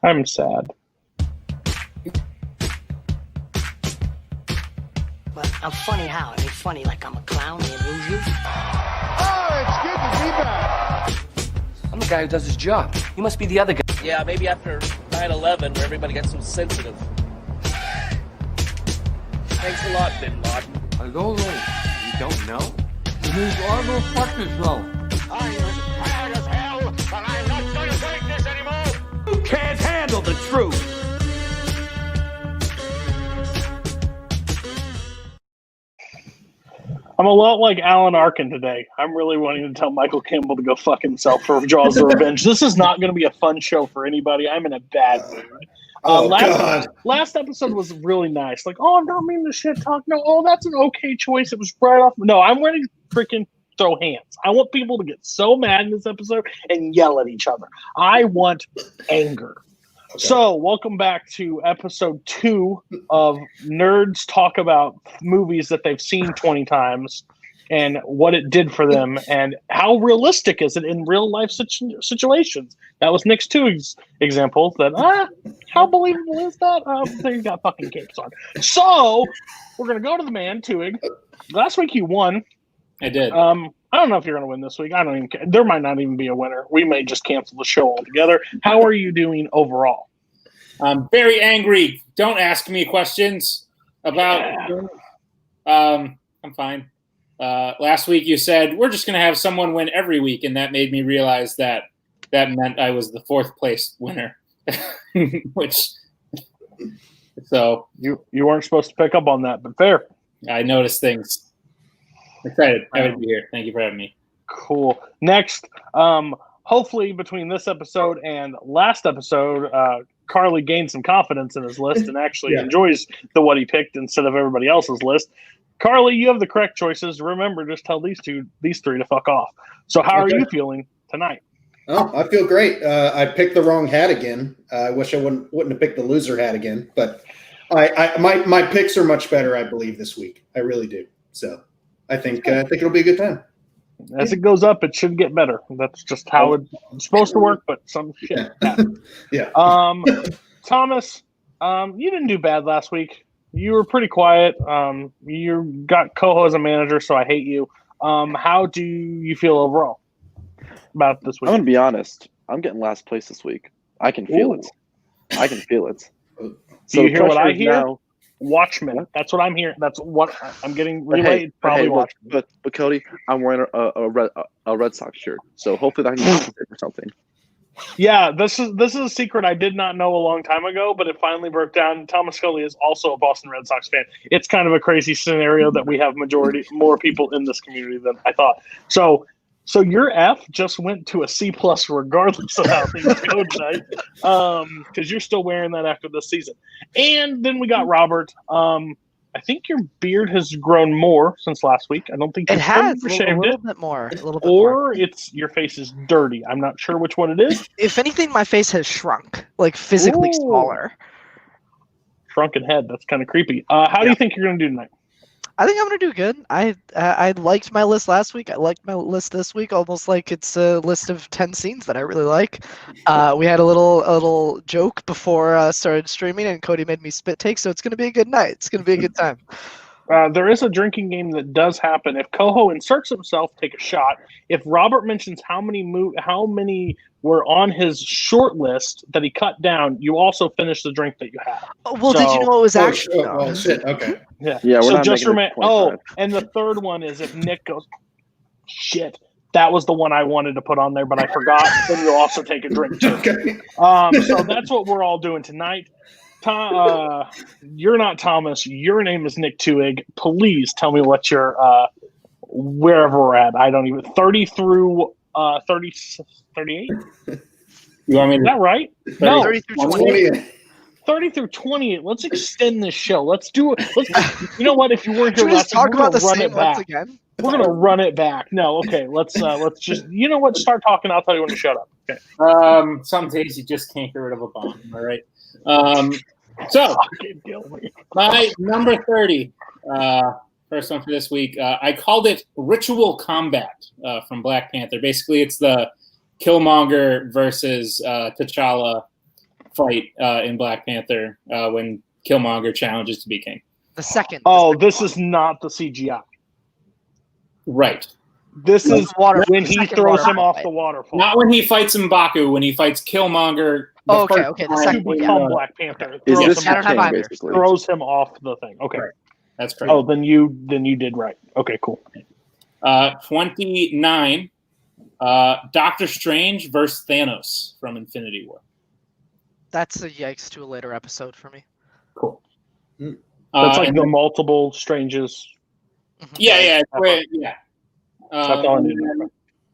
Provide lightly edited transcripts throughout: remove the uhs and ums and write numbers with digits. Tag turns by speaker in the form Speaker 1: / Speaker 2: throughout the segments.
Speaker 1: I'm sad.
Speaker 2: But I'm funny how? I mean, funny like I'm a clown and amuse you?
Speaker 3: Oh, it's good to be back.
Speaker 4: I'm the guy who does his job. You must be the other guy.
Speaker 5: Yeah, maybe after 9/11 where everybody got so sensitive. Thanks a lot, Bin Laden.
Speaker 4: Hello, you don't know? It means all those fuckers know.
Speaker 3: I'm as mad as hell, but I'm not gonna take this anymore.
Speaker 4: You can't handle the truth.
Speaker 1: I'm a lot like Alan Arkin today. I'm really wanting to tell Michael Campbell to go fuck himself for Jaws the Revenge. This is not going to be a fun show for anybody. I'm in a bad mood. Last episode was really nice. Like, oh, I'm not meaning to shit talk. No, oh, that's an okay choice. It was right off. No, I'm ready to freaking throw hands. I want people to get so mad in this episode and yell at each other. I want anger. Okay. So, welcome back to episode 2 of Nerds Talk About Movies that they've seen 20 times and what it did for them and how realistic is it in real life situations. That was Nick's 2 examples that, how believable is that? They got fucking capes on. So, we're going to go to the man, Twohig. Last week you won.
Speaker 6: I did.
Speaker 1: I don't know if you're going to win this week. I don't even care. There might not even be a winner. We may just cancel the show altogether. How are you doing overall?
Speaker 6: I'm very angry. Don't ask me questions about. I'm fine. Last week you said we're just going to have someone win every week, and that made me realize that meant I was the 4th place winner. Which, so
Speaker 1: you weren't supposed to pick up on that, but fair.
Speaker 6: I noticed things. Excited. Happy to be here. Thank you for having me.
Speaker 1: Cool. Next, hopefully between this episode and last episode, Carly gained some confidence in his list and actually enjoys the what he picked instead of everybody else's list. Carly, you have the correct choices. Remember, just tell these 3 to fuck off. So how are you feeling tonight?
Speaker 7: Oh, I feel great. I picked the wrong hat again. I wish I wouldn't have picked the loser hat again, but my picks are much better, I believe, this week. I really do. So I think it'll be a good time.
Speaker 1: As it goes up, it should get better. That's just how it's supposed to work, but some shit happens.
Speaker 7: Yeah.
Speaker 1: Thomas, you didn't do bad last week. You were pretty quiet. You got Koho as a manager, so I hate you. How do you feel overall about this week?
Speaker 8: I'm going to be honest. I'm getting last place this week. I can feel it. I can feel it.
Speaker 1: Do you hear what I hear? Now, Watchmen. That's what I'm hearing. That's what I'm getting relayed. Probably Watchmen.
Speaker 8: But Cody, I'm wearing a Red Sox shirt, so hopefully that can compensate for something.
Speaker 1: Yeah, this is a secret I did not know a long time ago, but it finally broke down. Thomas Scully is also a Boston Red Sox fan. It's kind of a crazy scenario that we have more people in this community than I thought. So your F just went to a C+ regardless of how things go tonight, because you're still wearing that after this season. And then we got Robert. I think your beard has grown more since last week. I don't think
Speaker 9: it has a little bit more.
Speaker 1: Or it's your face is dirty. I'm not sure which one it is.
Speaker 9: If anything, my face has shrunk, like physically smaller.
Speaker 1: Shrunken head. That's kind of creepy. How do you think you're going to do tonight?
Speaker 9: I think I'm going to do good. I liked my list last week. I liked my list this week, almost like it's a list of 10 scenes that I really like. We had a little joke before I started streaming, and Cody made me spit take, so it's going to be a good night. It's going to be a good time.
Speaker 1: There is a drinking game that does happen. If Koho inserts himself, take a shot. If Robert mentions how many were on his short list that he cut down, you also finish the drink that you have.
Speaker 9: Well, did you know it was actually?
Speaker 7: Oh, shit. Okay.
Speaker 1: Yeah.
Speaker 8: Yeah. We're
Speaker 1: so
Speaker 8: not
Speaker 1: just
Speaker 8: remember.
Speaker 1: and the third one is if Nick goes, shit, that was the one I wanted to put on there, but I forgot. Then you'll also take a drink too.
Speaker 7: Okay.
Speaker 1: So that's what we're all doing tonight. You're not Thomas. Your name is Nick Twohig. Please tell me what your wherever we're at. I don't even 30 through 30, 38.
Speaker 6: You want me to?
Speaker 1: Is that right? No,
Speaker 9: 30 through 28.
Speaker 1: 30 through 28. Let's extend this show. Let's do it. You know what? If you weren't here
Speaker 9: Should we
Speaker 1: last
Speaker 9: just talk
Speaker 1: week, we're
Speaker 9: about the
Speaker 1: gonna run
Speaker 9: same
Speaker 1: it back.
Speaker 9: once again?
Speaker 1: We're gonna run it back. No, okay. Let's just. You know what? Start talking. I'll tell you when to shut up. Okay.
Speaker 6: Some days you just can't get rid of a bomb. All right. So my number 30, first one for this week. I called it Ritual Combat from Black Panther. Basically, it's the Killmonger versus T'Challa fight in Black Panther when Killmonger challenges to be king.
Speaker 9: The second.
Speaker 1: This is not the CGI.
Speaker 6: Right.
Speaker 1: This is when he throws him off
Speaker 9: fight.
Speaker 1: the waterfall.
Speaker 6: Not when he fights M'Baku, when he fights Killmonger.
Speaker 9: Okay, the second
Speaker 1: To
Speaker 9: one.
Speaker 1: become Black Panther.
Speaker 8: Is
Speaker 1: Throws
Speaker 8: this
Speaker 1: him,
Speaker 9: I don't have either.
Speaker 8: basically?
Speaker 1: throws him off the thing. Okay.
Speaker 6: Right. That's correct.
Speaker 1: Oh, then you did right. Okay, cool.
Speaker 6: 29. Doctor Strange versus Thanos from Infinity War.
Speaker 9: That's a yikes to a later episode for me.
Speaker 6: Cool.
Speaker 1: That's like the multiple Stranges.
Speaker 6: Yeah.
Speaker 1: That's all I need to know.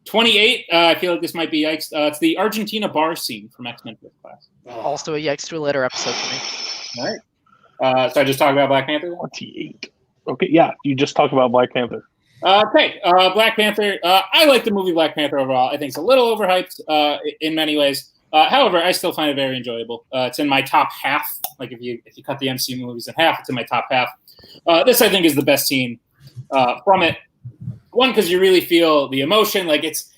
Speaker 6: 28. I feel like this might be yikes. It's the Argentina Barr scene from X-Men First Class.
Speaker 9: Also a yikes to a later episode for me.
Speaker 6: All right. So I just talked about Black Panther.
Speaker 1: 28. Okay, yeah, you just talked about Black Panther.
Speaker 6: Okay, Black Panther. I like the movie Black Panther overall. I think it's a little overhyped in many ways. However, I still find it very enjoyable. It's in my top half. Like if you cut the MCU movies in half, it's in my top half. This I think is the best scene from it. One, because you really feel the emotion. Like it's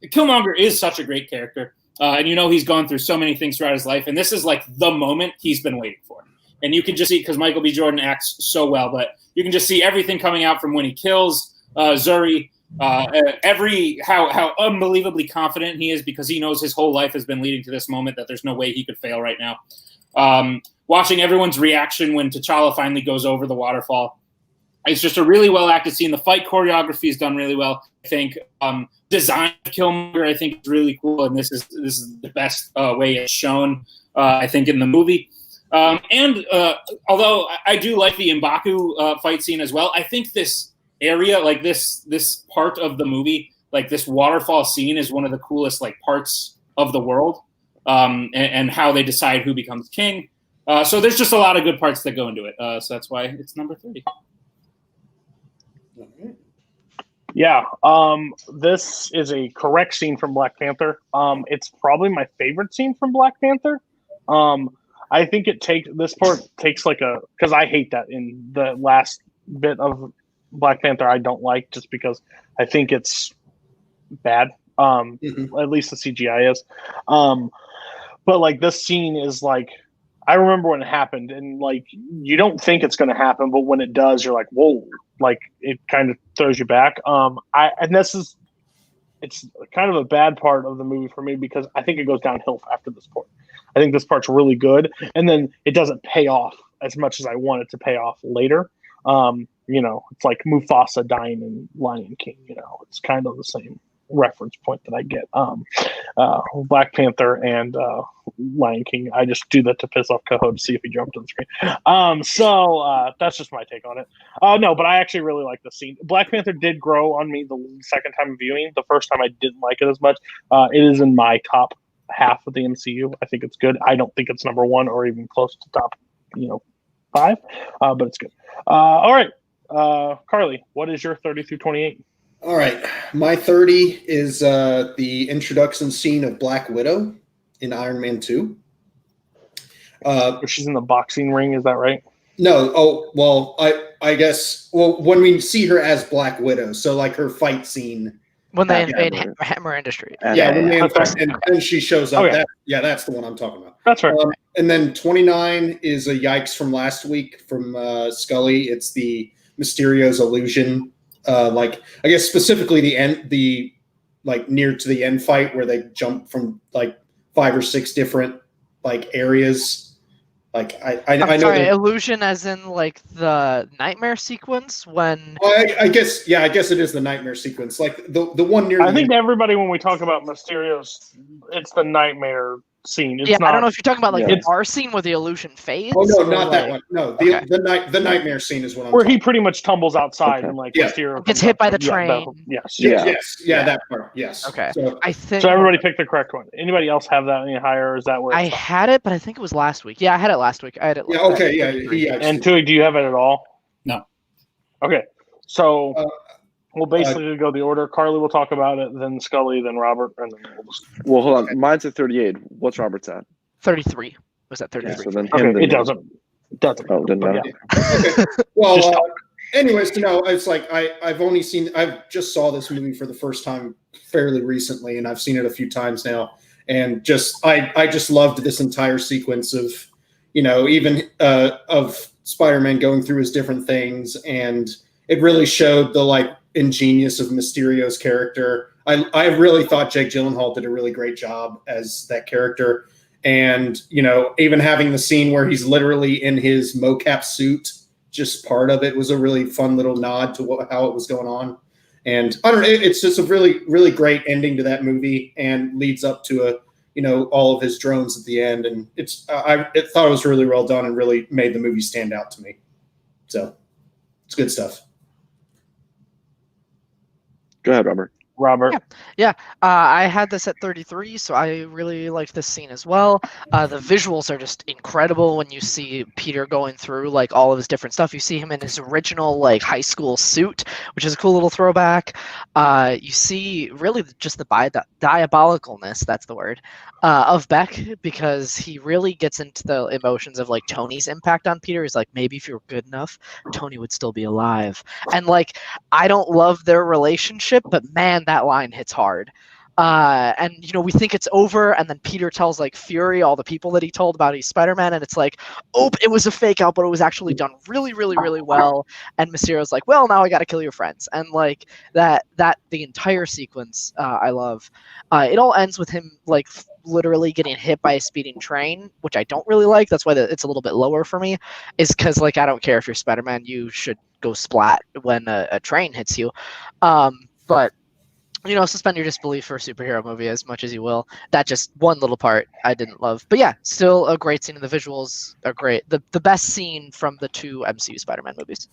Speaker 6: Killmonger is such a great character, and he's gone through so many things throughout his life, and this is like the moment he's been waiting for. And you can just see, because Michael B. Jordan acts so well, but you can just see everything coming out from when he kills Zuri. How unbelievably confident he is, because he knows his whole life has been leading to this moment, that there's no way he could fail right now. Watching everyone's reaction when T'Challa finally goes over the waterfall. It's just a really well acted scene. The fight choreography is done really well. I think design of Killmonger, I think, is really cool, and this is the best way it's shown. I think in the movie. And although I do like the M'Baku fight scene as well, I think this area, like this part of the movie, like this waterfall scene, is one of the coolest like parts of the world, and how they decide who becomes king. So there's just a lot of good parts that go into it. So that's why it's number 30.
Speaker 1: Yeah, this is a correct scene from Black Panther. It's probably my favorite scene from Black Panther. I think this part takes because I hate that in the last bit of Black Panther. I don't like, just because I think it's bad. At least the CGI is. But like this scene is like, I remember when it happened, and like you don't think it's going to happen, but when it does, you're like, whoa! Like it kind of throws you back. It's kind of a bad part of the movie for me, because I think it goes downhill after this point. I think this part's really good, and then it doesn't pay off as much as I want it to pay off later. It's like Mufasa dying in Lion King. It's kind of the same reference point that I get. Black Panther and Lion King. I just do that to piss off Koho to see if he jumped on the screen. So that's just my take on it. No, but I actually really like the scene. Black Panther did grow on me the second time viewing. The first time I didn't like it as much. It is in my top half of the MCU. I think it's good. I don't think it's number 1 or even close to top 5, but it's good. All right, Carly, what is your 30 through 28?
Speaker 7: All right, my 30 is the introduction scene of Black Widow in Iron Man 2.
Speaker 1: She's in the boxing ring, is that right?
Speaker 7: No, well, I guess, when we see her as Black Widow, so like her fight scene.
Speaker 9: When they invade Hammer Industries.
Speaker 7: And she shows up.
Speaker 1: Okay.
Speaker 7: That's the one I'm talking about.
Speaker 1: That's right.
Speaker 7: And then 29 is a yikes from last week from Scully. It's the Mysterio's illusion. I guess specifically the near to the end fight where they jump from like 5 or 6 different like areas. Like I know
Speaker 9: illusion as in like the nightmare sequence when.
Speaker 7: Well, I guess it is the nightmare sequence. Like the one near.
Speaker 1: I think everybody, when we talk about Mysterio's, it's the nightmare scene. It's not,
Speaker 9: I don't know if you're talking about like the bar scene where the illusion fades.
Speaker 7: Oh no, not that one. No, the nightmare scene is what I'm.
Speaker 1: Where he pretty much tumbles outside and like Mysterio
Speaker 9: gets hit by the train.
Speaker 1: Yes,
Speaker 7: that part. Yes.
Speaker 9: Okay.
Speaker 7: So,
Speaker 9: I think
Speaker 1: so. Everybody picked the correct one. Anybody else have that any higher? Or is that where
Speaker 9: I had it, but I think it was last week. Yeah, I had it last week. I had it.
Speaker 7: Yeah. Okay. Yeah.
Speaker 1: And Tui, do you have it at all?
Speaker 6: No.
Speaker 1: Okay. So. We'll basically go the order. Carly will talk about it, then Scully, then Robert, and then
Speaker 8: Well, hold on. Mine's at 38. What's Robert's at?
Speaker 9: 33. Was that 33?
Speaker 8: Yeah, so then
Speaker 1: it doesn't. Oh,
Speaker 8: didn't matter.
Speaker 7: Okay. Well, anyways, it's like I've just saw this movie for the first time fairly recently, and I've seen it a few times now. And just I just loved this entire sequence of, even of Spider-Man going through his different things, and it really showed the like ingenious of Mysterio's character. I really thought Jake Gyllenhaal did a really great job as that character. And, even having the scene where he's literally in his mocap suit, just part of it was a really fun little nod to how it was going on. And I don't know, it's just a really, really great ending to that movie and leads up to all of his drones at the end. And I thought it was really well done and really made the movie stand out to me. So it's good stuff.
Speaker 8: Go ahead, Robert.
Speaker 9: Yeah. I had this at 33, so I really liked this scene as well. The visuals are just incredible when you see Peter going through like all of his different stuff. You see him in his original like high school suit, which is a cool little throwback. You see really just the diabolicalness, that's the word, of Beck, because he really gets into the emotions of like Tony's impact on Peter. He's like, maybe if you were good enough, Tony would still be alive. And like, I don't love their relationship, but man, that line hits hard. And we think it's over, and then Peter tells like Fury all the people that he told about he's Spider-Man, and it's like, oh, it was a fake out, but it was actually done really, really, really well. And Mysterio's like, well, now I gotta kill your friends. And like that the entire sequence, I love. It all ends with him like literally getting hit by a speeding train, which I don't really like. That's why it's a little bit lower for me, is because like I don't care if you're Spider-Man, you should go splat when a train hits you. But suspend your disbelief for a superhero movie as much as you will. That just one little part I didn't love. But yeah, still a great scene, and the visuals are great. The best scene from the two MCU Spider-Man movies.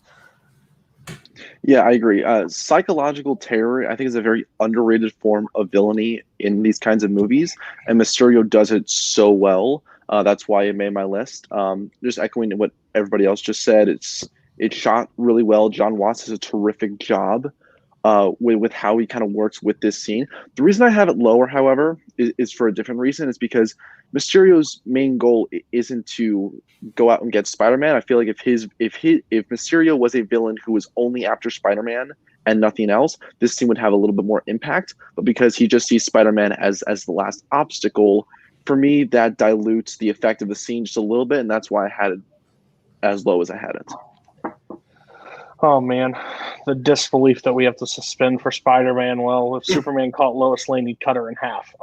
Speaker 8: Yeah, I agree. Psychological terror, I think, is a very underrated form of villainy in these kinds of movies, and Mysterio does it so well. That's why it made my list. Just echoing what everybody else just said, it's shot really well. John Watts does a terrific job with how he kind of works with this scene. The reason I have it lower, however, is for a different reason. It's because Mysterio's main goal isn't to go out and get Spider-Man. I feel like if Mysterio was a villain who was only after Spider-Man and nothing else, this scene would have a little bit more impact. But because he just sees Spider-Man as the last obstacle, for me, that dilutes the effect of the scene just a little bit, and that's why I had it as low as I had it.
Speaker 1: Oh man, the disbelief that we have to suspend for Spider-Man. Well, if Superman caught Lois Lane, he'd cut her in half.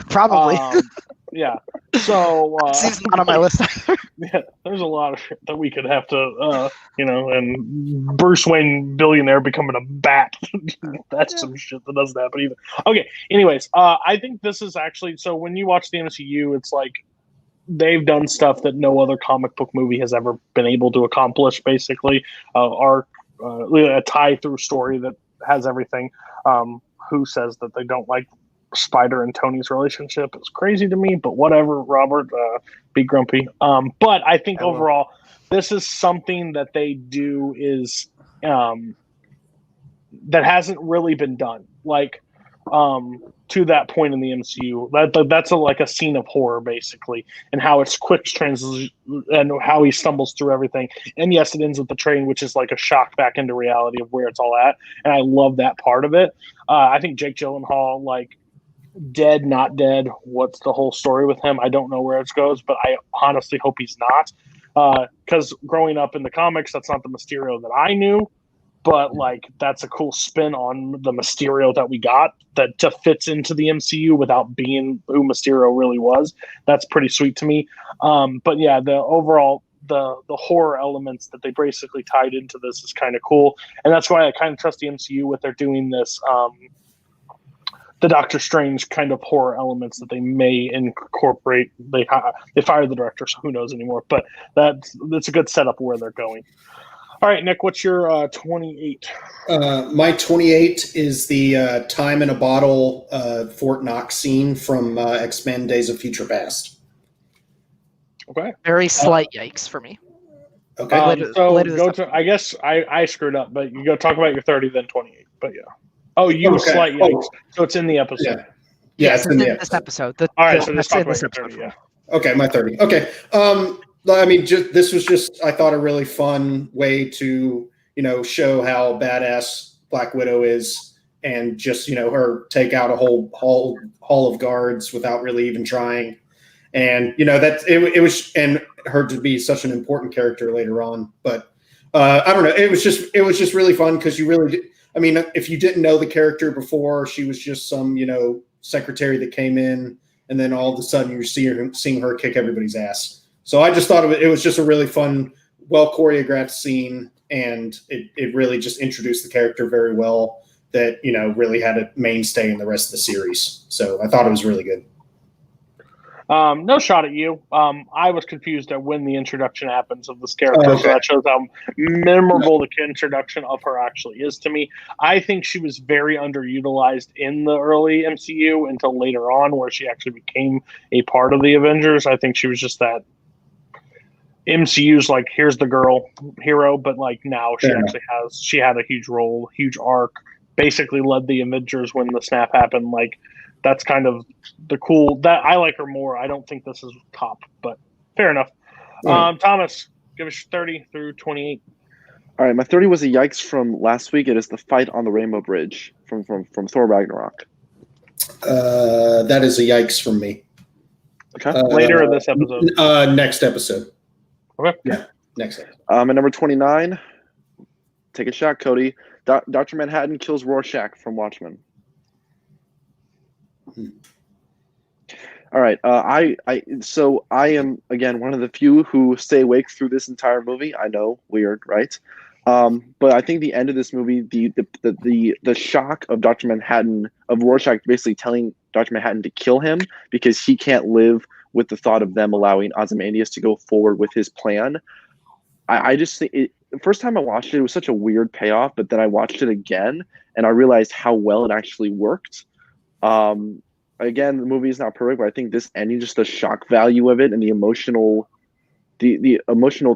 Speaker 9: Probably.
Speaker 1: Yeah. So
Speaker 9: seems not on my list either.
Speaker 1: Yeah, there's a lot of shit that we could have to, and Bruce Wayne billionaire becoming a bat. That's some shit that doesn't happen either. Okay. Anyways, I think this is actually, so when you watch the MCU, it's like, they've done stuff that no other comic book movie has ever been able to accomplish, basically. A tie-through story that has everything. Who says that they don't like Spider and Tony's relationship? It's crazy to me, but whatever, Robert. Be grumpy. But I think overall, this is something that they do is that hasn't really been done. Like, to that point in the MCU, that's like a scene of horror, basically, and how it's quick transition and how he stumbles through everything. And yes, it ends with the train, which is like a shock back into reality of where it's all at. And I love that part of it. I think Jake Gyllenhaal, like, dead, not dead. What's the whole story with him? I don't know where it goes, but I honestly hope he's not. Because growing up in the comics, that's not the Mysterio that I knew. But like, that's a cool spin on the Mysterio that we got that fits into the MCU without being who Mysterio really was. That's pretty sweet to me. But yeah, the overall the horror elements that they basically tied into this is kind of cool, and that's why I kind of trust the MCU with their doing this. The Doctor Strange kind of horror elements that they may incorporate. They fired the director, so who knows anymore. But that's a good setup where they're going. All right, Nick, what's your 28?
Speaker 7: My 28 is the time in a bottle Fort Knox scene from X-Men Days of Future Past.
Speaker 1: Okay.
Speaker 9: Very slight yikes for me.
Speaker 7: Okay.
Speaker 1: I guess I screwed up, but you go talk about your 30, then 28. But yeah. Oh, you slight yikes. So it's in the episode.
Speaker 7: Yeah, it's in
Speaker 9: this episode.
Speaker 1: All right, so just talk about your 30, yeah.
Speaker 7: Okay, my 30. Okay. I mean, this was just, I thought, a really fun way to, show how badass Black Widow is and just, her take out a whole hall of guards without really even trying. And, that it was, and her to be such an important character later on. But I don't know. It was just really fun because you really, if you didn't know the character before, she was just some, secretary that came in, and then all of a sudden you're seeing her kick everybody's ass. So I just thought it was just a really fun, well choreographed scene, and it really just introduced the character very well. That really had a mainstay in the rest of the series. So I thought it was really good.
Speaker 1: No shot at you. I was confused at when the introduction happens of this character, so that shows how memorable the introduction of her actually is to me. I think she was very underutilized in the early MCU until later on, where she actually became a part of the Avengers. I think she was just that MCU's like, here's the girl hero, but like now she had a huge role, huge arc, basically led the Avengers when the snap happened. Like, that's kind of the cool that I like her more. I don't think this is top, but fair enough. Thomas, give us 30 through 28.
Speaker 8: All right, my 30 was a yikes from last week. It is the fight on the Rainbow Bridge from Thor Ragnarok.
Speaker 7: That is a yikes from me.
Speaker 8: Okay.
Speaker 1: Later in this episode.
Speaker 7: Next episode.
Speaker 1: Okay.
Speaker 7: Yeah, next episode.
Speaker 8: At number 29, take a shot, Cody. Dr. Manhattan kills Rorschach from Watchmen. All right. I am again one of the few who stay awake through this entire movie. I know, weird, right? But I think the end of this movie, the shock of Dr. Manhattan, of Rorschach basically telling Dr. Manhattan to kill him because he can't live with the thought of them allowing Ozymandias to go forward with his plan. I just think the first time I watched it was such a weird payoff, but then I watched it again and I realized how well it actually worked. Again, the movie is not perfect, but I think this ending, just the shock value of it and the emotional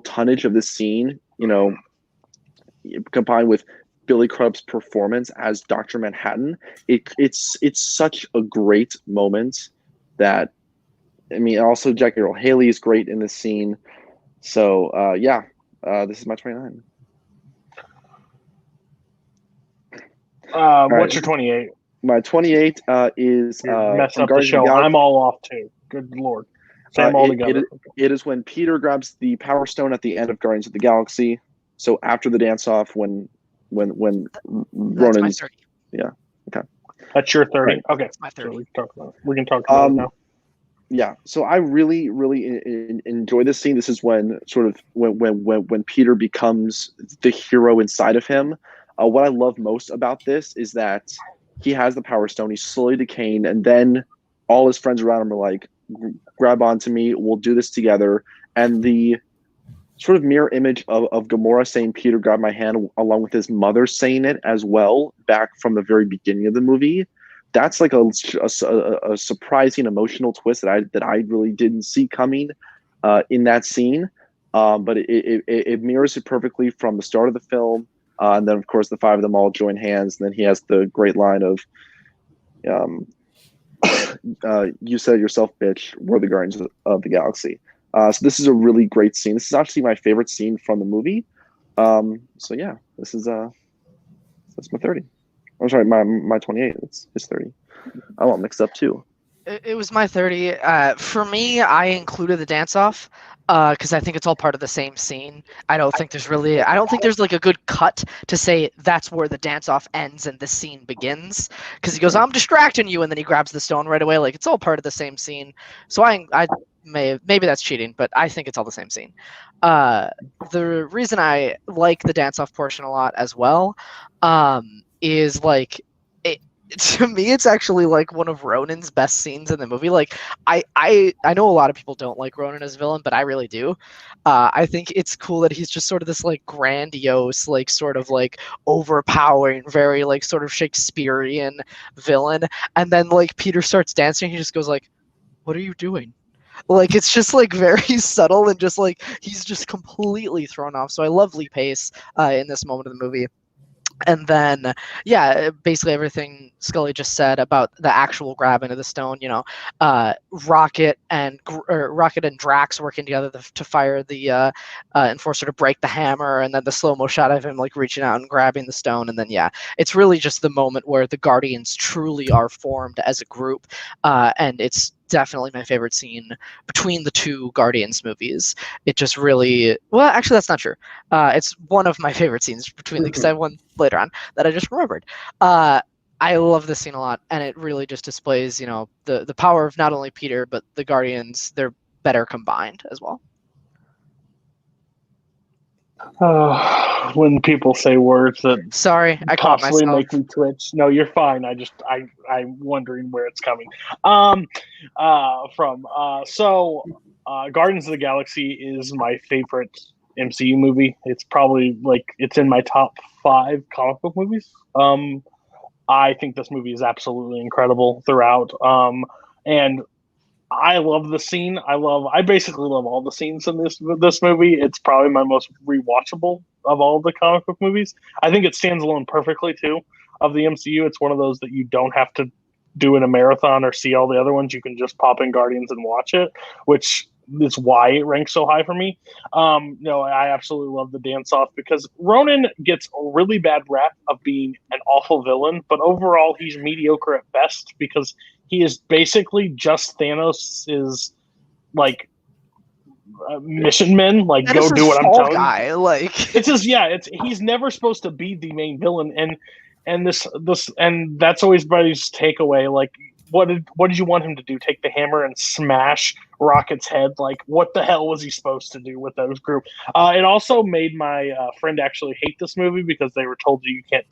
Speaker 8: tonnage of this scene, combined with Billy Crup's performance as Dr. Manhattan, it's such a great moment that, also Jackie Earle Haley is great in this scene. So, this is my 29.
Speaker 1: What's your 28?
Speaker 8: My 28 is
Speaker 1: mess up the show. I'm all off too. Good Lord. Sam all together.
Speaker 8: It is when Peter grabs the Power Stone at the end of Guardians of the Galaxy. So after the dance off, when Ronan's, yeah, okay.
Speaker 1: That's your 30. Right. Okay,
Speaker 9: my 30.
Speaker 1: So we can talk about it now.
Speaker 8: Yeah, so I really enjoy this scene. This is when when Peter becomes the hero inside of him. What I love most about this is that he has the Power Stone. He's slowly decaying, and then all his friends around him are like, "Grab onto me. We'll do this together." And the sort of mirror image of Gamora saying, "Peter, grab my hand," along with his mother saying it as well, back from the very beginning of the movie. That's like a surprising emotional twist that I really didn't see coming in that scene. But it mirrors it perfectly from the start of the film. And then, of course, the five of them all join hands. And then he has the great line of, "You said it yourself, bitch, we're the Guardians of the Galaxy." So this is a really great scene. This is actually my favorite scene from the movie. So yeah, this is that's my 30. I'm sorry, my 28. It's 30. I'm all mixed up too.
Speaker 9: It was my 30. For me, I included the dance-off because I think it's all part of the same scene. I don't think there's like a good cut to say that's where the dance-off ends and the scene begins. Because he goes, "I'm distracting you," and then he grabs the stone right away. Like, it's all part of the same scene. So maybe that's cheating, but I think it's all the same scene. The reason I like the dance-off portion a lot as well is like, to me, it's actually like one of Ronan's best scenes in the movie. Like, I know a lot of people don't like Ronan as a villain, but I really do. I think it's cool that he's just sort of this like grandiose, like sort of like overpowering, very like sort of Shakespearean villain. And then like Peter starts dancing, he just goes like, "What are you doing?" Like, it's just like very subtle and just like he's just completely thrown off. So I love Lee Pace in this moment of the movie. And then, yeah, basically everything Scully just said about the actual grab into the stone. Rocket and Drax working together to fire the enforcer to break the hammer, and then the slow-mo shot of him like reaching out and grabbing the stone. And then, yeah, it's really just the moment where the Guardians truly are formed as a group, and it's definitely my favorite scene between the two Guardians movies. It just really, well, actually that's not true. It's one of my favorite scenes between because I have one later on that I just remembered. I love this scene a lot, and it really just displays, the power of not only Peter but the Guardians. They're better combined as well.
Speaker 1: When people say words that
Speaker 9: sorry, I caught
Speaker 1: possibly
Speaker 9: myself.
Speaker 1: make me twitch. No, you're fine. I'm wondering where it's coming from. Guardians of the Galaxy is my favorite MCU movie. It's probably it's in my top 5 comic book movies. I think this movie is absolutely incredible throughout. And I love the scene. I basically love all the scenes in this movie. It's probably my most rewatchable of all the comic book movies. I think it stands alone perfectly too of the MCU. It's one of those that you don't have to do in a marathon or see all the other ones. You can just pop in Guardians and watch it, which is why it ranks so high for me. I absolutely love the dance off because Ronan gets a really bad rap of being an awful villain, but overall he's mediocre at best because he is basically just Thanos' mission men. Go do what I'm telling you. It's just he's never supposed to be the main villain, and that's always everybody's takeaway. What did you want him to do? Take the hammer and smash Rocket's head? What the hell was he supposed to do with those group? It also made my friend actually hate this movie because they were told you can't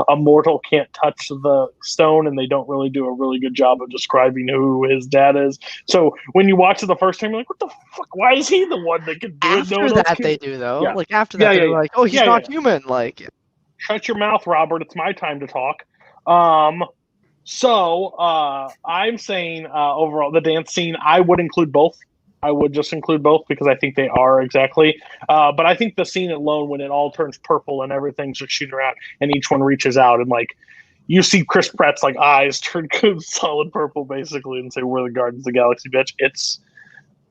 Speaker 1: a mortal can't touch the stone, and they don't really do a really good job of describing who his dad is. So when you watch it the first time, you're like, what the fuck? Why is he the one that can do it?
Speaker 9: After that, they do though. Yeah. After that, they're like, oh, he's not human.
Speaker 1: Shut your mouth, Robert. It's my time to talk. So I'm saying overall, the dance scene, I would include both. I would just include both because I think they are exactly. But I think the scene alone, when it all turns purple and everything's just shooting around and each one reaches out and you see Chris Pratt's eyes turn solid purple basically and say, we're the Guardians of the Galaxy, bitch.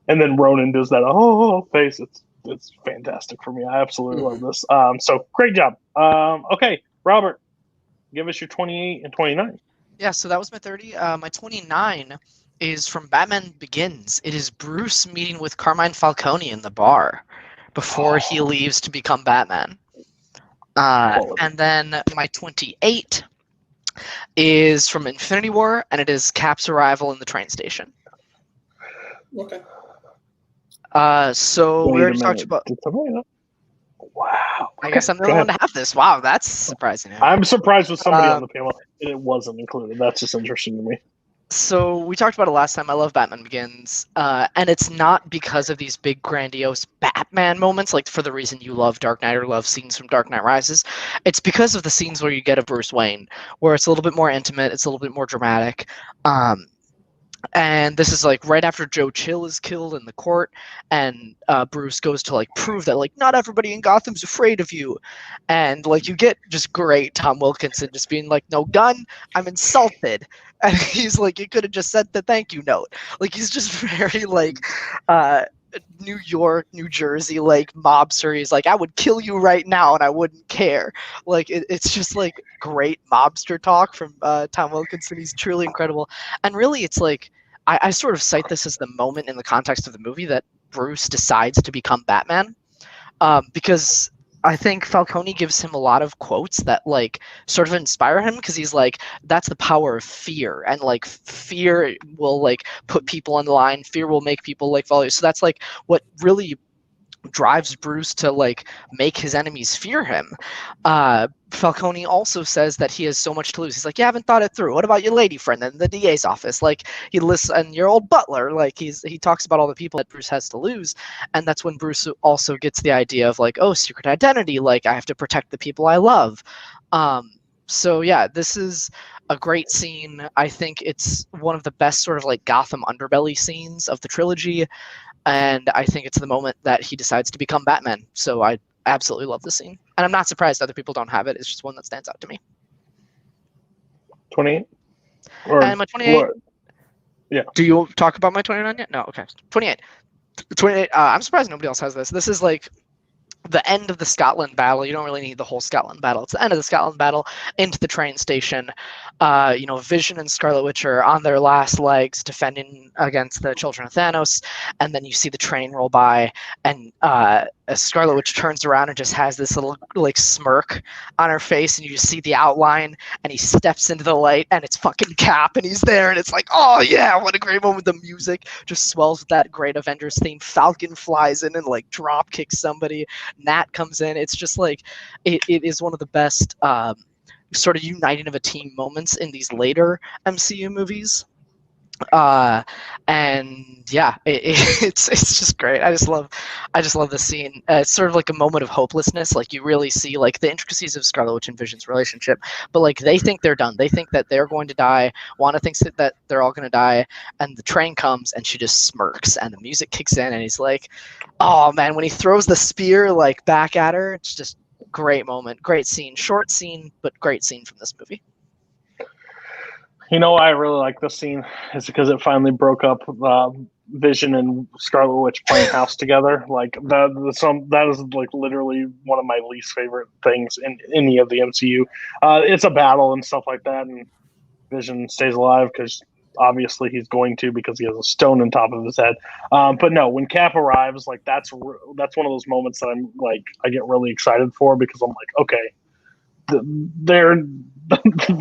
Speaker 1: And then Ronan does that face. It's fantastic for me. I absolutely love this. So great job. Okay, Robert, give us your 28 and 29.
Speaker 9: Yeah, so that was my 30. My 29 is from Batman Begins. It is Bruce meeting with Carmine Falcone in the bar before he leaves to become Batman. And then my 28 is from Infinity War, and it is Cap's arrival in the train station.
Speaker 7: Okay.
Speaker 9: So we already talked about...
Speaker 1: Wow.
Speaker 9: I guess I'm the only one to have this. Wow, that's surprising.
Speaker 1: I'm surprised with somebody on the panel and it wasn't included. That's just interesting to me.
Speaker 9: So we talked about it last time. I love Batman Begins. And it's not because of these big, grandiose Batman moments, for the reason you love Dark Knight or love scenes from Dark Knight Rises. It's because of the scenes where you get a Bruce Wayne, where it's a little bit more intimate, it's a little bit more dramatic. And this is right after Joe Chill is killed in the court, and Bruce goes to prove that not everybody in Gotham's afraid of you, and you get just great Tom Wilkinson just being no gun, I'm insulted, and he's you could have just sent the thank you note. He's just very New York, New Jersey mobster. He's I would kill you right now and I wouldn't care. It's just great mobster talk from Tom Wilkinson. He's truly incredible. And really it's I sort of cite this as the moment in the context of the movie that Bruce decides to become Batman, because I think Falcone gives him a lot of quotes that sort of inspire him, because he's that's the power of fear, and fear will put people on the line, fear will make people follow you. So that's what really drives Bruce to make his enemies fear him. Falcone also says that he has so much to lose. He's you haven't thought it through. What about your lady friend in the DA's office? He lists, and your old butler. He talks about all the people that Bruce has to lose, and that's when Bruce also gets the idea of secret identity. I have to protect the people I love. So yeah, this is a great scene. I think it's one of the best sort of Gotham underbelly scenes of the trilogy. And I think it's the moment that he decides to become Batman. So I absolutely love this scene. and I'm not surprised other people don't have it. It's just one that stands out to me.
Speaker 1: 28.
Speaker 9: And my 28.
Speaker 1: Yeah.
Speaker 9: Do you talk about my 29 yet? No. Okay. 28. 28. I'm surprised nobody else has this. This is like the end of the Scotland battle. You don't really need the whole Scotland battle. It's the end of the Scotland battle into the train station. Vision and Scarlet Witch are on their last legs defending against the children of Thanos. And then you see the train roll by, and Scarlet Witch turns around and just has this little like smirk on her face, and you just see the outline, and he steps into the light, and it's fucking Cap, and he's there, and it's like, oh yeah, what a great moment. The music just swells with that great Avengers theme. Falcon flies in and like drop kicks somebody. Nat comes in. It's just like it is one of the best sort of uniting of a team moments in these later MCU movies. And yeah, it's just great. I just love this scene. It's sort of like a moment of hopelessness. Like you really see like the intricacies of Scarlet Witch and Vision's relationship, but like they think they're done. They think that they're going to die. Wanda thinks that they're all going to die, and the train comes and she just smirks, and the music kicks in, and he's like, oh man, when he throws the spear like back at her, it's just great moment, great scene, short scene, but great scene from this movie.
Speaker 1: You know why I really like this scene is because it finally broke up Vision and Scarlet Witch playing house together. Like that is like literally one of my least favorite things in any of the MCU. It's a battle and stuff like that, and Vision stays alive because obviously he's going to, because he has a stone on top of his head. But no, when Cap arrives, like that's one of those moments that I'm like I get really excited for, because I'm like, okay,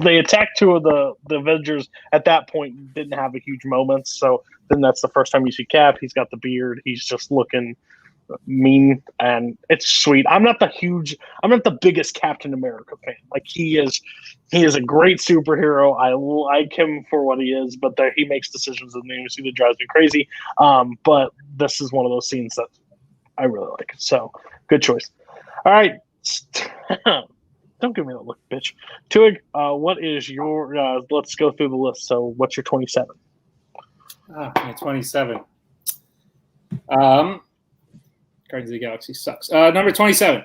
Speaker 1: they attacked two of the Avengers at that point, didn't have a huge moment. So then that's the first time you see Cap. He's got the beard. He's just looking mean, and it's sweet. I'm not the biggest Captain America fan. Like he is a great superhero. I like him for what he is, but he makes decisions in the MCU that drives me crazy. But this is one of those scenes that I really like. So good choice. All right. Don't give me that look, bitch. Tuig, what is your? Let's go through the list. So, what's your 27?
Speaker 6: My 27. Guardians of the Galaxy sucks. Number 27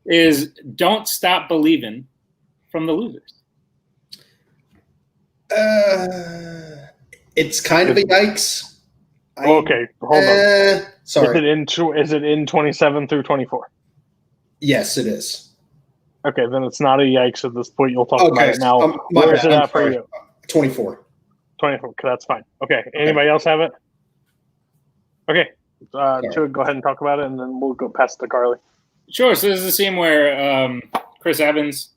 Speaker 6: is "Don't Stop Believin'" from the Losers.
Speaker 7: It's kind of a yikes.
Speaker 1: Okay, hold on.
Speaker 7: Sorry.
Speaker 1: Is it in 27 through 24?
Speaker 7: Yes, it is.
Speaker 1: Okay, then it's not a yikes at this point. You'll talk about it now. Where is it at for you?
Speaker 7: 24.
Speaker 1: 24. That's fine. Okay. Anybody else have it? Okay. Go ahead and talk about it, and then we'll go past to Carly.
Speaker 6: Sure. So this is the scene where Chris Evans,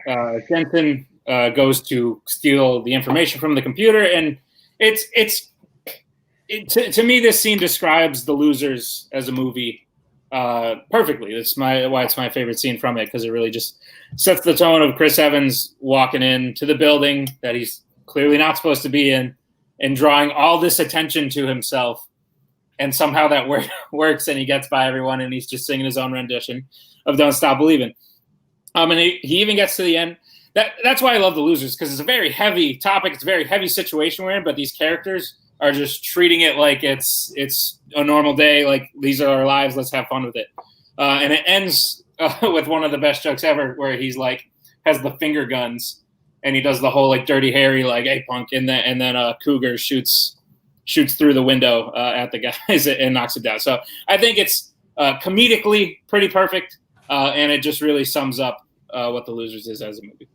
Speaker 6: Jensen goes to steal the information from the computer, and to me, this scene describes The Losers as a movie perfectly. That's why it's my favorite scene from it, because it really just sets the tone of Chris Evans walking into the building that he's clearly not supposed to be in, and drawing all this attention to himself, and somehow that works, and he gets by everyone, and he's just singing his own rendition of "Don't Stop Believin'." And he even gets to the end. That's why I love The Losers, because it's a very heavy topic. It's a very heavy situation we're in, but these characters are just treating it like it's a normal day, like these are our lives, let's have fun with it. And it ends with one of the best jokes ever, where he's like, has the finger guns, and he does the whole like Dirty Harry, like, hey punk, and then Cougar shoots through the window at the guys and knocks it down. So I think it's comedically pretty perfect, and it just really sums up what The Losers is as a movie.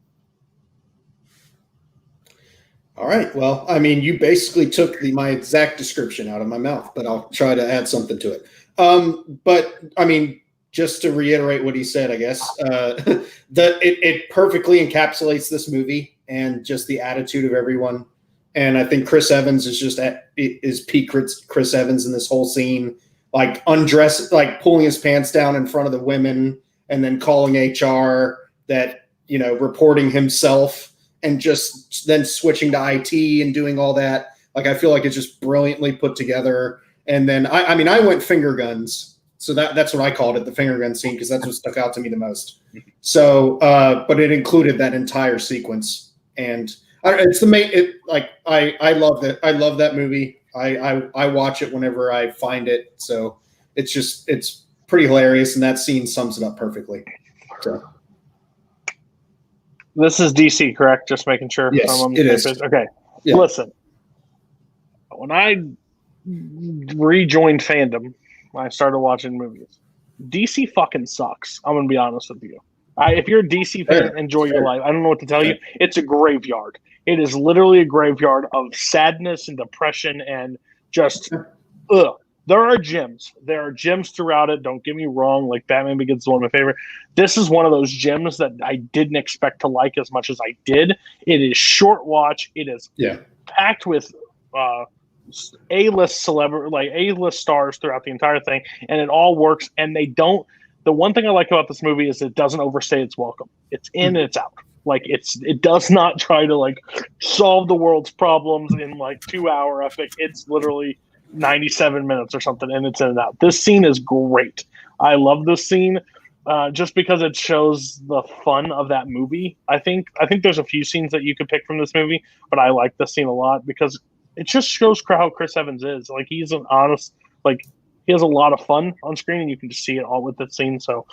Speaker 7: All right. Well, I mean, you basically took my exact description out of my mouth, but I'll try to add something to it. But I mean, just to reiterate what he said, I guess it perfectly encapsulates this movie and just the attitude of everyone. And I think Chris Evans is peak Chris Evans in this whole scene, like undressed, like pulling his pants down in front of the women, and then calling HR that, reporting himself, and just then switching to IT and doing all that. Like, I feel like it's just brilliantly put together. And then, I went finger guns. So that's what I called it, the finger gun scene, because that's what stuck out to me the most. So, but it included that entire sequence. And it's the main, I love that. I love that movie. I watch it whenever I find it. So it's pretty hilarious. And that scene sums it up perfectly. So.
Speaker 1: This is DC, correct? Just making sure.
Speaker 7: Yes,
Speaker 1: I'm on
Speaker 7: it
Speaker 1: the
Speaker 7: is.
Speaker 1: same page. Okay.
Speaker 7: Yeah.
Speaker 1: Listen, when I rejoined Fandom, I started watching movies. DC fucking sucks. I'm going to be honest with you. If you're a DC fan, enjoy your life. I don't know what to tell you. It's a graveyard. It is literally a graveyard of sadness and depression and just, ugh. There are gems. There are gems throughout it. Don't get me wrong. Like Batman Begins is one of my favorite. This is one of those gems that I didn't expect to like as much as I did. It is short watch. It is packed with A-list celebrity, like A-list stars throughout the entire thing, and it all works. And they don't. The one thing I like about this movie is it doesn't overstay its welcome. It's in and it's out. Like it does not try to like solve the world's problems in like 2-hour epic. It's literally 97 minutes or something, and it's in and out. This scene is great. I love this scene just because it shows the fun of that movie. I think there's a few scenes that you could pick from this movie, but I like this scene a lot because it just shows how Chris Evans is. Like he's an honest, like he has a lot of fun on screen, and you can just see it all with this scene. So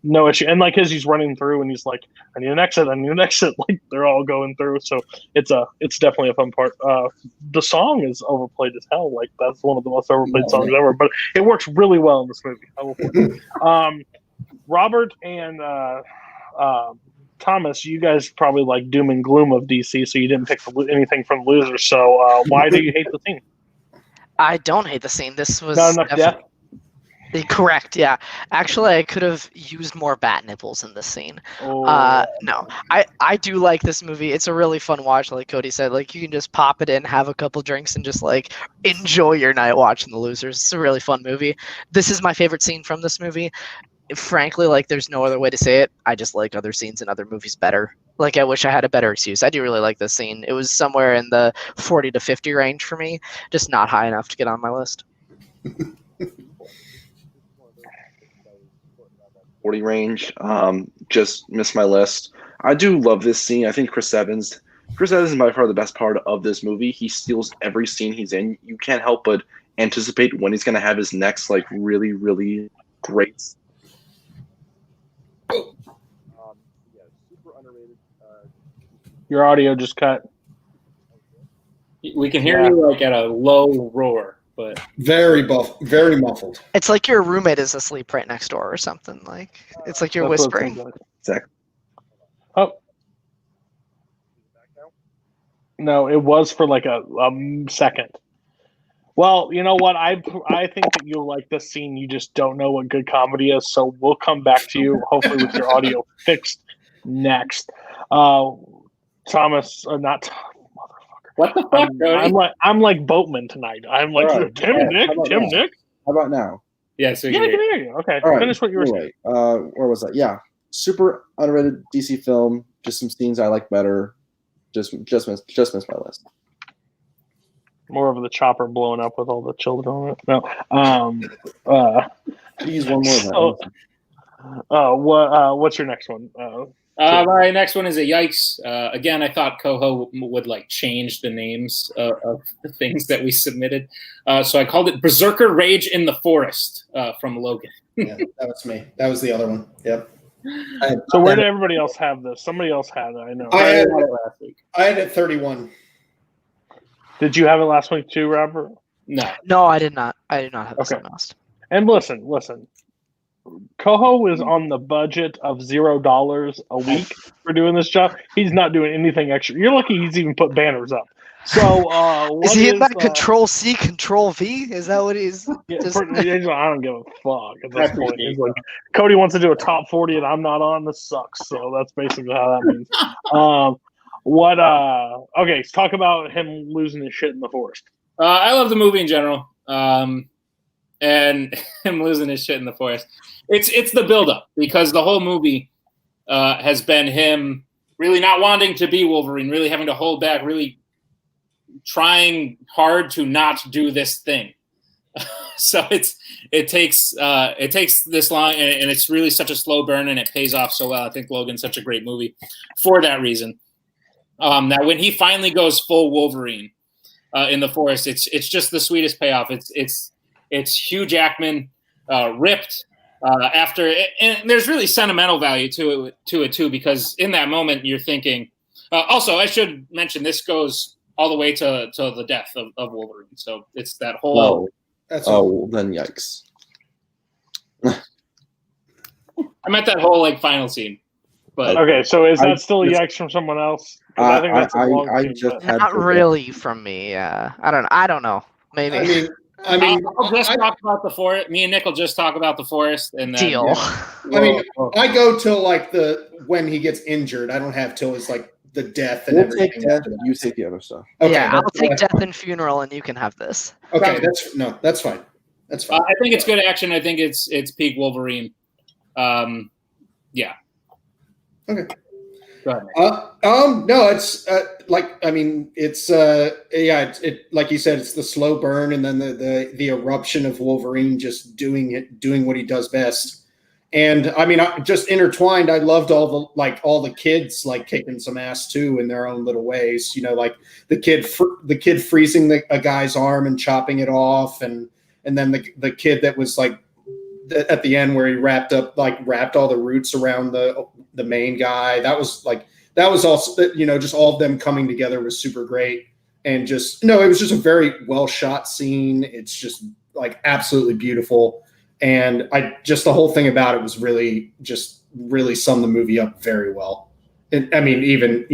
Speaker 1: no issue. And like as he's running through, and he's like, "I need an exit. I need an exit." Like they're all going through. So it's definitely a fun part. The song is overplayed as hell. Like that's one of the most overplayed songs ever. But it works really well in this movie. I will say. Robert and Thomas, you guys probably like doom and gloom of DC, so you didn't pick anything from Losers. So why do you hate the scene?
Speaker 9: I don't hate the scene. This was
Speaker 1: not enough death.
Speaker 9: Correct, yeah. Actually, I could have used more bat nipples in this scene. No, I do like this movie. It's a really fun watch, like Cody said. Like you can just pop it in, have a couple drinks, and just like enjoy your night watching The Losers. It's a really fun movie. This is my favorite scene from this movie. Frankly, like there's no other way to say it. I just like other scenes in other movies better. Like I wish I had a better excuse. I do really like this scene. It was somewhere in the 40 to 50 range for me, just not high enough to get on my list.
Speaker 8: 40 range, just missed my list. I do love this scene. I think Chris Evans is by far the best part of this movie. He steals every scene he's in. You can't help but anticipate when he's going to have his next like really, really great. Super underrated.
Speaker 1: Your audio just cut.
Speaker 6: We can hear you like at a low roar, but
Speaker 7: very muffled.
Speaker 9: It's like your roommate is asleep right next door or something. Like it's like you're whispering.
Speaker 8: Exactly.
Speaker 1: Oh. No, it was for like a second. Well, you know what? I think that you'll like this scene. You just don't know what good comedy is, so we'll come back to you, hopefully with your audio fixed next. Thomas, not motherfucker.
Speaker 6: What the fuck?
Speaker 1: I'm like Boatman tonight. I'm like
Speaker 10: right.
Speaker 1: Tim Nick.
Speaker 10: How about now?
Speaker 6: Yes,
Speaker 1: yeah, I can hear you. Okay,
Speaker 10: all right.
Speaker 1: Finish what you were saying.
Speaker 10: Where was that? Yeah, super underrated DC film. Just some scenes I like better. Just missed my list.
Speaker 1: More of the chopper blowing up with all the children on it. No.
Speaker 10: Please, one more.
Speaker 1: What's your next one?
Speaker 6: My next one is a yikes. Again, I thought Koho would like change the names of the things that we submitted, so I called it Berserker Rage in the Forest from Logan.
Speaker 7: Yeah, that was me. That was the other one. Yep.
Speaker 1: So where did everybody else have this? Somebody else had it. I know.
Speaker 7: I had
Speaker 6: it last week.
Speaker 7: I had it 31.
Speaker 1: Did you have it last week too, Robert?
Speaker 9: No, I did not. I did not have this on last.
Speaker 1: And listen. Koho is on the budget of $0 a week for doing this job. He's not doing anything extra. You're lucky he's even put banners up. So
Speaker 9: is he in that Control C, Control V? Is that what he's?
Speaker 1: Yeah, I don't give a fuck at this point. He's like, Cody wants to do a top 40 and I'm not on. This sucks. So that's basically how that means. Okay, let's talk about him losing his shit in the forest.
Speaker 6: I love the movie in general. And him losing his shit in the forest. It's the buildup, because the whole movie has been him really not wanting to be Wolverine, really having to hold back, really trying hard to not do this thing. So it takes this long, and it's really such a slow burn, and it pays off so well. I think Logan's such a great movie for that reason. That when he finally goes full Wolverine in the forest, it's just the sweetest payoff. It's Hugh Jackman ripped, after, and there's really sentimental value to it too, because in that moment you're thinking. Also, I should mention this goes all the way to the death of Wolverine. So it's that whole.
Speaker 10: Then yikes.
Speaker 6: I meant that whole final scene. But
Speaker 1: okay, so is that still a yikes from someone else? I think that's a long scene,
Speaker 10: just
Speaker 1: but...
Speaker 9: Not really from me. Yeah, I don't know. Maybe.
Speaker 6: I'll just talk about the forest. Me and Nick will just talk about the forest, and then,
Speaker 9: deal.
Speaker 7: I go till when he gets injured. I don't have till his the death and everything.
Speaker 10: Take death, you take the other stuff.
Speaker 7: Okay,
Speaker 9: yeah, I'll take death and funeral, and you can have this.
Speaker 7: Okay, that's fine. That's fine.
Speaker 6: I think it's good action. I think it's peak Wolverine. Yeah.
Speaker 7: Okay.
Speaker 6: Go ahead.
Speaker 7: No, it's it's like you said, it's the slow burn and then the eruption of Wolverine just doing what he does best. And just intertwined, I loved all the kids kicking some ass too in their own little ways. The kid freezing a guy's arm and chopping it off, and then the kid that was at the end where he wrapped all the roots around the main guy. That was also, just all of them coming together was super great. And it was just a very well shot scene. It's just absolutely beautiful. And the whole thing about it was really summed the movie up very well. And even,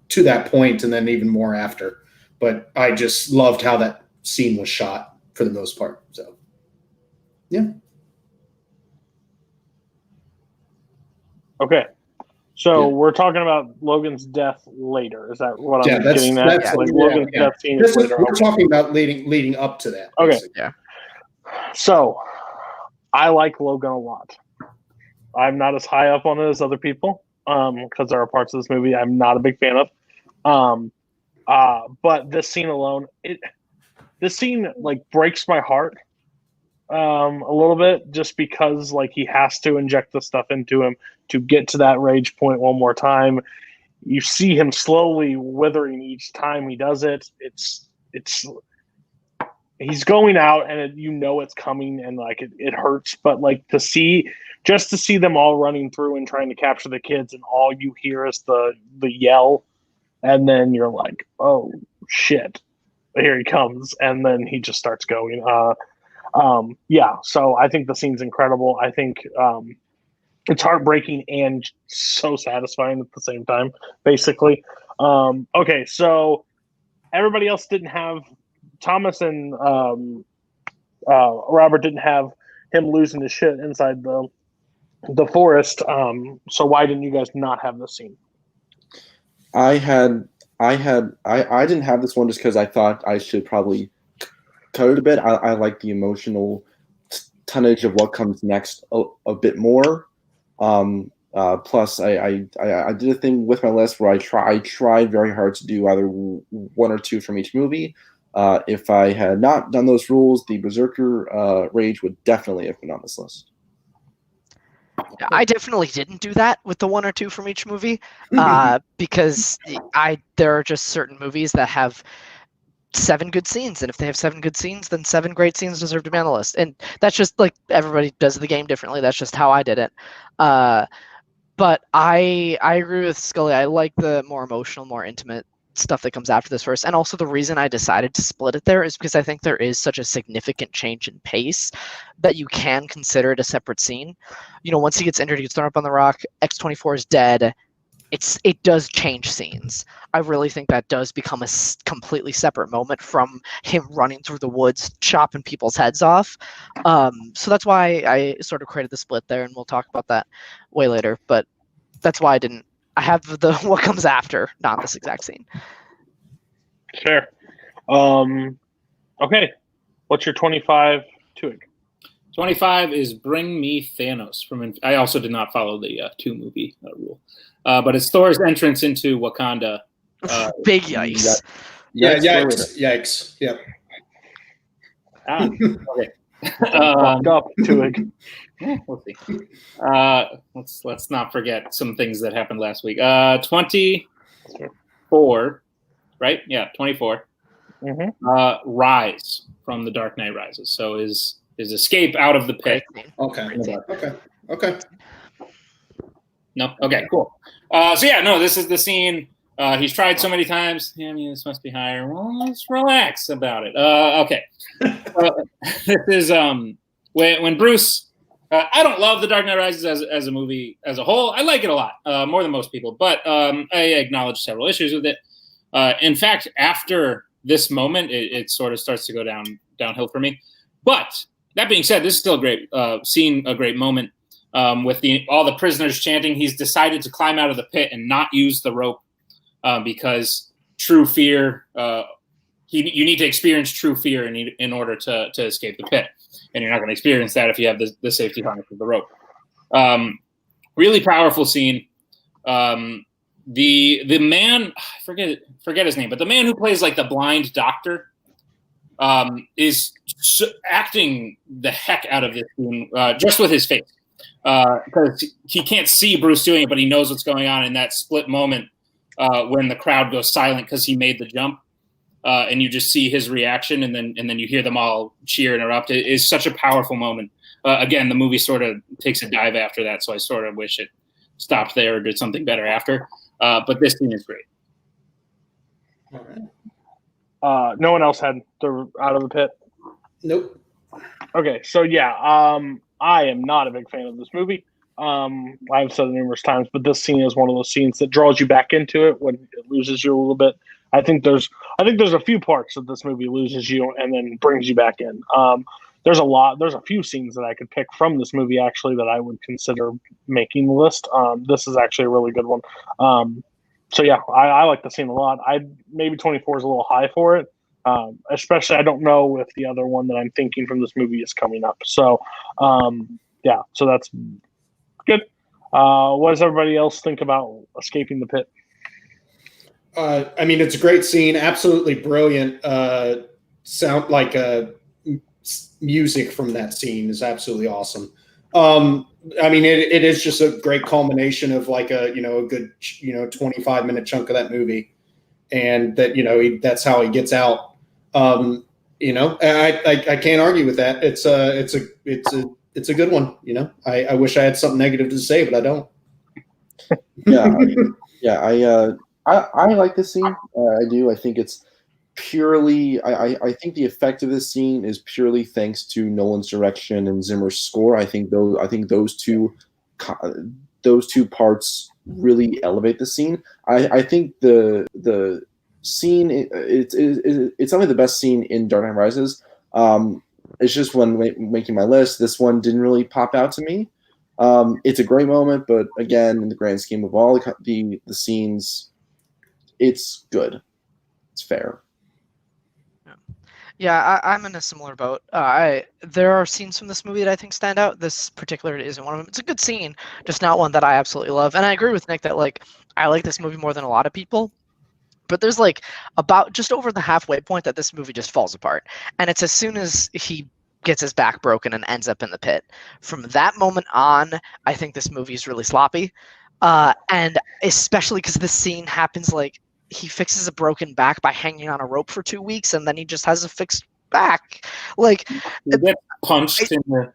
Speaker 7: to that point and then even more after, but I just loved how that scene was shot for the most part. So, yeah.
Speaker 1: Okay. So we're talking about Logan's death later. Is that what I'm getting at? Logan's death scene is later.
Speaker 7: We're talking about leading up to that.
Speaker 1: Okay.
Speaker 7: Basically.
Speaker 9: Yeah.
Speaker 1: So I like Logan a lot. I'm not as high up on it as other people because there are parts of this movie I'm not a big fan of. But this scene alone, this scene breaks my heart a little bit, just because he has to inject the stuff into him to get to that rage point one more time. You see him slowly withering each time he does it. It's he's going out, and it's coming, and it hurts. But to see them all running through and trying to capture the kids, and all you hear is the yell, and then you're like, oh shit, here he comes, and then he just starts going. So I think the scene's incredible. I think it's heartbreaking and so satisfying at the same time, basically. Okay, so everybody else didn't have Thomas and Robert didn't have him losing his shit inside the forest. So why didn't you guys not have this scene?
Speaker 10: I didn't have this one just because I thought I should probably cut it a bit. I like the emotional tonnage of what comes next a bit more. Plus, I did a thing with my list where I tried very hard to do either one or two from each movie. If I had not done those rules, the Berserker Rage would definitely have been on this list.
Speaker 9: I definitely didn't do that with the one or two from each movie, because there are just certain movies that have 7 good scenes, and if they have 7 good scenes, then 7 great scenes deserve to be on the list. And that's just everybody does the game differently. That's just how I did it. But I agree with Scully. I like the more emotional, more intimate stuff that comes after this first. And also the reason I decided to split it there is because I think there is such a significant change in pace that you can consider it a separate scene. Once he gets injured, he gets thrown up on the rock, X-24 is dead. It does change scenes. I really think that does become a completely separate moment from him running through the woods, chopping people's heads off. So that's why I sort of created the split there, and we'll talk about that way later. But that's why I have the what comes after, not this exact scene.
Speaker 1: Sure. Okay. What's your 25 TWOHIG?
Speaker 6: 25 is Bring Me Thanos. I also did not follow the 2-movie rule. But it's Thor's entrance into Wakanda.
Speaker 9: Big yikes.
Speaker 7: Yikes. Yep.
Speaker 6: Okay.
Speaker 1: Fucked up TWOHIG.
Speaker 6: We'll see. Let's not forget some things that happened last week. 24, right? Yeah, 24.
Speaker 1: Mm-hmm.
Speaker 6: Rise from The Dark Knight Rises. So is escape out of the pit.
Speaker 7: Okay.
Speaker 6: No. Okay. Cool. This is the scene. He's tried so many times. Yeah, I mean, this must be higher. Well, let's relax about it. Okay. This is when Bruce. I don't love The Dark Knight Rises as a movie as a whole. I like it a lot, more than most people. But I acknowledge several issues with it. In fact, after this moment, it sort of starts to go downhill for me. But that being said, this is still a great scene, a great moment with all the prisoners chanting. He's decided to climb out of the pit and not use the rope because true fear. You need to experience true fear in order to escape the pit, and you're not going to experience that if you have the safety harness of the rope. Really powerful scene. The man, I forget his name, but the man who plays like the blind doctor is acting the heck out of this scene just with his face, because he can't see Bruce doing it, but he knows what's going on in that split moment when the crowd goes silent because he made the jump, and you just see his reaction, and then you hear them all cheer and erupt. It is such a powerful moment. Again, the movie sort of takes a dive after that, so I sort of wish it stopped there or did something better after. But this scene is great.
Speaker 7: All right.
Speaker 1: No one else had the out of the pit?
Speaker 7: Nope.
Speaker 1: Okay, so I am not a big fan of this movie. I've said it numerous times, but this scene is one of those scenes that draws you back into it when it loses you a little bit. I think there's a few parts that this movie loses you and then brings you back in. There's a few scenes that I could pick from this movie actually that I would consider making the list. This is actually a really good one. I like the scene a lot. Maybe 24 is a little high for it. Especially I don't know if the other one that I'm thinking from this movie is coming up. So so that's good. What does everybody else think about escaping the pit?
Speaker 7: I mean, it's a great scene, absolutely brilliant. Sound like music from that scene is absolutely awesome. I mean, it is just a great culmination of like a good 25-minute chunk of that movie, and that that's how he gets out. I can't argue with that. It's a good one. I wish I had something negative to say, but I don't.
Speaker 10: I like this scene. I do. I think it's purely. I think the effect of this scene is purely thanks to Nolan's direction and Zimmer's score. I think those two parts really elevate the scene. I think the scene it's only the best scene in Dark Knight Rises. It's just when making my list, this one didn't really pop out to me. It's a great moment, but again, in the grand scheme of all the scenes, it's good. It's fair.
Speaker 9: Yeah, I'm in a similar boat. There are scenes from this movie that I think stand out. This particularly isn't one of them. It's a good scene, just not one that I absolutely love. And I agree with Nick that I like this movie more than a lot of people. But there's about just over the halfway point that this movie just falls apart. And it's as soon as he gets his back broken and ends up in the pit. From that moment on, I think this movie is really sloppy. And especially because this scene happens he fixes a broken back by hanging on a rope for 2 weeks, and then he just has a fixed back.
Speaker 6: He gets punched in the...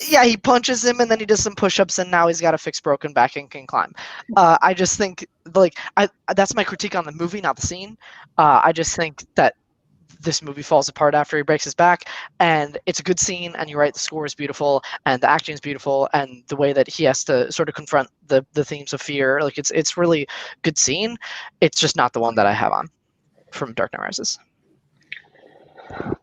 Speaker 9: Yeah, he punches him, and then he does some push-ups, and now he's got a fixed broken back and can climb. I just think, that's my critique on the movie, not the scene. I just think that this movie falls apart after he breaks his back, and it's a good scene, and you're right, the score is beautiful, and the acting is beautiful, and the way that he has to sort of confront the themes of fear, it's really good scene. It's just not the one that I have on from Dark Knight Rises.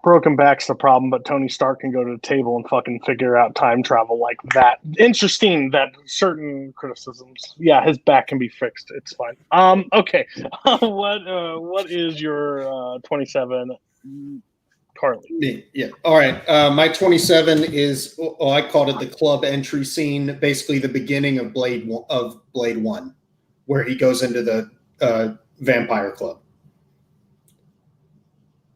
Speaker 1: Broken back's the problem, but Tony Stark can go to the table and fucking figure out time travel like that. Interesting that certain criticisms. Yeah, his back can be fixed. It's fine. Okay. What is your 27, Carly?
Speaker 7: Me, yeah. All right. My 27 is I called it the club entry scene, basically the beginning of Blade 1, where he goes into the vampire club.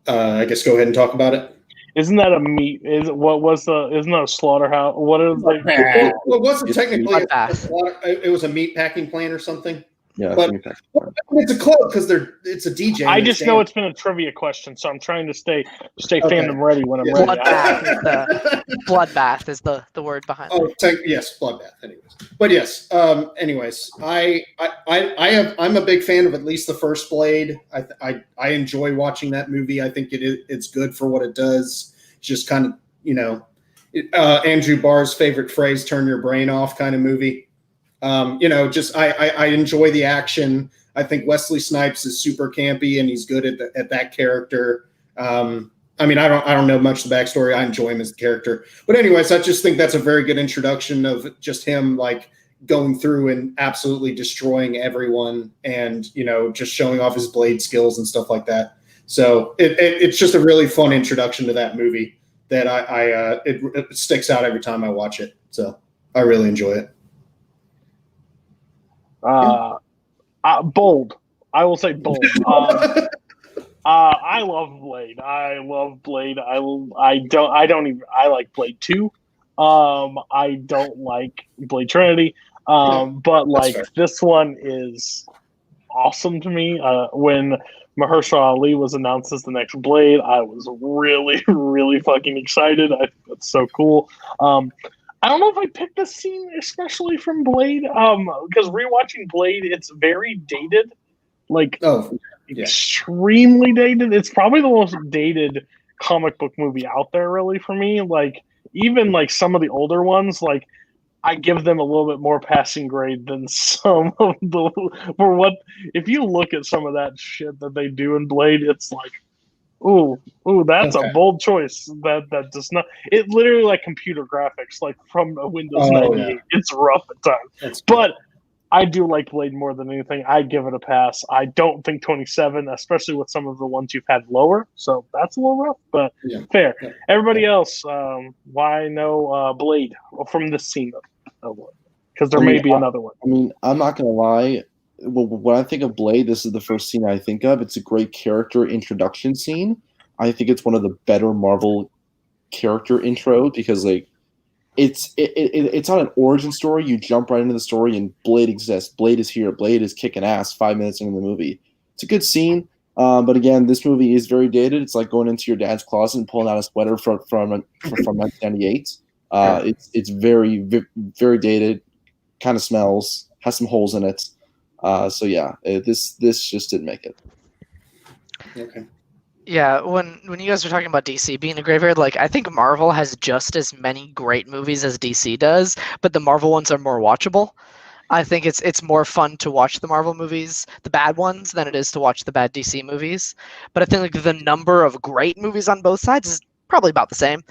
Speaker 7: I guess go ahead and talk about it.
Speaker 1: Isn't that a meat? Isn't that a slaughterhouse? What is
Speaker 7: Well, it wasn't technically a slaughter. It was a meat packing plant or something.
Speaker 10: Yeah,
Speaker 7: but it's a club because it's a DJ.
Speaker 1: I just know it's been a trivia question, so I'm trying to stay fandom ready when I'm ready.
Speaker 9: Bloodbath is the word behind
Speaker 7: it. Yes, bloodbath. Anyways, but yes. Anyways, I'm a big fan of at least the first Blade. I enjoy watching that movie. I think it's good for what it does. It's just kind of Andrew Barr's favorite phrase, "turn your brain off" kind of movie. Just I enjoy the action. I think Wesley Snipes is super campy and he's good at that character. I don't know much of the backstory. I enjoy him as the character. But anyways, I just think that's a very good introduction of just him like going through and absolutely destroying everyone and, just showing off his blade skills and stuff like that. So it's just a really fun introduction to that movie that it sticks out every time I watch it. So I really enjoy it.
Speaker 1: Bold. I will say bold. I love Blade. I like Blade 2. I don't like Blade Trinity. But like this one is awesome to me. When Mahershala Ali was announced as the next Blade, I was really, really fucking excited. I think that's so cool. I don't know if I picked this scene especially from Blade, because rewatching Blade, it's very dated, extremely dated. It's probably the most dated comic book movie out there, really, for me. Like even like some of the older ones, like I give them a little bit more passing grade than some of the. For what if you look at some of that shit that they do in Blade, it's like. Ooh, that's a bold choice. That does not. It literally like computer graphics, like from a Windows 98. Yeah. It's rough at times, but I do like Blade more than anything. I give it a pass. I don't think 27, especially with some of the ones you've had lower. So that's a little rough, but fair. Yeah. Everybody else, why no Blade from this scene? Because there may be another one.
Speaker 10: I mean, I'm not gonna lie. Well, when I think of Blade, this is the first scene I think of. It's a great character introduction scene. I think it's one of the better Marvel character intro because, like, it's not an origin story. You jump right into the story, and Blade exists. Blade is here. Blade is kicking ass 5 minutes into the movie. It's a good scene, but again, this movie is very dated. It's like going into your dad's closet and pulling out a sweater from 1998. It's very, very dated. Kind of smells. Has some holes in it. This just didn't make it.
Speaker 7: Okay.
Speaker 9: Yeah, when you guys were talking about DC being a graveyard, like I think Marvel has just as many great movies as DC does, but the Marvel ones are more watchable. I think it's more fun to watch the Marvel movies, the bad ones, than it is to watch the bad DC movies. But I think like the number of great movies on both sides is probably about the same.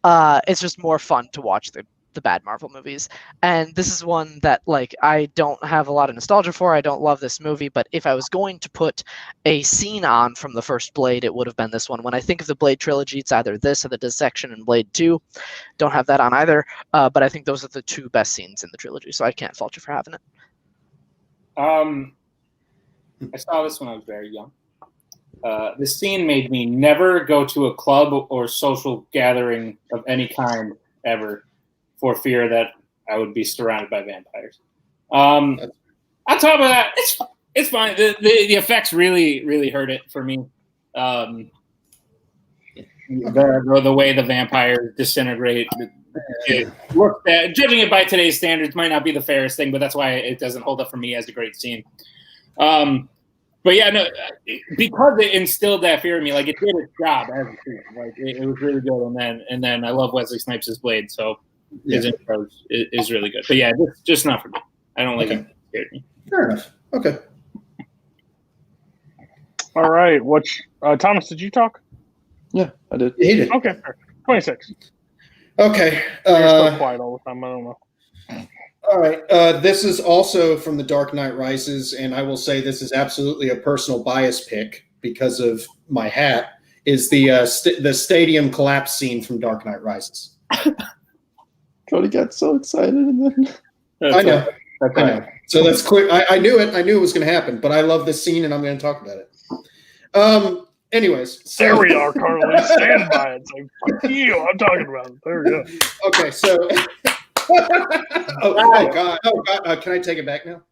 Speaker 9: It's just more fun to watch the bad Marvel movies. And this is one that like I don't have a lot of nostalgia for. I don't love this movie, but if I was going to put a scene on from the first Blade, it would have been this one. When I think of the Blade trilogy, it's either this or the Dissection and Blade 2. Don't have that on either, but I think those are the two best scenes in the trilogy, so I can't fault you for having it.
Speaker 6: I saw this when I was very young. This scene made me never go to a club or social gathering of any kind ever, for fear that I would be surrounded by vampires. On top of that, it's fine. The effects really hurt it for me. The way the vampires disintegrate. Judging it by today's standards might not be the fairest thing, but that's why it doesn't hold up for me as a great scene. But yeah, no, because it instilled that fear in me, like it did its job as a scene. Like it was really good, and then I love Wesley Snipes' Blade, so. His intro is really good. But yeah, just not for me. I don't like it. It scared me.
Speaker 7: Fair enough. Okay.
Speaker 1: All right. Thomas, did you talk?
Speaker 10: Yeah, I did.
Speaker 7: Yeah, he did.
Speaker 1: Okay, fair. 26.
Speaker 7: Okay.
Speaker 1: You're so quiet all the time. I don't know.
Speaker 7: All right. This is also from The Dark Knight Rises, and I will say this is absolutely a personal bias pick because of my hat, is the stadium collapse scene from Dark Knight Rises.
Speaker 10: Cody got so excited, and then
Speaker 7: I know. So that's quick. I knew it. I knew it was going to happen, but I love this scene, and I'm going to talk about it. Anyways,
Speaker 1: there we are, Carly. Stand by it. Like, fuck you. I'm talking about it. There we go.
Speaker 7: Okay, so. Oh God! Can I take it back now?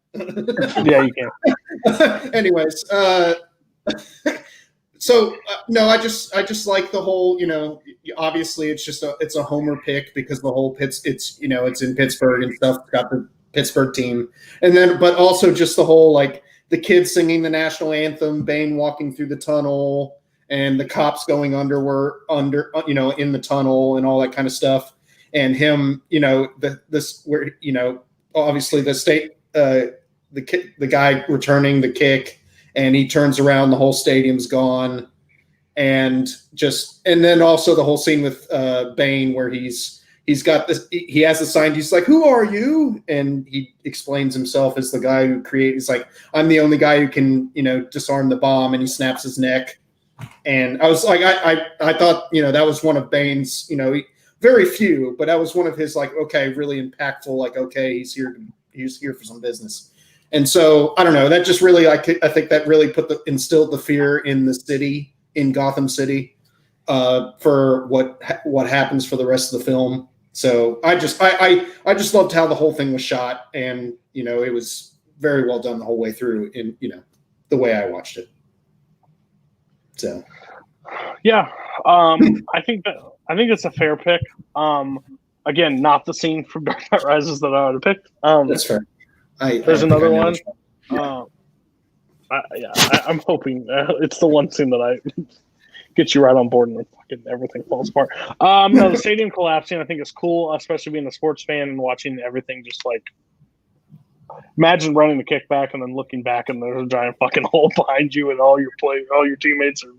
Speaker 1: Yeah, you can.
Speaker 7: Anyways, so no, I just like the whole. Obviously it's a homer pick because the whole it's in Pittsburgh and stuff. It's got the Pittsburgh team, and then but also just the whole like the kids singing the national anthem, Bane walking through the tunnel, and the cops going in the tunnel and all that kind of stuff, and him obviously the state the guy returning the kick. And he turns around, the whole stadium's gone. And then also the whole scene with Bane where he's got this, he has a sign, he's like, "Who are you?" And he explains himself as the guy who he's like, "I'm the only guy who can, disarm the bomb," and he snaps his neck. And I was like, I thought, that was one of Bane's, very few, but that was one of his like, okay, really impactful, like, okay, he's here for some business. And so I don't know. That just really, I think that really instilled the fear in the city, in Gotham City, for what happens for the rest of the film. So I just loved how the whole thing was shot, and it was very well done the whole way through. In the way I watched it. So
Speaker 1: yeah, I think it's a fair pick. Again, not the scene from Dark Knight Rises that I would have picked.
Speaker 7: That's fair.
Speaker 1: There's another one. I'm hoping it's the one scene that I get you right on board and fucking everything falls apart. No, the stadium collapsing I think is cool, especially being a sports fan and watching everything just like. Imagine running the kickback and then looking back and there's a giant fucking hole behind you and all your teammates are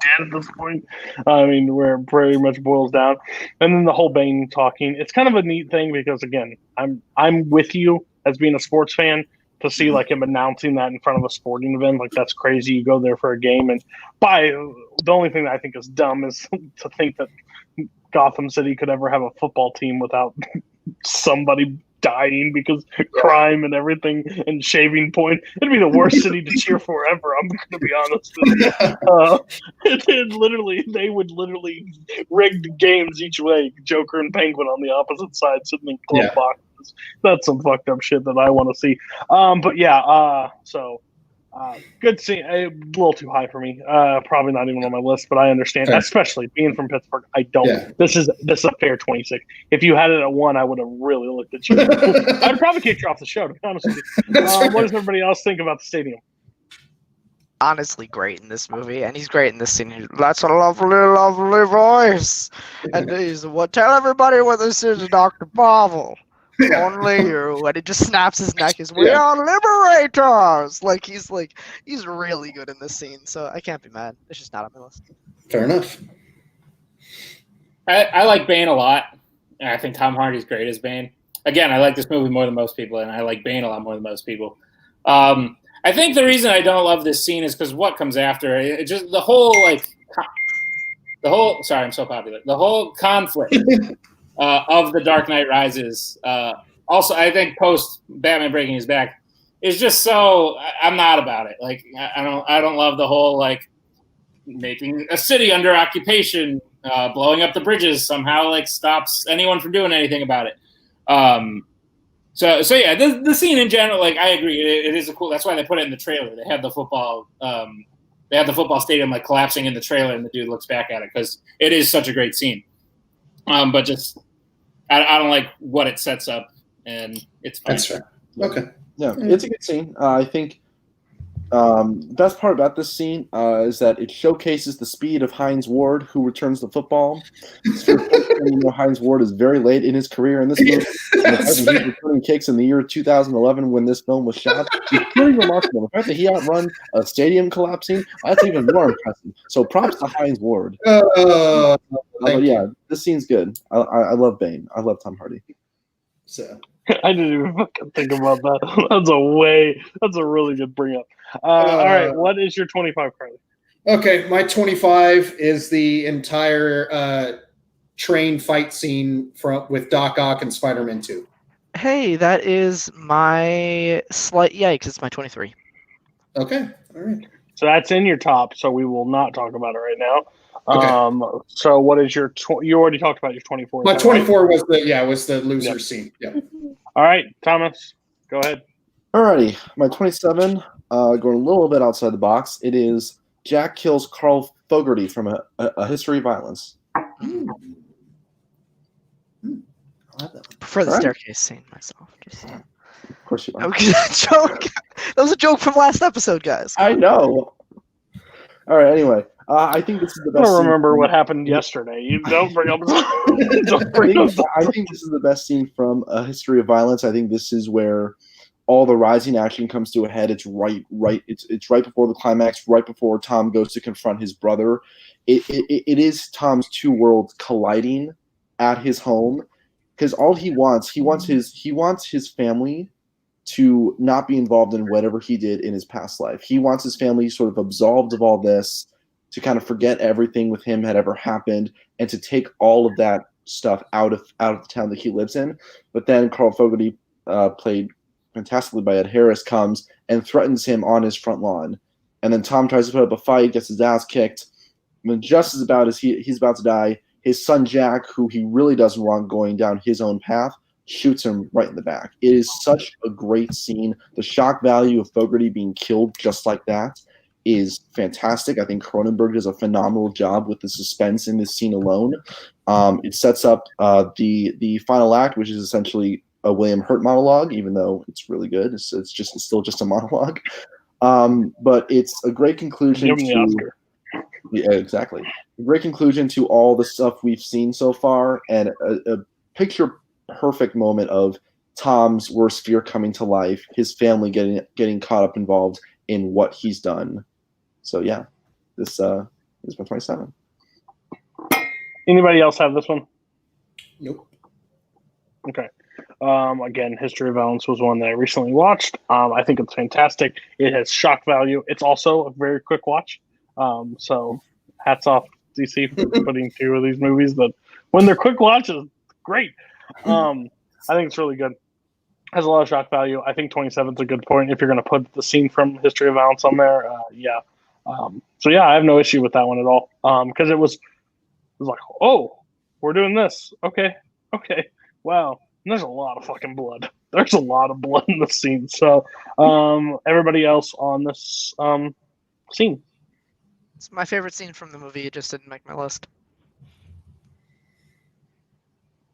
Speaker 1: dead at this point. I mean, where it pretty much boils down. And then the whole Bane talking. It's kind of a neat thing because again, I'm with you as being a sports fan to see like him announcing that in front of a sporting event. Like that's crazy. You go there for a game and the only thing that I think is dumb is to think that Gotham City could ever have a football team without somebody dying because crime and everything and shaving point. It'd be the worst city to cheer for ever. I'm going to be honest with you. They would literally rig the games each way. Joker and Penguin on the opposite side sitting in glove boxes. That's some fucked up shit that I want to see. But yeah, good scene. A little too high for me. Probably not even on my list, but I understand. Fair. Especially being from Pittsburgh, I don't. Yeah. This is a fair 26. If you had it at 1, I would have really looked at you. I'd probably kick you off the show, to be honest with you. What does everybody else think about the stadium?
Speaker 9: Honestly, great in this movie, and he's great in this scene. That's a lovely, lovely voice. And he's tell everybody what this is, Dr. Marvel. Only you, and it just snaps his neck. We are liberators. He's really good in this scene, so I can't be mad. It's just not on my list.
Speaker 7: Fair enough.
Speaker 6: I like Bane a lot. I think Tom Hardy's great as Bane. Again, I like this movie more than most people, and I like Bane a lot more than most people. I think the reason I don't love this scene is because what comes after. It just the whole sorry, I'm so popular. The whole conflict. Of the Dark Knight Rises. Also, I think post Batman breaking his back is just so. I'm not about it. Like I don't love the whole like making a city under occupation, blowing up the bridges somehow like stops anyone from doing anything about it. So yeah, the scene in general, like I agree, it is a cool. That's why they put it in the trailer. They had the football. They had the football stadium like collapsing in the trailer, and the dude looks back at it because it is such a great scene. But just. I don't like what it sets up, and it's fine.
Speaker 7: That's fair. Okay.
Speaker 10: Yeah, it's a good scene. I think the best part about this scene is that it showcases the speed of Hines Ward, who returns the football. Hines Ward is very late in his career in this movie. He's returning kicks in the year 2011 when this film was shot. It's pretty remarkable. The fact that he outrun a stadium collapsing, that's even more impressive. So props to Hines Ward. Yeah, this scene's good. I love Bane. I love Tom Hardy.
Speaker 7: So
Speaker 1: I didn't even fucking think about that. That's a really good bring up. All right, what is your 25, Carly?
Speaker 7: Okay, my 25 is the entire train fight scene with Doc Ock and Spider-Man 2.
Speaker 9: Hey, that is my slight yikes. It's my 23.
Speaker 7: Okay, all right.
Speaker 1: So that's in your top, so we will not talk about it right now.
Speaker 7: Okay.
Speaker 1: So what is your you already talked about your 24.
Speaker 7: My 24 was the loser scene. Yeah.
Speaker 1: All right, Thomas, go ahead.
Speaker 10: Alrighty, my 27, going a little bit outside the box. It is Jack kills Carl Fogarty from a History of Violence.
Speaker 9: Prefer the
Speaker 10: Alright.
Speaker 9: staircase scene myself. Just,
Speaker 10: Of course you don't.
Speaker 9: okay, joke. That was a joke from last episode, guys.
Speaker 10: I know. All right. Anyway, I think this is the
Speaker 1: I
Speaker 10: best.
Speaker 1: don't remember
Speaker 10: scene
Speaker 1: what
Speaker 10: from-
Speaker 1: happened yesterday. You don't bring up.
Speaker 10: I think this is the best scene from A History of Violence. I think this is where all the rising action comes to a head. It's right. It's right before the climax. Right before Tom goes to confront his brother. It is Tom's two worlds colliding at his home, because all he wants his family to not be involved in whatever he did in his past life. He wants his family sort of absolved of all this, to kind of forget everything with him had ever happened, and to take all of that stuff out of the town that he lives in. But then Carl Fogarty, played fantastically by Ed Harris, comes and threatens him on his front lawn. And then Tom tries to put up a fight, gets his ass kicked. And just as about as he's about to die, his son Jack, who he really doesn't want going down his own path, shoots him right in the back. It is such a great scene. The shock value of Fogarty being killed just like that is fantastic. I think Cronenberg does a phenomenal job with the suspense in this scene alone. It sets up the final act, which is essentially a William Hurt monologue, even though it's really good. It's still just a monologue. But it's a great conclusion
Speaker 1: Give him the
Speaker 10: to
Speaker 1: Oscar.
Speaker 10: yeah, exactly. A great conclusion to all the stuff we've seen so far, and a picture perfect moment of Tom's worst fear coming to life, his family getting caught up involved in what he's done. So yeah, this is my 27.
Speaker 1: Anybody else have this one?
Speaker 7: Nope.
Speaker 1: Okay. Again, History of Violence was one that I recently watched. I think it's fantastic. It has shock value. It's also a very quick watch. So hats off DC for putting two of these movies that, when they're quick watches, great. I think it's really good. Has a lot of shock value. I think 27 is a good point if you're going to put the scene from History of Violence on there. Yeah. So yeah, I have no issue with that one at all. Because it was like, oh, we're doing this. Okay. Wow. And there's a lot of fucking blood. There's a lot of blood in the scene. So everybody else on this scene.
Speaker 9: It's my favorite scene from the movie. It just didn't make my list.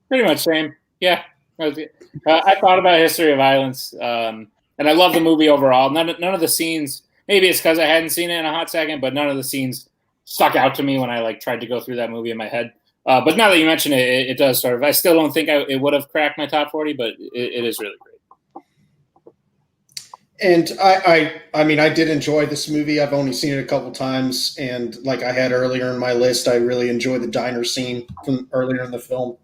Speaker 6: Pretty much same. Yeah. I thought about History of Violence, and I love the movie overall. None of the scenes, maybe it's because I hadn't seen it in a hot second, but none of the scenes stuck out to me when I tried to go through that movie in my head. But now that you mention it, it does sort of. I still don't think it would have cracked my top 40, but it is really great.
Speaker 7: And I mean, I did enjoy this movie. I've only seen it a couple times, and like I had earlier in my list, I really enjoyed the diner scene from earlier in the film.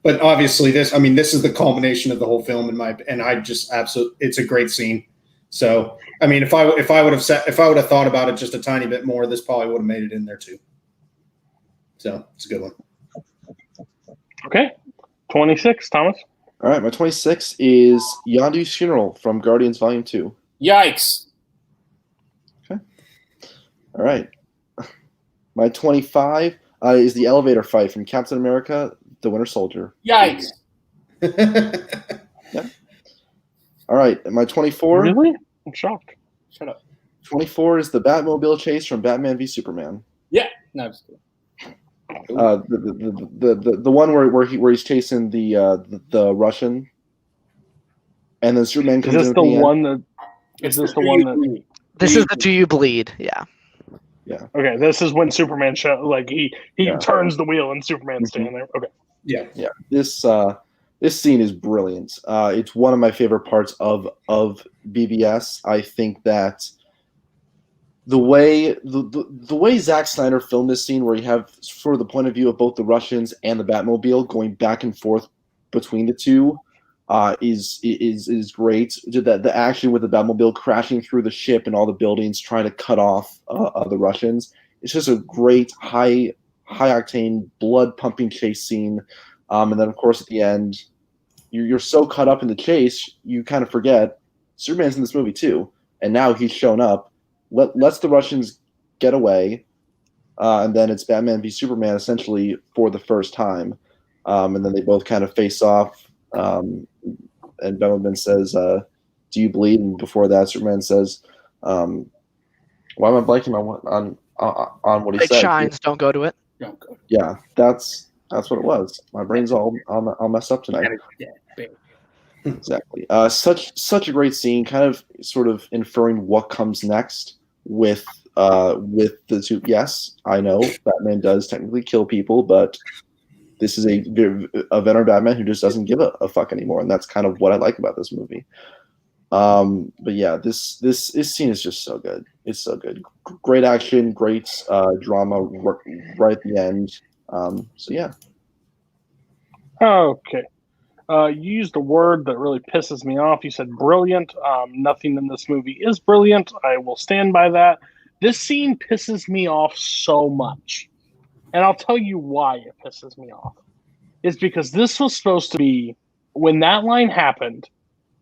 Speaker 7: But obviously, this is the culmination of the whole film, and I just absolutely, it's a great scene. So, I mean, if I would have thought about it just a tiny bit more, this probably would have made it in there too. So it's a good one.
Speaker 1: Okay, 26, Thomas.
Speaker 10: All right, my 26 is Yondu's funeral from Guardians Volume 2.
Speaker 6: Yikes.
Speaker 10: Okay. All right. My 25 is the elevator fight from Captain America, The Winter Soldier.
Speaker 6: Yikes.
Speaker 10: Yeah. All right, my 24.
Speaker 1: Really? I'm shocked.
Speaker 6: Shut up.
Speaker 10: 24 is the Batmobile chase from Batman v Superman.
Speaker 6: Yeah. No, I'm just kidding.
Speaker 10: The one where he's chasing the Russian, and then Superman comes in.
Speaker 1: Is this
Speaker 10: at
Speaker 1: the
Speaker 10: the end.
Speaker 1: one that? Is this the one that?
Speaker 9: This is the Do You Bleed? Yeah.
Speaker 10: Yeah.
Speaker 1: Okay, this is when Superman he
Speaker 10: Yeah.
Speaker 1: turns the wheel and Superman's standing there. Okay.
Speaker 7: Yeah.
Speaker 10: Yeah. This scene is brilliant. It's one of my favorite parts of BVS. I think that the way Zack Snyder filmed this scene, where you have sort of the point of view of both the Russians and the Batmobile going back and forth between the two, is great. The action with the Batmobile crashing through the ship and all the buildings, trying to cut off the Russians. It's just a great high octane, blood pumping chase scene. And then of course at the end, you're so caught up in the chase, you kind of forget Superman's in this movie too, and now he's shown up. Lets the Russians get away, and then it's Batman v Superman essentially for the first time, and then they both kind of face off. And Boatman says, do you bleed? And before that, Superman says, why am I blanking on what he
Speaker 9: It
Speaker 10: said?
Speaker 9: shines, don't go to it.
Speaker 6: Don't go.
Speaker 10: Yeah, that's what it was. My brain's all messed up tonight. Exactly. Such a great scene, kind of sort of inferring what comes next with the two. Yes, I know Batman does technically kill people, but this is a veteran Batman who just doesn't give a fuck anymore, and that's kind of what I like about this movie. But yeah, this scene is just so good. It's so good. Great action, great drama right at the end. So yeah.
Speaker 1: Okay. You used a word that really pisses me off. You said brilliant. Nothing in this movie is brilliant. I will stand by that. This scene pisses me off so much. And I'll tell you why it pisses me off. It's because this was supposed to be, when that line happened,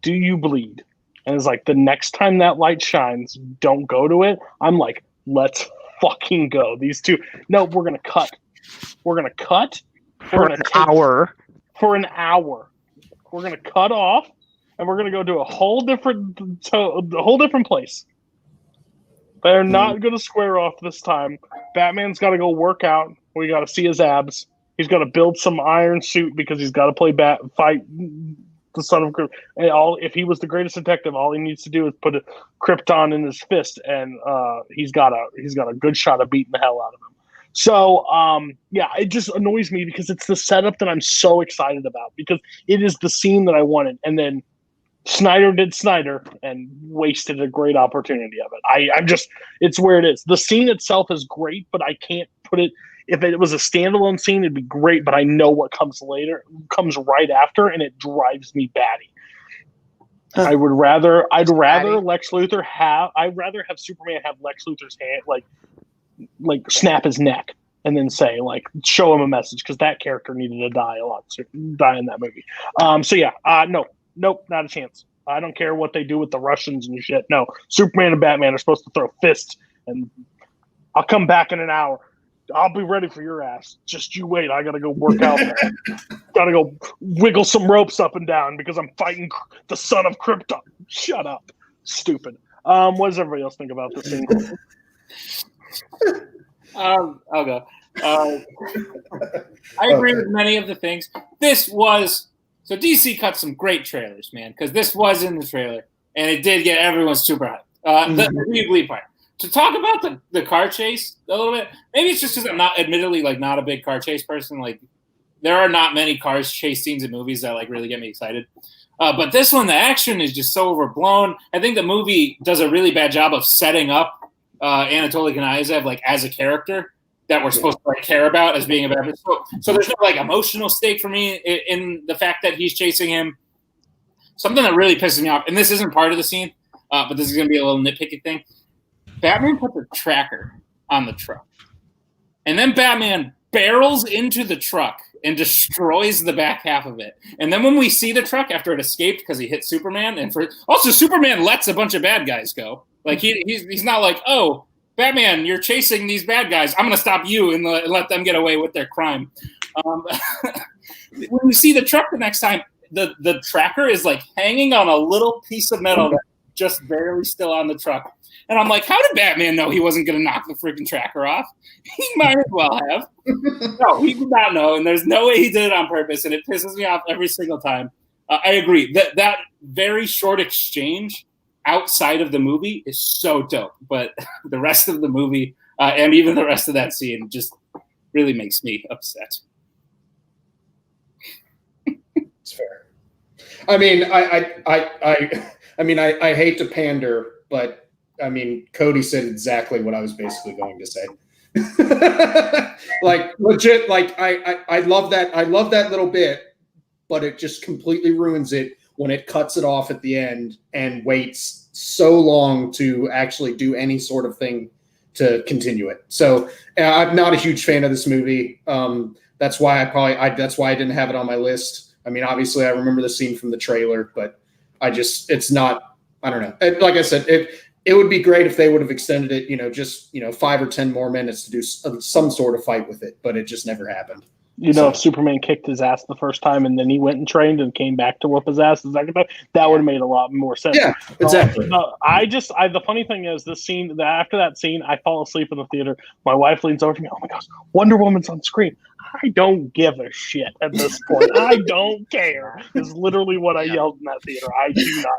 Speaker 1: do you bleed? And it's like, the next time that light shines, don't go to it. I'm like, let's fucking go. These two, no, we're going to cut. We're going to cut.
Speaker 9: For an hour.
Speaker 1: For an hour. We're going to cut off, and we're going to go to a whole different place. They're not going to square off this time. Batman's got to go work out. We got to see his abs. He's got to build some iron suit because he's got to fight the son of Krypton. And if he was the greatest detective, all he needs to do is put a Krypton in his fist, and he's got a good shot of beating the hell out of him. So, yeah, it just annoys me because it's the setup that I'm so excited about, because it is the scene that I wanted. And then Snyder did Snyder and wasted a great opportunity of it. I'm just, it's where it is. The scene itself is great, but I can't put it, if it was a standalone scene, it'd be great, but I know what comes right after, and it drives me batty. I'd rather have Superman have Lex Luthor's hand, like snap his neck and then say, like, show him a message, because that character needed to die in that movie. So yeah, nope, not a chance. I don't care what they do with the Russians and shit. No, Superman and Batman are supposed to throw fists, and I'll come back in an hour. I'll be ready for your ass. Just you wait. I gotta go work out there. Gotta go wiggle some ropes up and down because I'm fighting the son of Krypton. Shut up, stupid. What does everybody else think about this thing?
Speaker 6: I'll go. I agree with many of the things. So DC cut some great trailers, man, because this was in the trailer, and it did get everyone super hyped. The bleed part. To talk about the car chase a little bit, maybe it's just because I'm not a big car chase person. Like, there are not many cars chase scenes in movies that like really get me excited. But this one, the action is just so overblown. I think the movie does a really bad job of setting up Anatoly Kniazev like as a character that we're supposed to like care about as being a bad person. So there's no like emotional stake for me in the fact that he's chasing him. Something that really pisses me off, and this isn't part of the scene, but this is going to be a little nitpicky thing. Batman puts a tracker on the truck, and then Batman barrels into the truck and destroys the back half of it. And then when we see the truck after it escaped because he hit Superman, and also Superman lets a bunch of bad guys go. Like he's not like, oh, Batman, you're chasing these bad guys. I'm going to stop you and let them get away with their crime. When you see the truck the next time, the tracker is like hanging on a little piece of metal that's just barely still on the truck. And I'm like, how did Batman know he wasn't going to knock the freaking tracker off? He might as well have. No, he did not know, and there's no way he did it on purpose, and it pisses me off every single time. I agree. That very short exchange outside of the movie is so dope, but the rest of the movie and even the rest of that scene just really makes me upset.
Speaker 7: It's fair. I mean, I hate to pander, but I mean, Cody said exactly what I was basically going to say. Like, legit, like I love that. I love that little bit, but it just completely ruins it when it cuts it off at the end and waits so long to actually do any sort of thing to continue it. So I'm not a huge fan of this movie. That's why that's why I didn't have it on my list. I mean, obviously I remember the scene from the trailer, but it's not, I don't know. Like I said, it would be great if they would have extended it, just 5 or 10 more minutes to do some sort of fight with it, but it just never happened.
Speaker 1: if Superman kicked his ass the first time and then he went and trained and came back to whoop his ass the second time, that would have made a lot more sense.
Speaker 7: Yeah, exactly.
Speaker 1: The funny thing is, this scene, after that scene, I fall asleep in the theater. My wife leans over to me, oh my gosh, Wonder Woman's on screen. I don't give a shit at this point. I don't care. Is literally what I yelled in that theater. I do not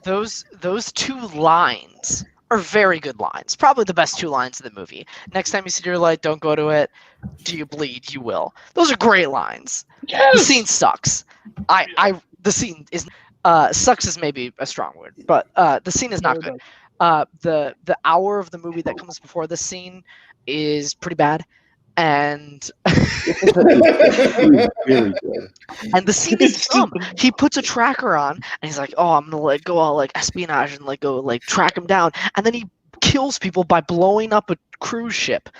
Speaker 1: care.
Speaker 9: Those two lines are very good lines. Probably the best two lines of the movie. Next time you see your light, don't go to it. Do you bleed? You will. Those are great lines. Yes! The scene sucks. The scene is sucks is maybe a strong word, but the scene is not good. The hour of the movie that comes before this scene is pretty bad. And
Speaker 10: very good.
Speaker 9: And the scene is dumb. He puts a tracker on and he's like, oh, I'm gonna go all espionage and go track him down, and then he kills people by blowing up a cruise ship.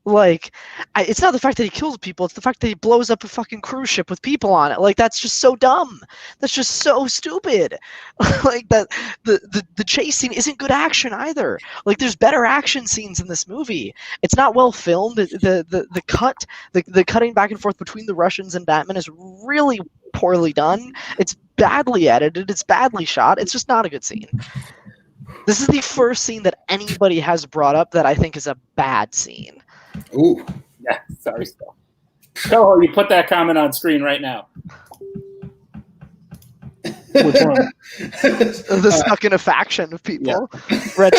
Speaker 9: It's not the fact that he kills people, it's the fact that he blows up a fucking cruise ship with people on it. That's just so dumb. That's just so stupid. The chase scene isn't good action either. There's better action scenes in this movie. It's not well filmed. The cutting back and forth between the Russians and Batman is really poorly done. It's badly edited. It's badly shot. It's just not a good scene. This is the first scene that anybody has brought up that I think is a bad scene.
Speaker 7: Ooh.
Speaker 6: Yeah, sorry, Phil. Koho, you put that comment on screen right now.
Speaker 1: Which one?
Speaker 9: The stuck in a faction of people. Yeah. Red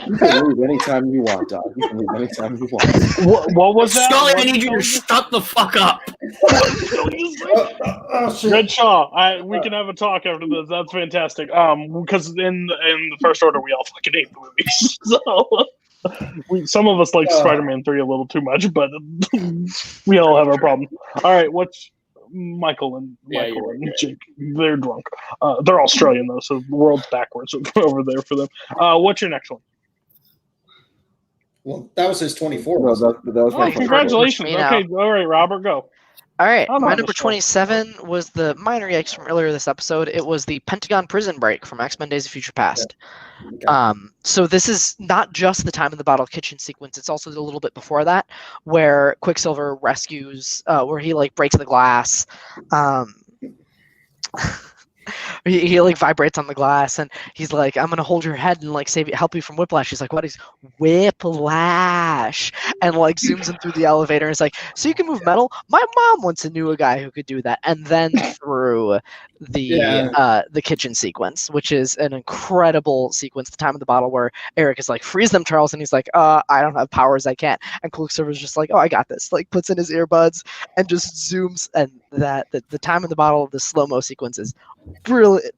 Speaker 10: You can leave anytime you want, dog. You can leave anytime you want.
Speaker 1: What was that?
Speaker 11: Scully, I need you to shut the fuck up.
Speaker 1: Red Shaw, we can have a talk after this. That's fantastic. Because in the first order, we all fucking hate the movies. So some of us like Spider-Man 3 a little too much, but we all have our problems. All right, what's Michael and Jake? They're drunk. They're Australian though, so the world's backwards over there for them. What's your next one?
Speaker 7: Well, that was his 24.
Speaker 10: No, that was my
Speaker 1: congratulations. Okay, all right, Robert, go.
Speaker 9: All right, my number 27 was the minor yikes from earlier this episode. It was the Pentagon prison break from X-Men Days of Future Past. Yeah. Okay. So this is not just the time in the bottle kitchen sequence. It's also a little bit before that, where Quicksilver rescues, where he breaks the glass. He vibrates on the glass and he's like, I'm gonna hold your head and save you, help you from whiplash. He's like, what is whiplash? And zooms in through the elevator and it's like, so you can move metal? My mom once knew a guy who could do that. And then through the kitchen sequence, which is an incredible sequence, the time of the bottle where Eric is like, freeze them, Charles, and he's like, I don't have powers, I can't. And Quicksilver's just like, oh, I got this. Puts in his earbuds and just zooms, and the time of the bottle, the slow-mo sequence is brilliant.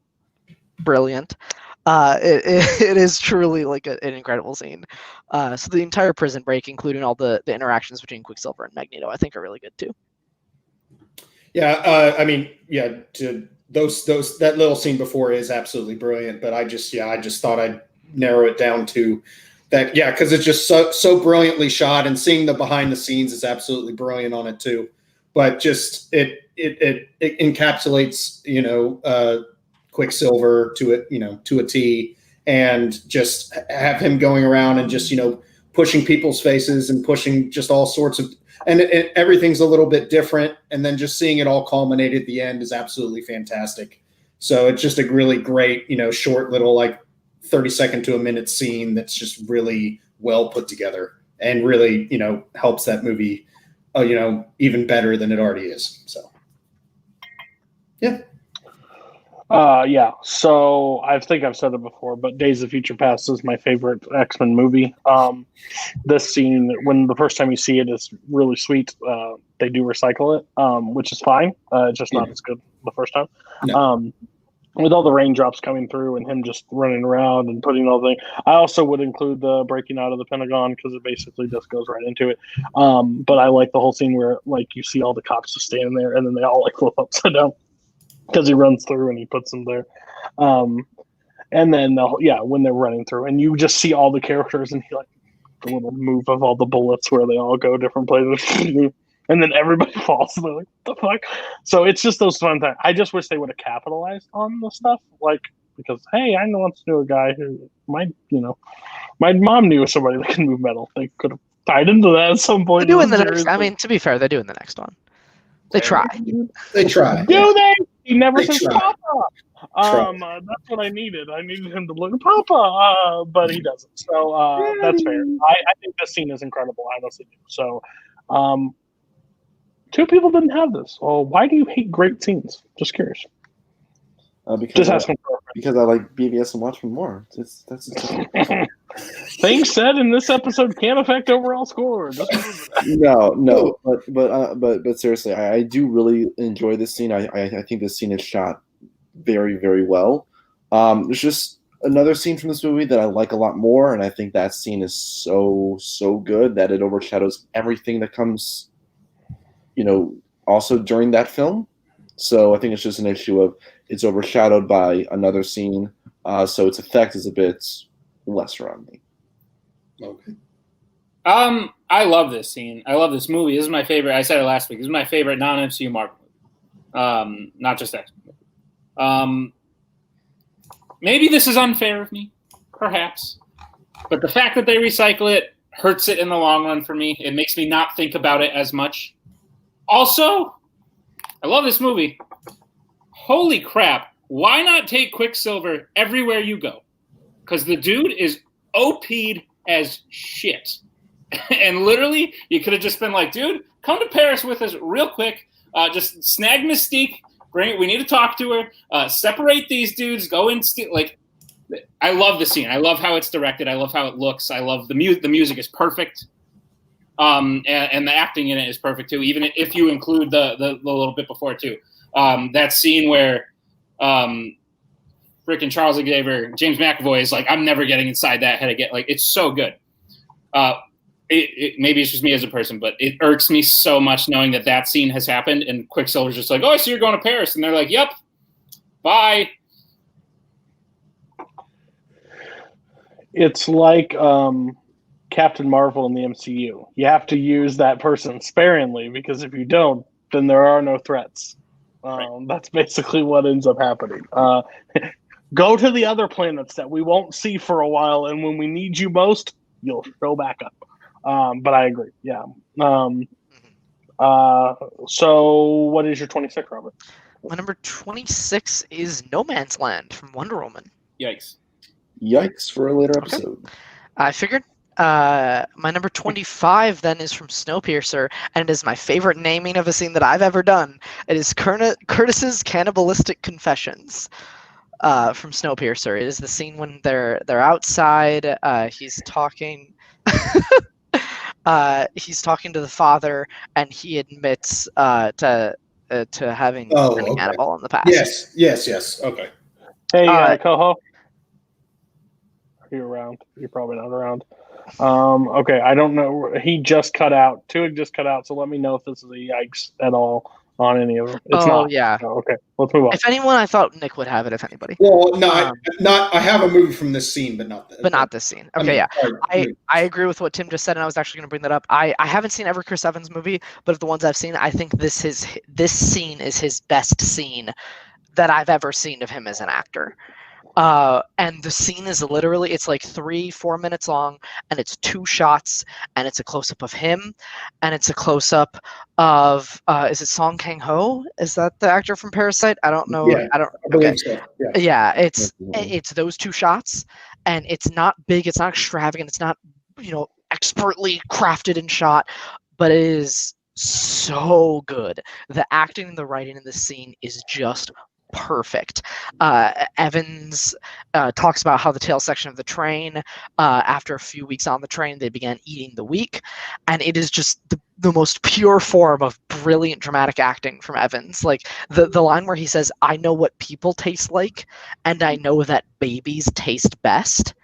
Speaker 9: It is truly an incredible scene. So the entire prison break, including all the interactions between Quicksilver and Magneto, I think are really good too.
Speaker 7: Yeah, that little scene before is absolutely brilliant. But I just thought I'd narrow it down to that. Yeah, because it's just so brilliantly shot, and seeing the behind the scenes is absolutely brilliant on it too. But just it encapsulates Quicksilver to a T, and just have him going around and just pushing people's faces and pushing just all sorts of, and everything's a little bit different, and then just seeing it all culminate at the end is absolutely fantastic. So it's just a really great short little 30-second to a minute scene that's just really well put together and really helps that movie even better than it already is. So yeah.
Speaker 1: So I think I've said it before, but Days of Future Past is my favorite X-Men movie. This scene, when the first time you see it, is really sweet. They do recycle it, which is fine. It's just not as good the first time. No. With all the raindrops coming through and him just running around and putting all the things. I also would include the breaking out of the Pentagon because it basically just goes right into it. But I like the whole scene where you see all the cops just standing there and then they all flip upside down because he runs through and he puts them there. And then when they're running through and you just see all the characters and the little move of all the bullets where they all go different places. And then everybody falls. And they're like, what the fuck? So it's just those fun things. I just wish they would have capitalized on the stuff. Because, hey, I once knew a guy who my mom knew somebody that can move metal. They could have tied into that at some point.
Speaker 9: They do in the
Speaker 1: series.
Speaker 9: next. I mean, to be fair, they do in the next one. They try.
Speaker 7: They try.
Speaker 1: Do they? He never
Speaker 7: They
Speaker 1: says
Speaker 7: try.
Speaker 1: Papa. That's what I needed. I needed him to look at Papa, but he doesn't. So that's fair. I think this scene is incredible. I honestly do. So, two people didn't have this. Well, why do you hate great scenes? Just curious.
Speaker 10: Because
Speaker 1: I
Speaker 10: I like BVS and watch for more.
Speaker 1: Things said in this episode can't affect overall score.
Speaker 10: No, but seriously, I do really enjoy this scene. I think this scene is shot very, very well. There's just another scene from this movie that I like a lot more, and I think that scene is so good that it overshadows everything that comes, also during that film. So I think it's just an issue of it's overshadowed by another scene, so its effect is a bit lesser on me.
Speaker 7: Okay.
Speaker 6: I love this scene. I love this movie. This is my favorite. I said it last week. This is my favorite non-MCU Marvel movie. Not just X-Men. Maybe this is unfair of me, perhaps. But the fact that they recycle it hurts it in the long run for me. It makes me not think about it as much. Also, I love this movie. Holy crap. Why not take Quicksilver everywhere you go? Because the dude is OP'd as shit. And literally, you could have just been like, dude, come to Paris with us real quick. Just snag Mystique. Bring it. We need to talk to her. Separate these dudes. Go and steal. Like, I love the scene. I love how it's directed. I love how it looks. I love the music. The music is perfect. And the acting in it is perfect too. Even if you include the little bit before too. That scene where freaking Charles Xavier, James McAvoy is like, I'm never getting inside that head again. Like, it's so good. Maybe it's just me as a person, but it irks me so much knowing that scene has happened and Quicksilver's just like, oh, I see you're going to Paris. And they're like, yep, bye.
Speaker 1: It's like Captain Marvel in the MCU. You have to use that person sparingly because if you don't, then there are no threats. That's basically what ends up happening. Go to the other planets that we won't see for a while, and when we need you most, you'll show back up. But I agree. Yeah. So what is your 26, Robert?
Speaker 9: My number 26 is No Man's Land from Wonder Woman.
Speaker 10: Yikes for a later episode.
Speaker 9: I figured. My number 25 then is from Snowpiercer, and it is my favorite naming of a scene that I've ever done. It is Curtis's cannibalistic confessions from Snowpiercer. It is the scene when they're outside. He's talking. He's talking to the father, and he admits to having been a cannibal in the past.
Speaker 7: Yes. Okay.
Speaker 1: Hey, Koho. Are you around? You're probably not around. Okay, I don't know. He just cut out. TWOHIG just cut out, so let me know if this is a yikes at all on any of them. It's not.
Speaker 9: Yeah.
Speaker 1: Oh, okay, let's move on.
Speaker 9: If anyone, I thought Nick would have it, if anybody.
Speaker 7: Well, no, I have a movie from this scene, but not this.
Speaker 9: But not this scene. Okay, I agree with what Tim just said, and I was actually going to bring that up. I haven't seen every Chris Evans movie, but of the ones I've seen, I think this scene is his best scene that I've ever seen of him as an actor. And the scene is literally, it's like 3-4 minutes long, and it's 2 shots, and it's a close-up of him, and it's a close-up of, is it Song Kang-ho? Is that the actor from Parasite? I don't know.
Speaker 7: Yeah, I believe so.
Speaker 9: Yeah, it's those 2 shots, and it's not big, it's not extravagant, it's not, expertly crafted and shot, but it is so good. The acting and the writing in this scene is just perfect. Evans talks about how the tail section of the train, after a few weeks on the train, they began eating the weak, and it is just the most pure form of brilliant dramatic acting from Evans. Like the line where he says, I know what people taste like, and I know that babies taste best,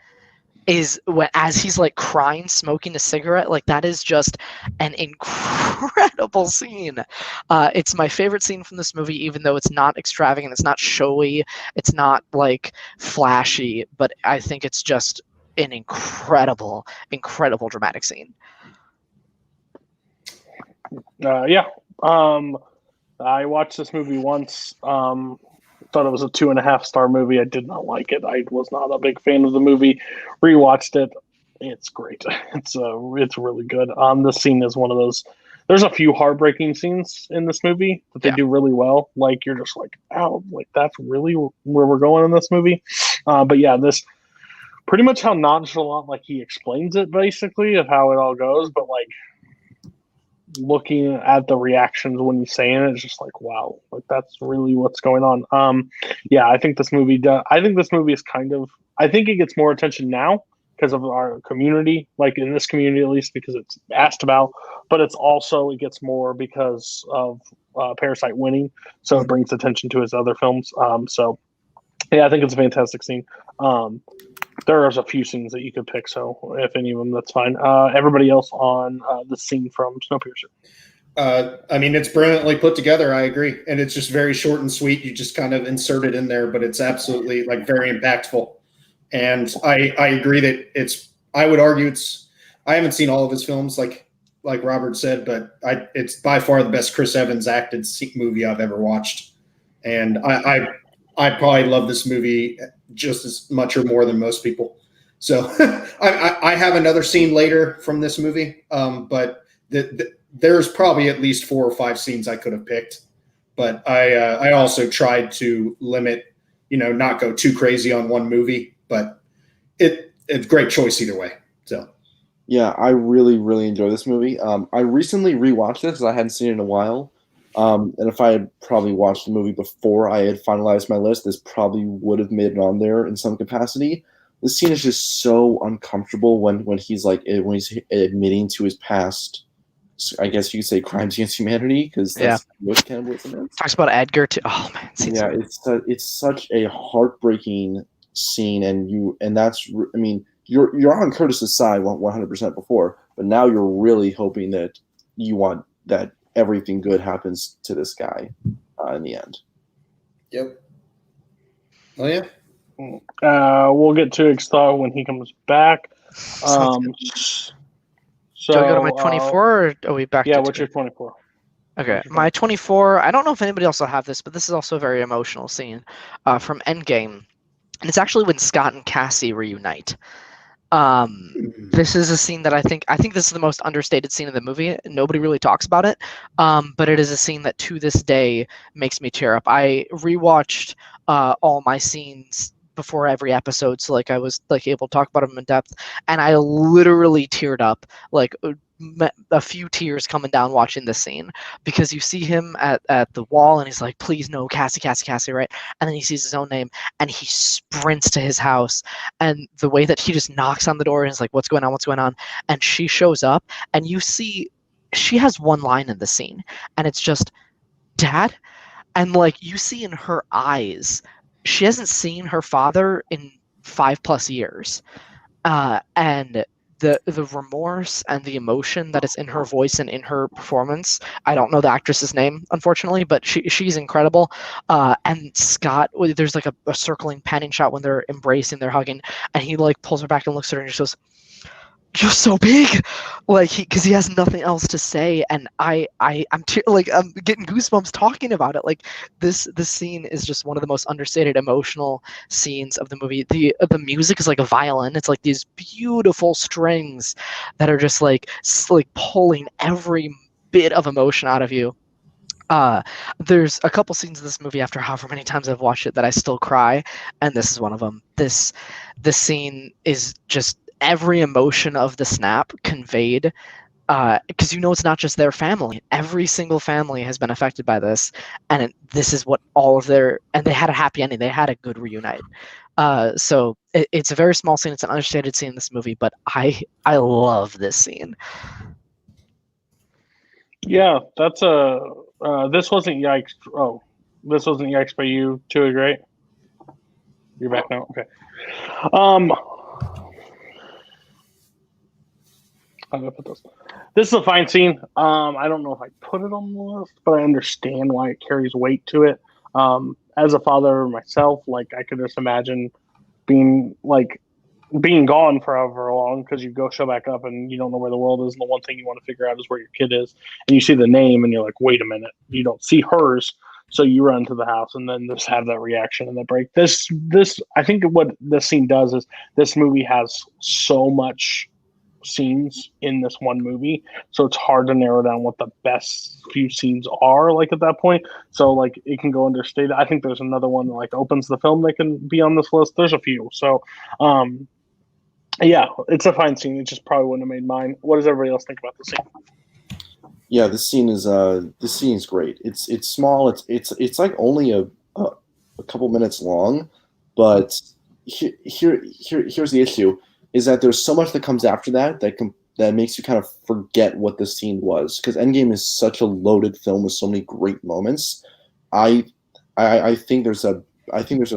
Speaker 9: is as he's like crying, smoking a cigarette. Like, that is just an incredible scene. It's my favorite scene from this movie, even though it's not extravagant, it's not showy, it's not like flashy, but I think it's just an incredible dramatic scene.
Speaker 1: I watched this movie once. Thought it was a 2.5-star movie. I did not like it. I was not a big fan of the movie. Rewatched it. It's great. It's really good. This scene is one of those. There's a few heartbreaking scenes in this movie that they do really well. Like you're just like, ow, like that's really where we're going in this movie. But yeah, this pretty much how nonchalant like he explains it basically of how it all goes. But like looking at the reactions when he's saying it, it's just like, wow, like that's really what's going on. Yeah, I think this movie is kind of. I think it gets more attention now because of our community, like in this community at least, because it's asked about, but it gets more because of Parasite winning, so it brings attention to his other films. So yeah, I think it's a fantastic scene. There's a few scenes that you could pick, so if any of them, that's fine. Everybody else on the scene from Snowpiercer.
Speaker 7: I mean, it's brilliantly put together. I agree, and it's just very short and sweet. You just kind of insert it in there, but it's absolutely like very impactful. And I agree that I would argue I haven't seen all of his films like Robert said, but it's by far the best Chris Evans acted movie I've ever watched. And I probably love this movie just as much or more than most people. So I have another scene later from this movie, but there's probably at least 4 or 5 scenes I could have picked. But I also tried to limit, not go too crazy on one movie. But it's a great choice either way. So,
Speaker 10: yeah, I really, really enjoy this movie. I recently rewatched it because I hadn't seen it in a while. And if I had probably watched the movie before I had finalized my list, this probably would have made it on there in some capacity. The scene is just so uncomfortable when he's admitting to his past. I guess you could say crimes against humanity because that's what cannibalism is.
Speaker 9: Talks about Edgar too. Oh man,
Speaker 10: it's such a heartbreaking scene, and that's, I mean, you're on Curtis's side 100% before, but now you're really hoping that you want that everything good happens to this guy in the end.
Speaker 7: Yep. Oh yeah.
Speaker 1: We'll get to Ixtha when he comes back. So
Speaker 9: do I go to my 24 or are we back?
Speaker 1: Yeah, what's your 24?
Speaker 9: Okay, my 24. I don't know if anybody else will have this, but this is also a very emotional scene from Endgame. And it's actually when Scott and Cassie reunite. This is a scene that I think this is the most understated scene in the movie. Nobody really talks about it, but it is a scene that to this day makes me tear up. I rewatched all my scenes before every episode, so like I was like able to talk about them in depth, and I literally teared up, like a few tears coming down watching this scene, because you see him at the wall and he's like, please no, Cassie, right? And then he sees his own name and he sprints to his house, and the way that he just knocks on the door and is like, what's going on? And she shows up and you see she has one line in the scene and it's just, Dad? And like you see in her eyes, she hasn't seen her father in 5+ years. And the remorse and the emotion that is in her voice and in her performance. I don't know the actress's name, unfortunately, but she's incredible. And Scott, there's like a circling panning shot when they're embracing, they're hugging, and he like pulls her back and looks at her and just goes, "You're so big," like because he has nothing else to say, and I'm getting goosebumps talking about it. Like this scene is just one of the most understated emotional scenes of the movie. The music is like a violin. It's like these beautiful strings that are just like pulling every bit of emotion out of you. There's a couple scenes in this movie after however many times I've watched it that I still cry, and this is one of them. This scene is just every emotion of the snap conveyed, because it's not just their family. Every single family has been affected by this, and this is what and they had a happy ending. They had a good reunite. So it's a very small scene. It's an understated scene in this movie, but I love this scene.
Speaker 1: Yeah, that's this wasn't Yikes. Oh, this wasn't Yikes by you too, right? You're back now. Okay. I'm gonna put this. This is a fine scene. I don't know if I put it on the list, but I understand why it carries weight to it. As a father myself, like I could just imagine being gone for however long, because you go show back up and you don't know where the world is, and the one thing you want to figure out is where your kid is, and you see the name and you're like, wait a minute, you don't see hers, so you run to the house and then just have that reaction and that break. This I think what this scene does is this movie has so much scenes in this one movie, so it's hard to narrow down what the best few scenes are like at that point. So like it can go understated. I think there's another one that like opens the film that can be on this list. There's a few. So yeah, it's a fine scene. It just probably wouldn't have made mine. What does everybody else think about the scene?
Speaker 10: Yeah, this scene is great. It's small. It's like only a couple minutes long, but here's the issue: is that there's so much that comes after that makes you kind of forget what the scene was, because Endgame is such a loaded film with so many great moments. I think there's a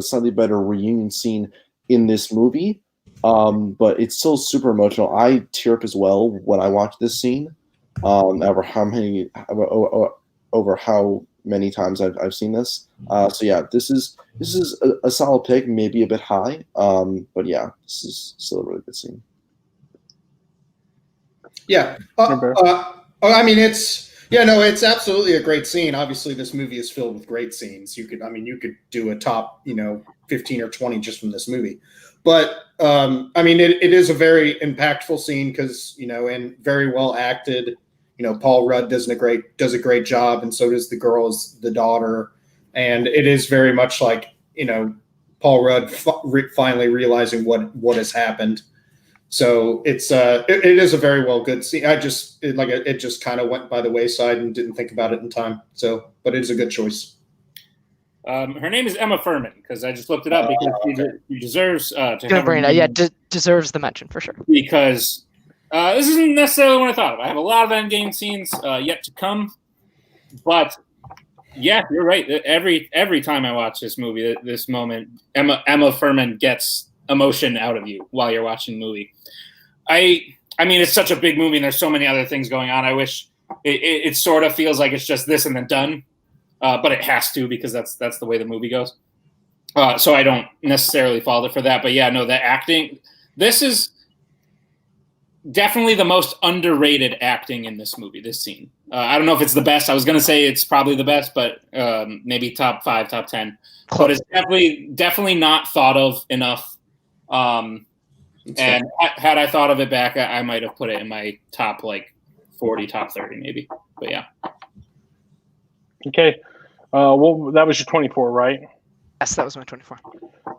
Speaker 10: slightly better reunion scene in this movie. But it's still super emotional. I tear up as well when I watch this scene. Over how many times I've seen this. So yeah, this is a solid pick, maybe a bit high. But yeah, this is still a really good scene.
Speaker 7: Yeah. I mean, it's absolutely a great scene. Obviously, this movie is filled with great scenes. You could do a top, 15 or 20 just from this movie. But I mean, it is a very impactful scene because, and very well acted. Paul Rudd does a great job, and so does the daughter. And it is very much like, Paul Rudd finally realizing what has happened. So it is a very well good scene. It just kind of went by the wayside and didn't think about it in time. So, but it is a good choice.
Speaker 6: Her name is Emma Furman, because I just looked it up because she deserves to
Speaker 9: Good brain. Yeah, deserves the mention for sure.
Speaker 6: Because this isn't necessarily what I thought of. I have a lot of Endgame scenes yet to come, but yeah, you're right. Every time I watch this movie, this moment, Emma Furman gets emotion out of you while you're watching the movie. I mean, it's such a big movie, and there's so many other things going on. I wish it sort of feels like it's just this and then done. But it has to, because that's the way the movie goes. So I don't necessarily fault it for that. But yeah, no, the acting. This is definitely the most underrated acting in this movie, this scene. I don't know if it's the best. I was going to say it's probably the best, but maybe top 5, top 10. But it's definitely not thought of enough. And had I thought of it back, I might have put it in my top 40, top 30 maybe. But yeah.
Speaker 1: Okay. Well, that was your 24, right?
Speaker 9: Yes, that was my 24.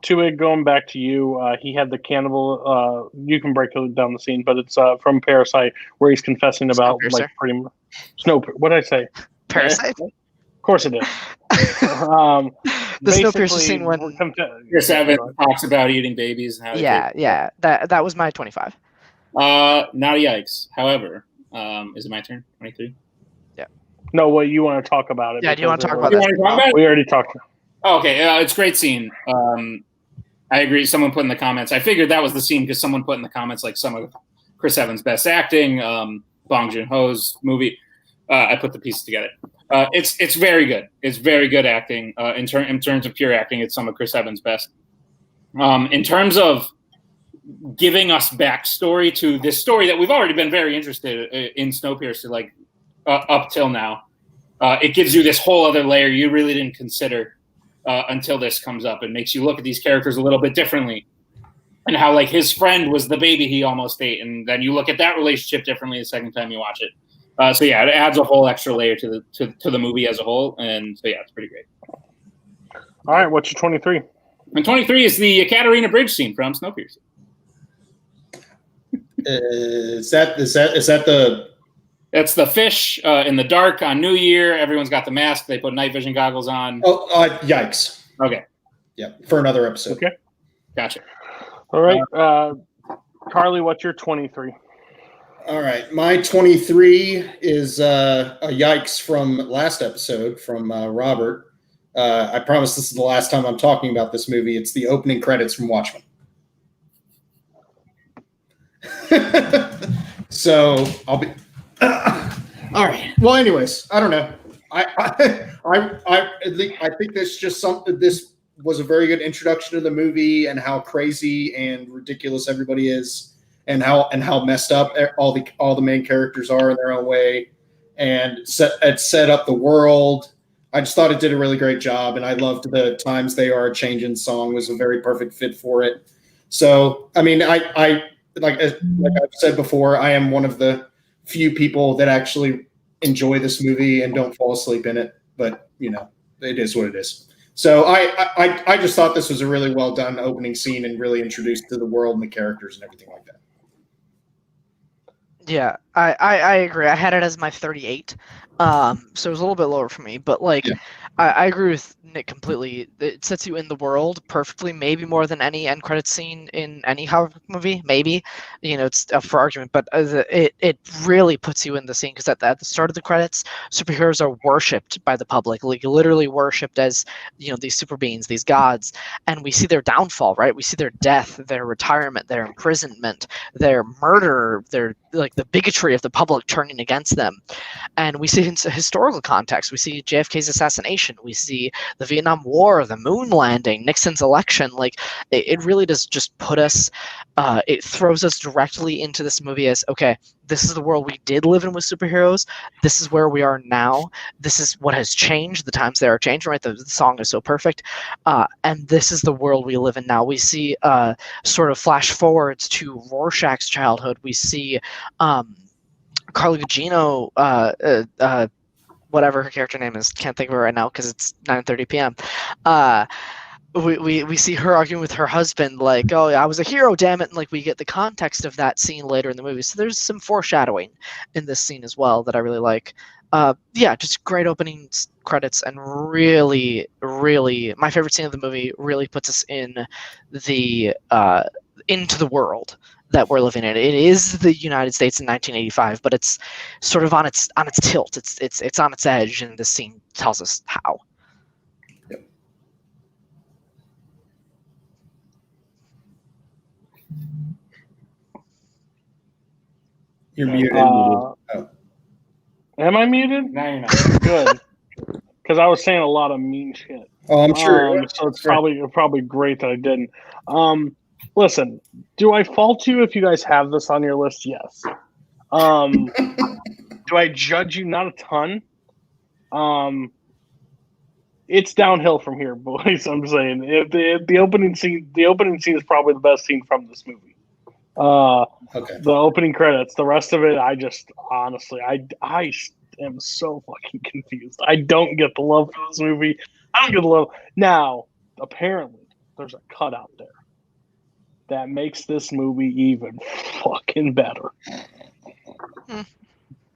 Speaker 1: Twig, going back to you, he had the cannibal. You can break down the scene, but it's from Parasite, where he's confessing about pretty much What did I say?
Speaker 9: Parasite.
Speaker 1: Of course it is.
Speaker 9: The Snowpiercer scene when
Speaker 6: Chris Evans talks about eating babies and how.
Speaker 9: Yeah. That was my 25.
Speaker 6: Not a yikes. However, is it my turn? 23.
Speaker 1: No, what you want to talk about it?
Speaker 9: Yeah, do you want to talk about that?
Speaker 1: We already talked.
Speaker 6: Okay, it's a great scene. I agree. Someone put in the comments. I figured that was the scene because someone put in the comments some of Chris Evans' best acting, Bong Joon-ho's movie. I put the pieces together. It's very good. It's very good acting. In terms of pure acting, it's some of Chris Evans' best. In terms of giving us backstory to this story that we've already been very interested in Snowpiercer, up till now, it gives you this whole other layer you really didn't consider until this comes up, and makes you look at these characters a little bit differently, and how his friend was the baby he almost ate, and then you look at that relationship differently the second time you watch it. So yeah, it adds a whole extra layer to the movie as a whole, and so yeah, it's pretty great.
Speaker 1: All right, what's your 23?
Speaker 6: And 23 is the Katarina Bridge scene from Snowpiercer.
Speaker 7: Is that the?
Speaker 6: It's the fish in the dark on New Year. Everyone's got the mask. They put night vision goggles on.
Speaker 7: Oh, yikes.
Speaker 6: Okay.
Speaker 7: Yeah, for another episode.
Speaker 1: Okay.
Speaker 6: Gotcha.
Speaker 1: All right. Carly, what's your 23?
Speaker 7: All right. My 23 is a yikes from last episode from Robert. I promise this is the last time I'm talking about this movie. It's the opening credits from Watchmen. So I'll be... all right. Well, anyways, I don't know. I think this was a very good introduction to the movie and how crazy and ridiculous everybody is, and how messed up all the main characters are in their own way, and set up the world. I just thought it did a really great job, and I loved the Times They Are Changing song. Was a very perfect fit for it. So, I mean, like I've said before, I am one of the few people that actually enjoy this movie and don't fall asleep in it. But it is what it is. So I just thought this was a really well done opening scene and really introduced to the world and the characters and everything like that.
Speaker 9: Yeah, I agree. I had it as my 38, so it was a little bit lower for me. But I agree with Nick completely. It sets you in the world perfectly, maybe more than any end credit scene in any horror movie. Maybe, it's up for argument, but it really puts you in the scene because at the start of the credits, superheroes are worshipped by the public, like literally worshipped as these super beings, these gods, and we see their downfall. Right, we see their death, their retirement, their imprisonment, their murder, their the bigotry of the public turning against them. And we see in historical context, we see JFK's assassination, we see the Vietnam War, the moon landing, Nixon's election. It really does just put us, it throws us directly into this movie as, okay, this is the world we did live in with superheroes. This is where we are now. This is what has changed. The times there are changing, right? The song is so perfect. And this is the world we live in now. We see sort of flash forwards to Rorschach's childhood. We see Carla Gugino, whatever her character name is, can't think of it right now because it's 9:30 p.m. We see her arguing with her husband, like, oh, I was a hero, damn it, and we get the context of that scene later in the movie. So there's some foreshadowing in this scene as well that I really like. Just great opening credits, and really, really, my favorite scene of the movie really puts us in the into the world that we're living in. It is the United States in 1985, but it's sort of on its tilt. It's on its edge, and this scene tells us how.
Speaker 7: Yep. You're muted.
Speaker 1: Am I muted?
Speaker 6: No, you're not.
Speaker 1: Good. Because I was saying a lot of mean shit.
Speaker 7: Oh, I'm sure.
Speaker 1: So it's probably great that I didn't. Listen, do I fault you if you guys have this on your list? Yes. Do I judge you? Not a ton. It's downhill from here, boys. I'm saying the opening scene is probably the best scene from this movie.
Speaker 7: Okay.
Speaker 1: The opening credits. The rest of it, I just honestly, I am so fucking confused. I don't get the love for this movie. I don't get the love. Now, apparently, there's a cut out there that makes this movie even fucking better.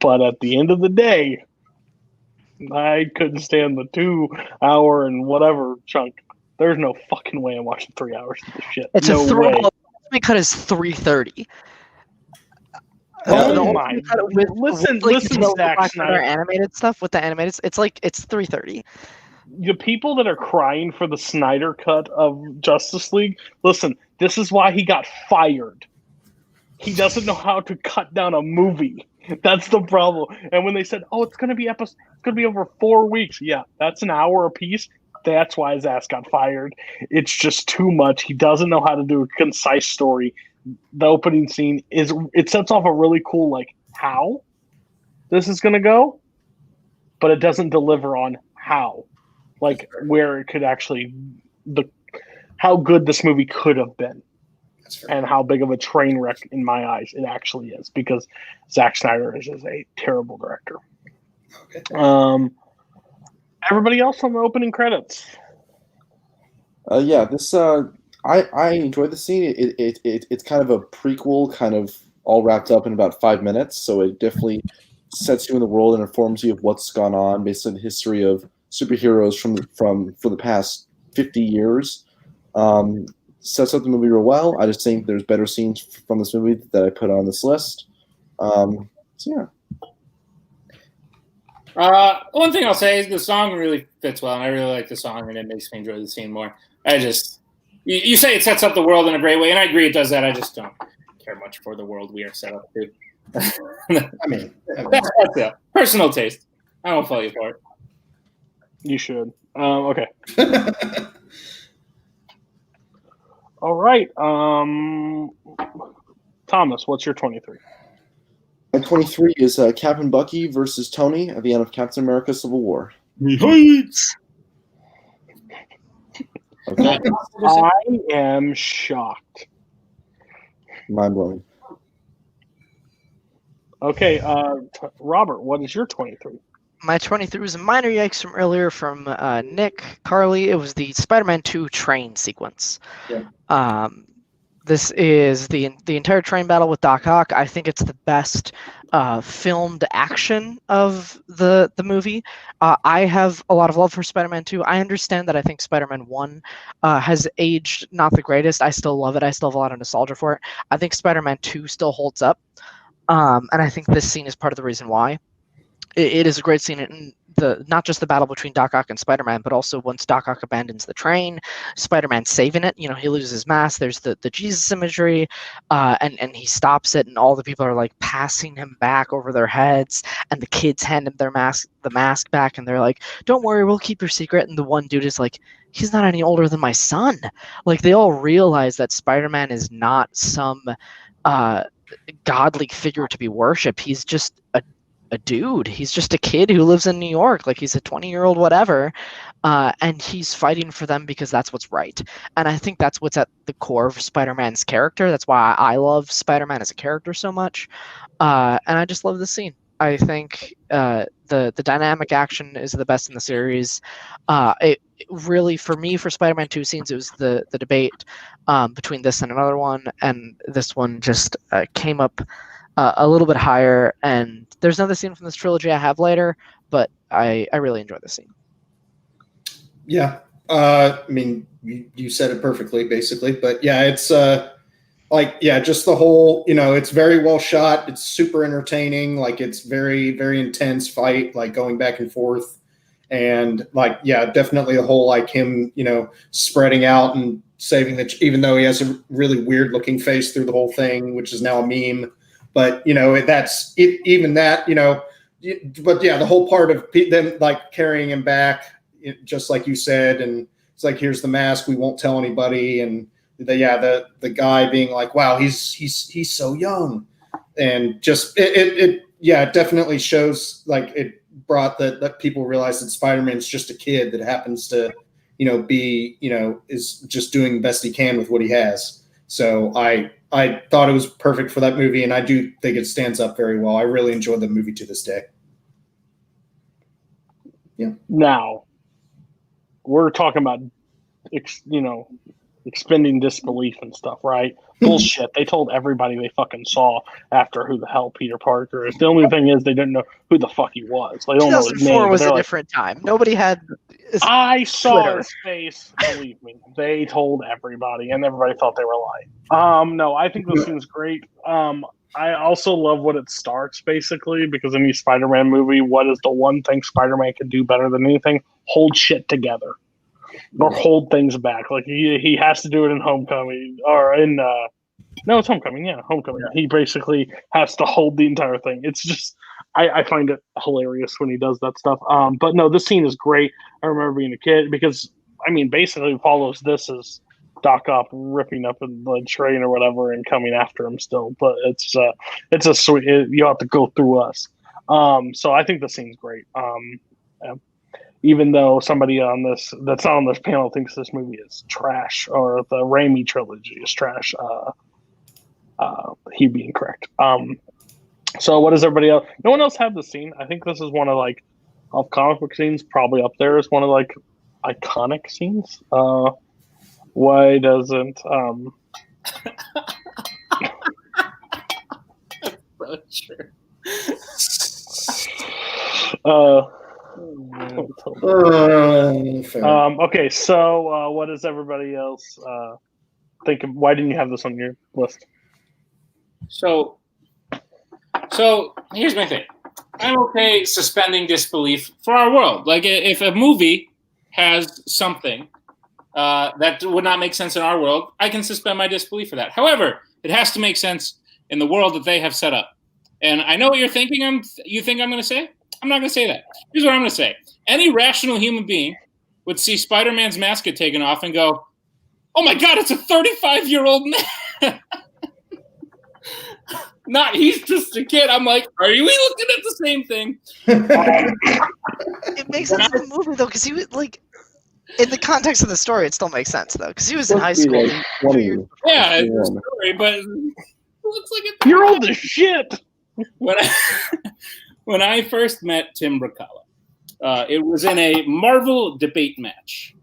Speaker 1: But at the end of the day, I couldn't stand the 2 hour and whatever chunk. There's no fucking way I'm watching 3 hours of this shit.
Speaker 9: It's
Speaker 1: no way.
Speaker 9: The cut is 3:30.
Speaker 1: Oh my! Listen, Zack Snyder.
Speaker 9: Animated stuff with the animated, it's 3:30.
Speaker 1: The people that are crying for the Snyder cut of Justice League, listen, this is why he got fired. He doesn't know how to cut down a movie. That's the problem. And when they said, "Oh, it's gonna be over 4 weeks," yeah, that's an hour a piece. That's why his ass got fired. It's just too much. He doesn't know how to do a concise story. The opening scene it sets off a really cool how this is gonna go, but it doesn't deliver on how, where it could actually how good this movie could have been, and how big of a train wreck in my eyes it actually is, because Zack Snyder is just a terrible director.
Speaker 7: Okay.
Speaker 1: Everybody else on the opening credits?
Speaker 10: This I enjoyed the scene. It's kind of a prequel, kind of all wrapped up in about 5 minutes. So it definitely sets you in the world and informs you of what's gone on based on the history of superheroes for the past 50 years. Sets up the movie real well. I just think there's better scenes from this movie that I put on this list.
Speaker 6: One thing I'll say is the song really fits well, and I really like the song, and it makes me enjoy the scene more. You say it sets up the world in a great way, and I agree it does that. I just don't care much for the world we are set up to.
Speaker 7: I mean,
Speaker 6: that's a personal taste. I won't fault you for it.
Speaker 1: You should. Okay. All right. Thomas, what's your 23?
Speaker 10: My 23 is Captain Bucky versus Tony at the end of Captain America: Civil War.
Speaker 1: Okay. I am shocked.
Speaker 10: Mind blowing.
Speaker 1: Okay, Robert, what is your 23?
Speaker 9: My 23 was a minor yikes from earlier from Nick, Carly. It was the Spider-Man 2 train sequence.
Speaker 7: Yeah.
Speaker 9: This is the entire train battle with Doc Ock. I think it's the best filmed action of the movie. I have a lot of love for Spider-Man 2. I understand that I think Spider-Man 1 has aged not the greatest. I still love it. I still have a lot of nostalgia for it. I think Spider-Man 2 still holds up. And I think this scene is part of the reason why. It is a great scene, in not just the battle between Doc Ock and Spider-Man, but also once Doc Ock abandons the train, Spider-Man saving it. He loses his mask. There's the Jesus imagery, and he stops it, and all the people are like passing him back over their heads, and the kids hand him the mask back, and they're like, "Don't worry, we'll keep your secret." And the one dude is like, "He's not any older than my son." Like, they all realize that Spider-Man is not some godly figure to be worshipped. He's just a dude. He's just a kid who lives in New York. Like, he's a 20-year-old whatever, and he's fighting for them because that's what's right. And I think that's what's at the core of Spider-Man's character. That's why I love Spider-Man as a character so much, and I just love this scene. I think the dynamic action is the best in the series. It really, for me, for Spider-Man 2 scenes, it was the debate between this and another one, and this one just came up a little bit higher. And there's another scene from this trilogy I have later, but I really enjoy this scene.
Speaker 7: Yeah. I mean, you said it perfectly, basically. But yeah, it's just the whole, it's very well shot. It's super entertaining. Like, it's very, very intense fight, like going back and forth. And definitely the whole, like, him, spreading out and saving even though he has a really weird looking face through the whole thing, which is now a meme. But, that's it, even that, but yeah, the whole part of them like carrying him back, just like you said. And it's like, here's the mask. We won't tell anybody. And the guy being like, wow, he's so young. And just, it definitely shows, like, it brought that people realize that Spider-Man's just a kid that happens to, be, is just doing the best he can with what he has. So I thought it was perfect for that movie, and I do think it stands up very well. I really enjoyed the movie to this day. Yeah.
Speaker 1: Now, we're talking about, expending disbelief and stuff, right? Bullshit. They told everybody they fucking saw after who the hell Peter Parker is. The only thing is they didn't know who the fuck he was. They don't know his name.
Speaker 9: 2004 was a different time. Nobody had.
Speaker 1: I saw
Speaker 9: Twitter.
Speaker 1: his face. Believe me, they told everybody, and everybody thought they were lying. No, I think this seems great. I also love what it starts, basically, because in any Spider-Man movie, what is the one thing Spider-Man can do better than anything? Hold shit together. Or hold things back. Like, he has to do it in Homecoming, or in no, it's Homecoming. Yeah, Homecoming. He basically has to hold the entire thing. It's just, I find it hilarious when he does that stuff. But no, this scene is great. I remember being a kid because, I mean, basically follows this as Doc Ock ripping up the train or whatever and coming after him still. But it's a sweet. You have to go through us. So I think the scene's great. Even though somebody that's on this panel thinks this movie is trash, or the Raimi trilogy is trash, he'd be incorrect. So what does everybody else? No one else have the scene. I think this is one of, like, of comic book scenes, probably up there as one of, like, iconic scenes. Why doesn't okay, so what does everybody else think of? Why didn't you have this on your list?
Speaker 6: So here's my thing. I'm okay suspending disbelief for our world. Like, if a movie has something that would not make sense in our world, I can suspend my disbelief for that. However, it has to make sense in the world that they have set up. And I know what you're thinking. You think I'm going to say? I'm not going to say that. Here's what I'm going to say. Any rational human being would see Spider-Man's mask get taken off and go, oh my God, it's a 35-year-old man. Not, he's just a kid. I'm like, are we looking at the same thing?
Speaker 9: It makes sense in the movie, though, because he was, like, in the context of the story, it still makes sense, though, because he was in high school.
Speaker 6: Yeah, it's a story, but it looks like
Speaker 1: you're old as shit.
Speaker 6: when I first met Tim Brzakala, it was in a Marvel debate match.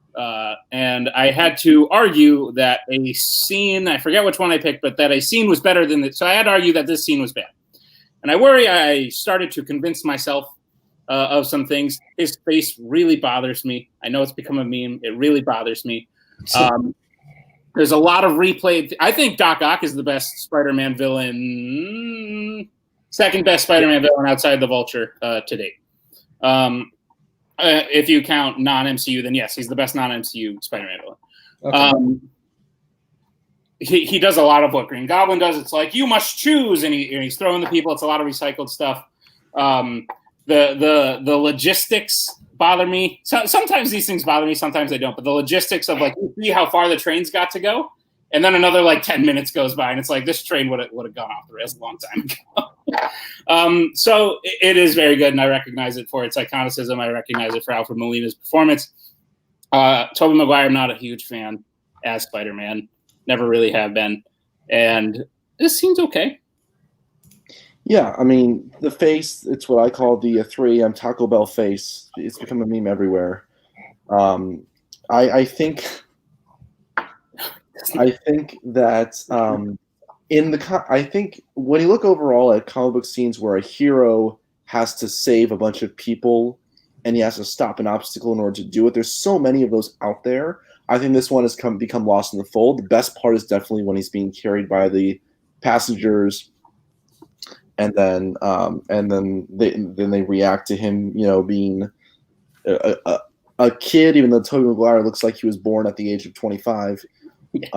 Speaker 6: And I had to argue that a scene, I forget which one I picked, but that a scene was better than so I had to argue that this scene was bad. And I started to convince myself of some things. His face really bothers me. I know it's become a meme. It really bothers me. There's a lot of replay. I think Doc Ock is the best Spider-Man villain, second best Spider-Man villain outside the Vulture to date. If you count non-MCU, then yes, he's the best non-MCU Spider-Man villain. Okay. He does a lot of what Green Goblin does. It's like, you must choose, and he's throwing the people. It's a lot of recycled stuff. The logistics bother me. Sometimes these things bother me, sometimes they don't. But the logistics of, like, you see how far the trains got to go, and then another, like, 10 minutes goes by, and it's like, this train would have gone off the rails a long time ago. So it is very good, and I recognize it for its iconicism. I recognize it for Alfred Molina's performance. Tobey Maguire, I'm not a huge fan as Spider-Man. Never really have been. And this seems okay.
Speaker 10: Yeah, I mean, the face, it's what I call the 3 AM Taco Bell face. It's become a meme everywhere. I think that I think when you look overall at comic book scenes where a hero has to save a bunch of people and he has to stop an obstacle in order to do it, there's so many of those out there. I think this one has become lost in the fold. The best part is definitely when he's being carried by the passengers, and then they react to him, being a kid, even though Tobey Maguire looks like he was born at the age of 25. Yes.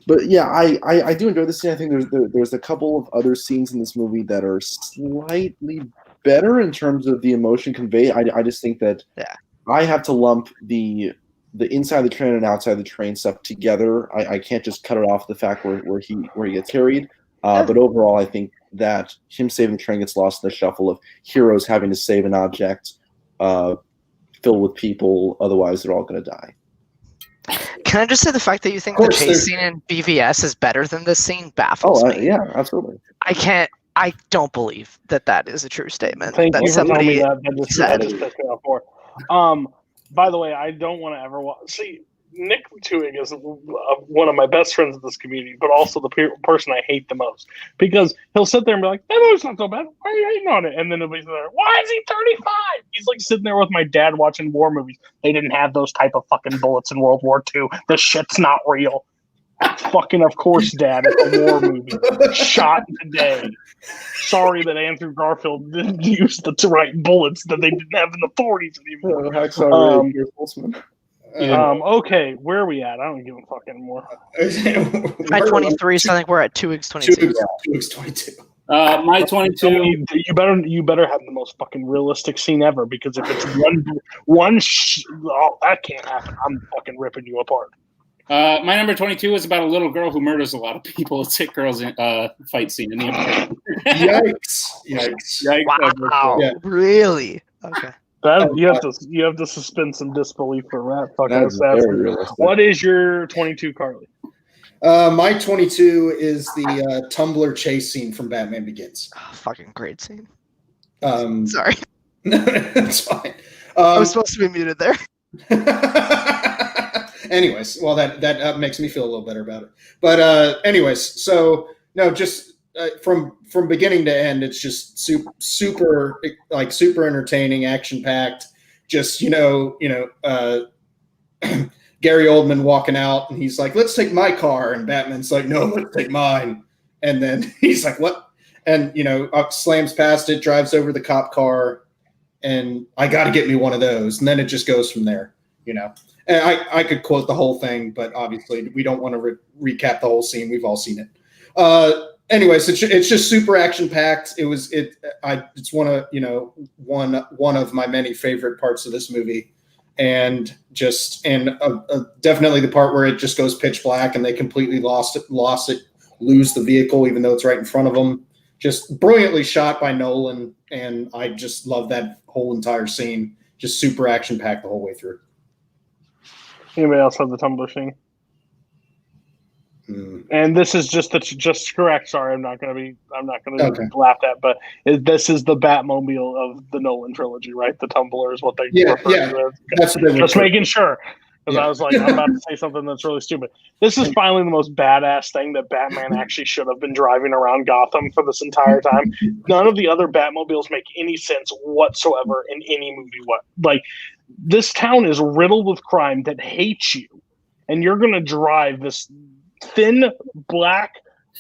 Speaker 10: But yeah, I do enjoy this scene. I think there's a couple of other scenes in this movie that are slightly better in terms of the emotion conveyed. I just think that I have to lump the inside the train and outside the train stuff together. I can't just cut it off the fact where he gets carried. But overall, I think that him saving the train gets lost in the shuffle of heroes having to save an object filled with people. Otherwise, they're all going to die.
Speaker 9: Can I just say the fact that you think the chase scene in BVS is better than this scene baffles me?
Speaker 10: Yeah, absolutely.
Speaker 9: I don't believe that is a true statement.
Speaker 1: Thank
Speaker 9: that
Speaker 1: you for telling me that.
Speaker 9: said.
Speaker 1: That just pissed me off more. By the way, I don't want to ever watch. See, Nick Twohig is one of my best friends in this community, but also the person I hate the most, because he'll sit there and be like, "That movie's not so bad. Why are you hating on it?" And then he'll be there, "Why is he 35?" He's like sitting there with my dad watching war movies. They didn't have those type of fucking bullets in World War II. This shit's not real. Fucking of course, Dad. It's a war movie. Shot today. Sorry that Andrew Garfield didn't use the right bullets that they didn't have in the 40s anymore. Okay, where are we at? I don't give a fuck anymore.
Speaker 9: My 23, so I think we're at 2X 22.
Speaker 7: 2X 22.
Speaker 6: My 22.
Speaker 1: You better have the most fucking realistic scene ever, because if it's that can't happen. I'm fucking ripping you apart.
Speaker 6: My number 22 is about a little girl who murders a lot of people. It's Hit Girl's fight scene in the episode.
Speaker 7: Yikes!
Speaker 9: Wow, yeah. Really? Okay.
Speaker 1: You have to suspend some disbelief for that. Fuck, what is your 22, Carly?
Speaker 7: My 22 is the Tumblr chase scene from Batman Begins.
Speaker 9: Oh, fucking great scene.
Speaker 7: Sorry. It's fine.
Speaker 9: I was supposed to be muted there.
Speaker 7: Anyways, well, that makes me feel a little better about it. But anyways, so no, just from beginning to end, it's just super entertaining, action packed. Just Gary Oldman walking out, and he's like, "Let's take my car," and Batman's like, "No, let's take mine." And then he's like, "What?" And slams past it, drives over the cop car, and I got to get me one of those. And then it just goes from there. And I could quote the whole thing, but obviously we don't want to recap the whole scene. We've all seen it. Anyways, it's just super action packed. It's one of my many favorite parts of this movie, and definitely the part where it just goes pitch black and they completely lose the vehicle, even though it's right in front of them. Just brilliantly shot by Nolan, and I just love that whole entire scene. Just super action packed the whole way through.
Speaker 1: Anybody else have the Tumblr scene? And this is just correct. Sorry, I'm not going to be laughed at, but this is the Batmobile of the Nolan trilogy, right? The Tumbler is what they refer to it.
Speaker 7: That's what they
Speaker 1: just making sure, because I was like, I'm about to say something that's really stupid. This is finally the most badass thing that Batman actually should have been driving around Gotham for this entire time. None of the other Batmobiles make any sense whatsoever in any movie. Like, this town is riddled with crime that hates you, and you're going to drive this thin black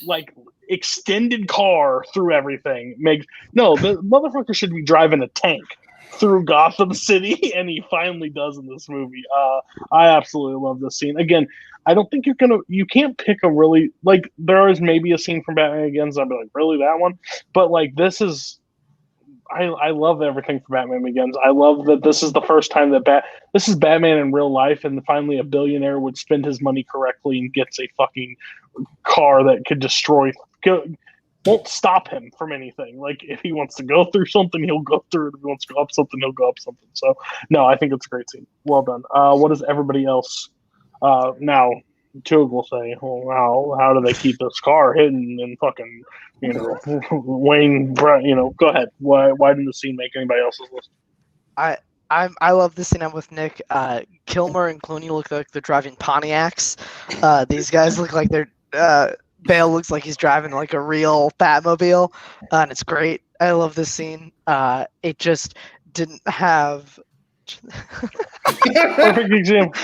Speaker 1: like extended car through everything. The motherfucker should be driving a tank through Gotham City, and he finally does in this movie. I absolutely love this scene. Again, I don't think you can't pick a really, like, there is maybe a scene from Batman Begins, I'd be like, really, that one? But like, this is, I love everything from Batman Begins. I love that this is the first time that this is Batman in real life, and finally a billionaire would spend his money correctly and gets a fucking car that could won't stop him from anything. Like, if he wants to go through something, he'll go through it. If he wants to go up something, he'll go up something. So, no, I think it's a great scene. Well done. What does everybody else now? Tug will say, well, how do they keep this car hidden and fucking, Wayne, go ahead. Why didn't the scene make anybody else's list?
Speaker 9: I love this scene. I'm with Nick. Kilmer and Clooney look like they're driving Pontiacs. These guys look like they're Vail looks like he's driving like a real Batmobile, and it's great. I love this scene. It just didn't have
Speaker 1: perfect example.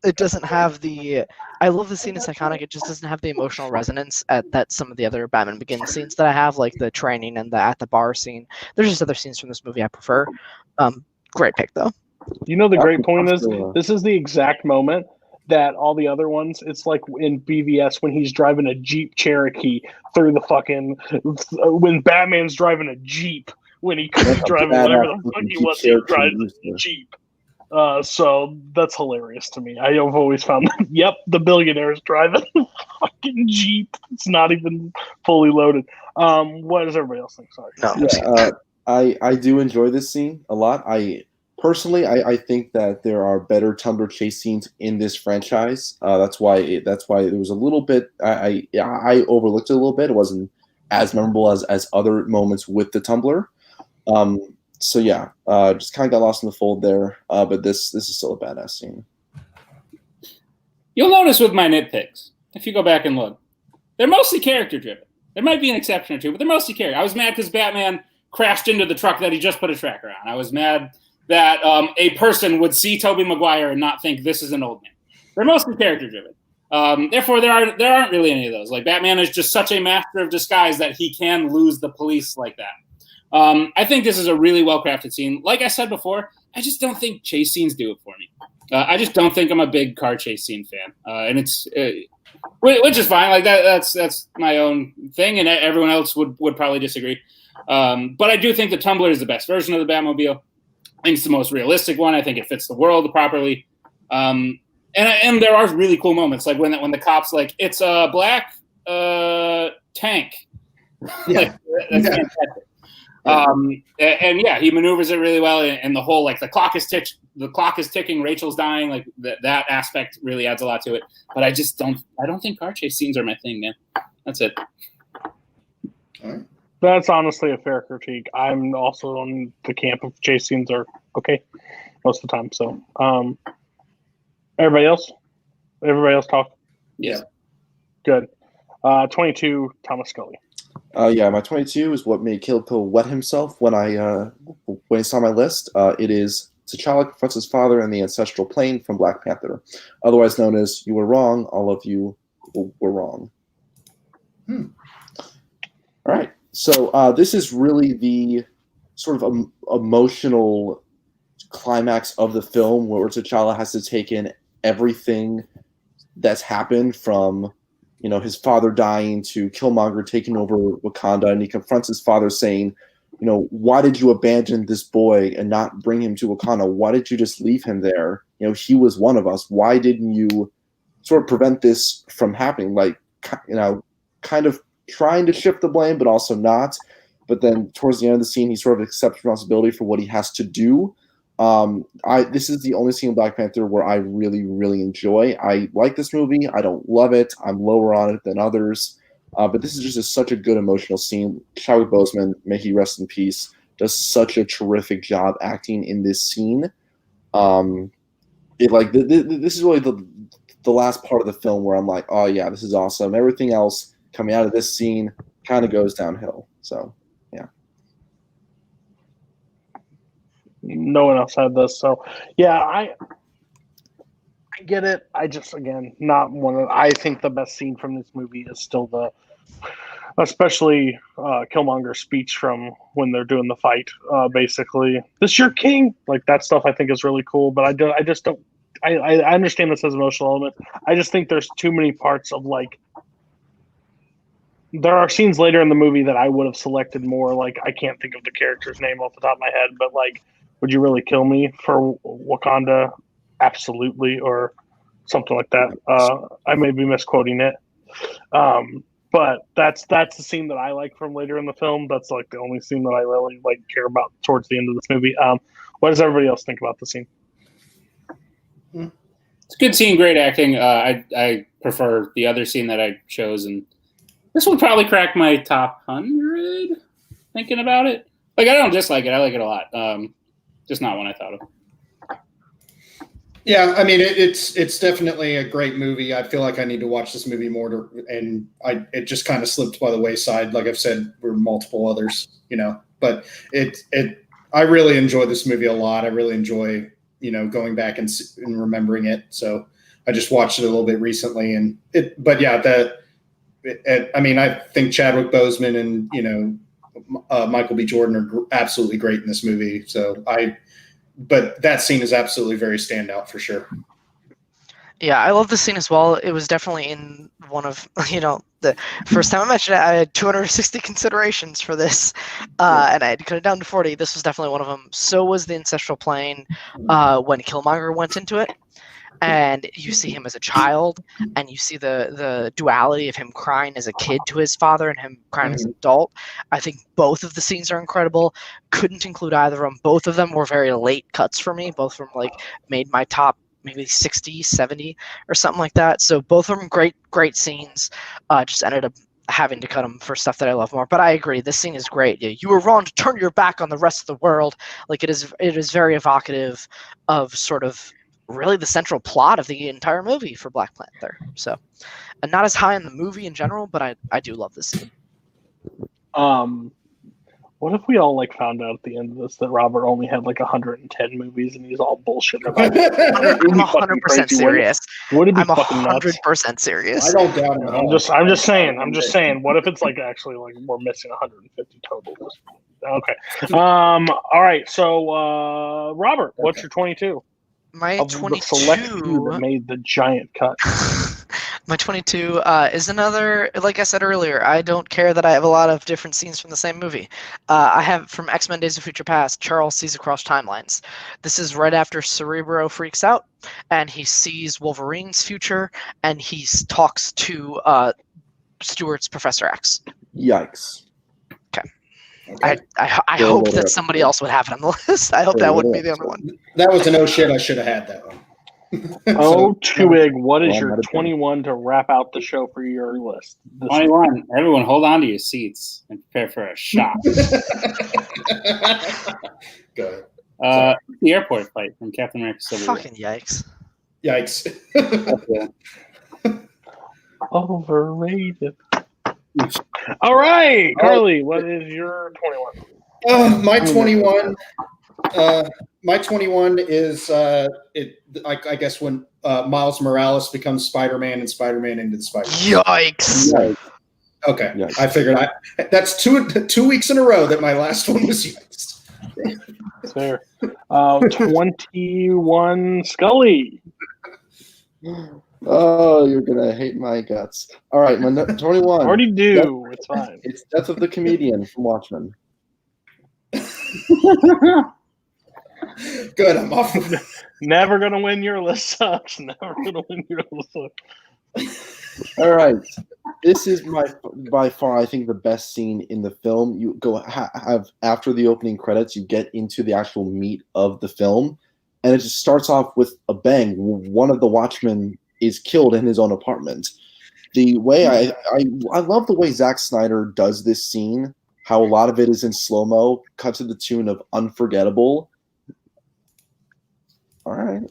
Speaker 9: It doesn't have the. I love the scene. It's iconic. It just doesn't have the emotional resonance that some of the other Batman Begins scenes that I have, like the training and the at the bar scene. There's just other scenes from this movie I prefer. Great pick though.
Speaker 1: The great point is this is the exact moment that all the other ones, it's like in BVS when he's driving a Jeep Cherokee through the fucking, when Batman's driving a Jeep, when he could be driving whatever the fuck he wants to drive the Jeep. So that's hilarious to me. I have always found that, yep, the billionaire's driving a fucking Jeep. It's not even fully loaded. What does everybody else think? Sorry.
Speaker 10: I do enjoy this scene a lot. Personally, I think that there are better Tumbler chase scenes in this franchise. That's why it was a little bit. I overlooked it a little bit. It wasn't as memorable as other moments with the Tumbler. So yeah, just kind of got lost in the fold there. But this is still a badass scene.
Speaker 6: You'll notice with my nitpicks, if you go back and look, they're mostly character driven. There might be an exception or two, but they're mostly character. I was mad because Batman crashed into the truck that he just put a tracker on. I was mad that a person would see Tobey Maguire and not think this is an old man. They're mostly character driven. Therefore, there aren't really any of those. Like, Batman is just such a master of disguise that he can lose the police like that. I think this is a really well-crafted scene. Like I said before, I just don't think chase scenes do it for me. I just don't think I'm a big car chase scene fan. And it's which is fine. Like, that's my own thing, and everyone else would probably disagree. But I do think the Tumbler is the best version of the Batmobile. I think it's the most realistic one. I think it fits the world properly. And there are really cool moments, like when the cop's like, it's a black tank.
Speaker 7: Yeah.
Speaker 6: That's fantastic. And yeah, he maneuvers it really well, and the whole, like, the clock is ticking, Rachel's dying, like that aspect really adds a lot to it. But I don't think car chase scenes are my thing, man. That's it.
Speaker 7: All right.
Speaker 1: That's honestly a fair critique. I'm also on the camp of chase scenes are okay most of the time. So, everybody else talk.
Speaker 10: Yeah.
Speaker 1: Good. 22, Thomas Scully.
Speaker 10: Yeah, my 22 is what made Kaleb Koho wet himself when he saw my list. It is T'Challa confronts his father in the ancestral plane from Black Panther, otherwise known as "You Were Wrong, All of You Were Wrong." All right. So this is really the sort of emotional climax of the film, where T'Challa has to take in everything that's happened, from his father dying to Killmonger taking over Wakanda, and he confronts his father saying, why did you abandon this boy and not bring him to Wakanda? Why did you just leave him there? He was one of us. Why didn't you sort of prevent this from happening? Like, kind of trying to shift the blame, but also not. But then towards the end of the scene, he sort of accepts responsibility for what he has to do. This is the only scene in Black Panther where I really, really enjoy. I like this movie. I don't love it. I'm lower on it than others. But this is just such a good emotional scene. Chadwick Boseman, may he rest in peace, does such a terrific job acting in this scene. This is really the last part of the film where I'm like, oh yeah, this is awesome. Everything else coming out of this scene kind of goes downhill. So yeah.
Speaker 1: No one else had this, so yeah, I get it. I just, again, not one of. I think the best scene from this movie is still especially Killmonger's speech from when they're doing the fight. Basically, "This your king," like that stuff. I think is really cool, but I just don't. I understand this as an emotional element. I just think there's too many parts of like. There are scenes later in the movie that I would have selected more. Like, I can't think of the character's name off the top of my head, but like, would you really kill me for Wakanda? Absolutely, or something like that. I may be misquoting it, but that's the scene that I like from later in the film. That's like the only scene that I really like care about towards the end of this movie. What does everybody else think about the scene?
Speaker 6: It's a good scene, great acting. I prefer the other scene that I chose, and this would probably crack my top 100. Thinking about it, like I don't dislike it. I like it a lot. Just not one I thought of.
Speaker 7: Yeah, I mean it's definitely a great movie. I feel like I need to watch this movie more, it just kind of slipped by the wayside. Like I've said, for multiple others, But I really enjoy this movie a lot. I really enjoy going back and remembering it. So I just watched it a little bit recently, I think Chadwick Boseman and Michael B. Jordan are absolutely great in this movie. But that scene is absolutely very standout for sure.
Speaker 9: Yeah, I love this scene as well. It was definitely in one of, the first time I mentioned it, I had 260 considerations for this, and I had to cut it down to 40. This was definitely one of them. So was the ancestral plane when Killmonger went into it. And you see him as a child, and you see the duality of him crying as a kid to his father and him crying as an adult. I think both of the scenes are incredible. Couldn't include either of them. Both of them were very late cuts for me. Both of them made my top maybe 60, 70 or something like that. So both of them great scenes. Just ended up having to cut them for stuff that I love more. But I agree, this scene is great. You were wrong to turn your back on the rest of the world. Like it is very evocative of sort of really the central plot of the entire movie for Black Panther. So, and not as high in the movie in general, but I do love this scene.
Speaker 1: What if we all found out at the end of this that Robert only had 110 movies and he's all bullshit about it?
Speaker 9: I'm 100% serious.
Speaker 1: Would it be
Speaker 9: I'm
Speaker 1: fucking nuts?
Speaker 9: 100% serious.
Speaker 7: I don't doubt it.
Speaker 1: I'm just saying. What if it's actually we're missing 150 total? Okay. All right. So, Robert, what's your 22?
Speaker 9: My
Speaker 1: of
Speaker 9: 22
Speaker 1: the select few that made the giant cut.
Speaker 9: My 22 is another, like I said earlier, I don't care that I have a lot of different scenes from the same movie. I have from X-Men Days of Future Past, Charles sees across timelines. This is right after Cerebro freaks out, and he sees Wolverine's future, and he talks to Stewart's Professor X.
Speaker 10: Yikes.
Speaker 9: Okay. I hope that somebody else would have it on the list. I hope that wouldn't be the only one.
Speaker 7: That was an oh shit, I should have had that one.
Speaker 1: TWOHIG, what is your 21 to wrap out the show for your list?
Speaker 6: 21. Everyone hold on to your seats and prepare for a shot.
Speaker 7: Go
Speaker 6: ahead. The airport fight from Captain America Civil War.
Speaker 9: Fucking yikes.
Speaker 7: Yikes.
Speaker 1: Overrated. All right, Carly, what is your 21?
Speaker 7: My 21. My 21 is I guess when Miles Morales becomes Spider-Man and Spider-Man into the Spider-Man.
Speaker 9: Yikes.
Speaker 7: Okay, yikes. I figured that's two weeks in a row that my last one was yikes.
Speaker 1: Fair. 21 Scully.
Speaker 10: Oh, you're gonna hate my guts. All right, my 21.
Speaker 1: Already do. It's fine.
Speaker 10: It's Death of the Comedian from Watchmen.
Speaker 7: Good, I'm off.
Speaker 1: Never gonna win your list, sucks. Never gonna win your list.
Speaker 10: All right. This is by far, I think, the best scene in the film. You go have after the opening credits, you get into the actual meat of the film, and it just starts off with a bang. One of the Watchmen is killed in his own apartment. The way I love the way Zack Snyder does this scene. How a lot of it is in slow mo, cut to the tune of "Unforgettable." All right.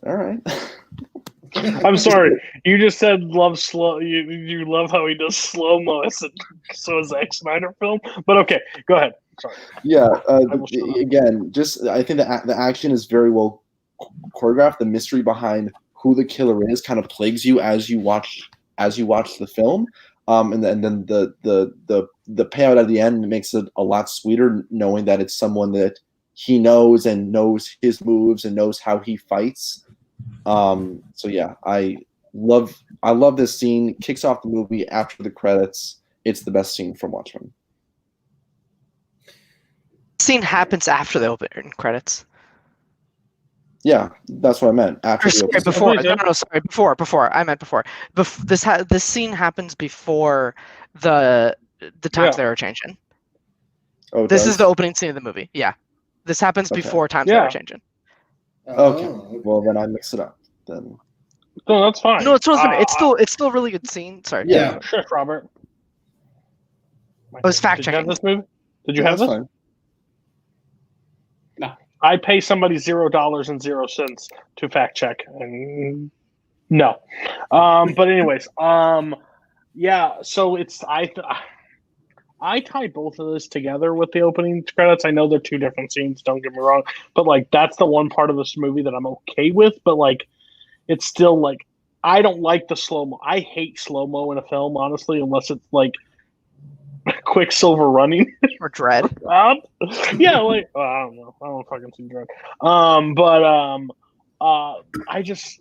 Speaker 1: I'm sorry. You just said love slow. You love how he does slow mo. So a Zack Snyder film. But okay, go ahead. Sorry.
Speaker 10: Yeah. Again, just I think the action is very well choreographed. The mystery behind who the killer is kind of plagues you as you watch the film. And then the payout at the end makes it a lot sweeter, knowing that it's someone that he knows and knows his moves and knows how he fights. So yeah, I love this scene. Kicks off the movie after the credits. It's the best scene from Watchmen.
Speaker 9: Scene happens after the opening credits.
Speaker 10: Yeah, that's what I meant. After the opening.
Speaker 9: Before. No, sorry. Before. I meant before. This scene happens before the times they are changing.
Speaker 10: Oh,
Speaker 9: this is the opening scene of the movie. Yeah, this happens before times they are changing.
Speaker 10: Okay. Well, then I mix it up. Then.
Speaker 1: No, that's fine.
Speaker 9: No, it's still a really good scene. Sorry.
Speaker 1: Yeah, sure, Robert.
Speaker 9: I was fact checking.
Speaker 1: Did you have this movie? Did you have this?
Speaker 10: Fine.
Speaker 1: No. I pay somebody $0.00 to fact check, and no. But anyways, yeah. So it's I tie both of this together with the opening credits. I know they're two different scenes. Don't get me wrong, but like that's the one part of this movie that I'm okay with. But like, it's still like I don't like the slow mo. I hate slow mo in a film, honestly, unless it's like Quicksilver running
Speaker 9: or Dread.
Speaker 1: Yeah, like I don't know. I don't fucking see Dread. I just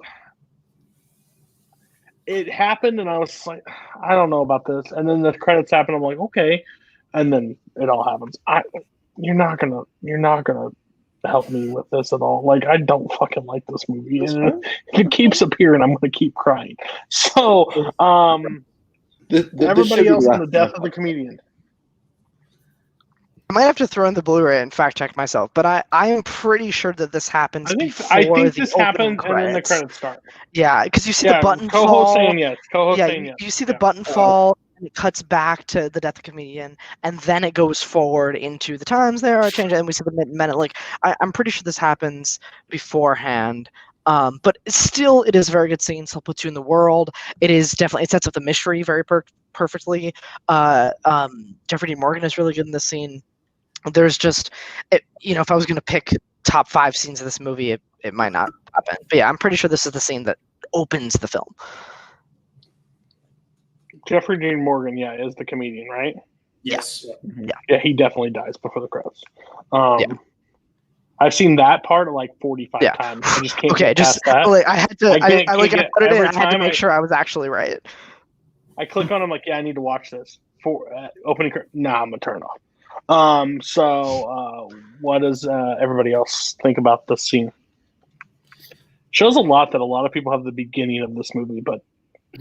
Speaker 1: it happened, and I was like, I don't know about this. And then the credits happened. I'm like, okay. And then it all happens. You're not gonna help me with this at all. Like, I don't fucking like this movie. And if it keeps appearing, I'm gonna keep crying. So, everybody else on the death of the comedian.
Speaker 9: I might have to throw in the Blu-ray and fact check myself, but I am pretty sure that this happens before
Speaker 1: I think
Speaker 9: the
Speaker 1: this
Speaker 9: opening
Speaker 1: happens
Speaker 9: credits.
Speaker 1: and then the credits start.
Speaker 9: Yeah, because you see the button
Speaker 1: Koho
Speaker 9: fall.
Speaker 1: saying yes. Koho saying yes.
Speaker 9: You see the button fall, and it cuts back to the death of the comedian, and then it goes forward into the times there are changing, and we see the minute. Like, I'm pretty sure this happens beforehand. But still, it is a very good scene. So puts you in the world. It sets up the mystery very perfectly. Jeffrey Dean Morgan is really good in this scene. There's just, if I was going to pick top 5 scenes of this movie, it might not happen. But yeah, I'm pretty sure this is the scene that opens the film.
Speaker 1: Jeffrey Dean Morgan, is the comedian, right?
Speaker 7: Yes.
Speaker 1: Yeah, he definitely dies before the credits. I've seen that part like 45 times. I just can't get past that.
Speaker 9: Like, I had to. I had to make sure I was actually right.
Speaker 1: I click on. I'm like, I need to watch this for opening. Nah, I'm gonna turn it off. So what does everybody else think about this scene? Shows a lot that a lot of people have the beginning of this movie, but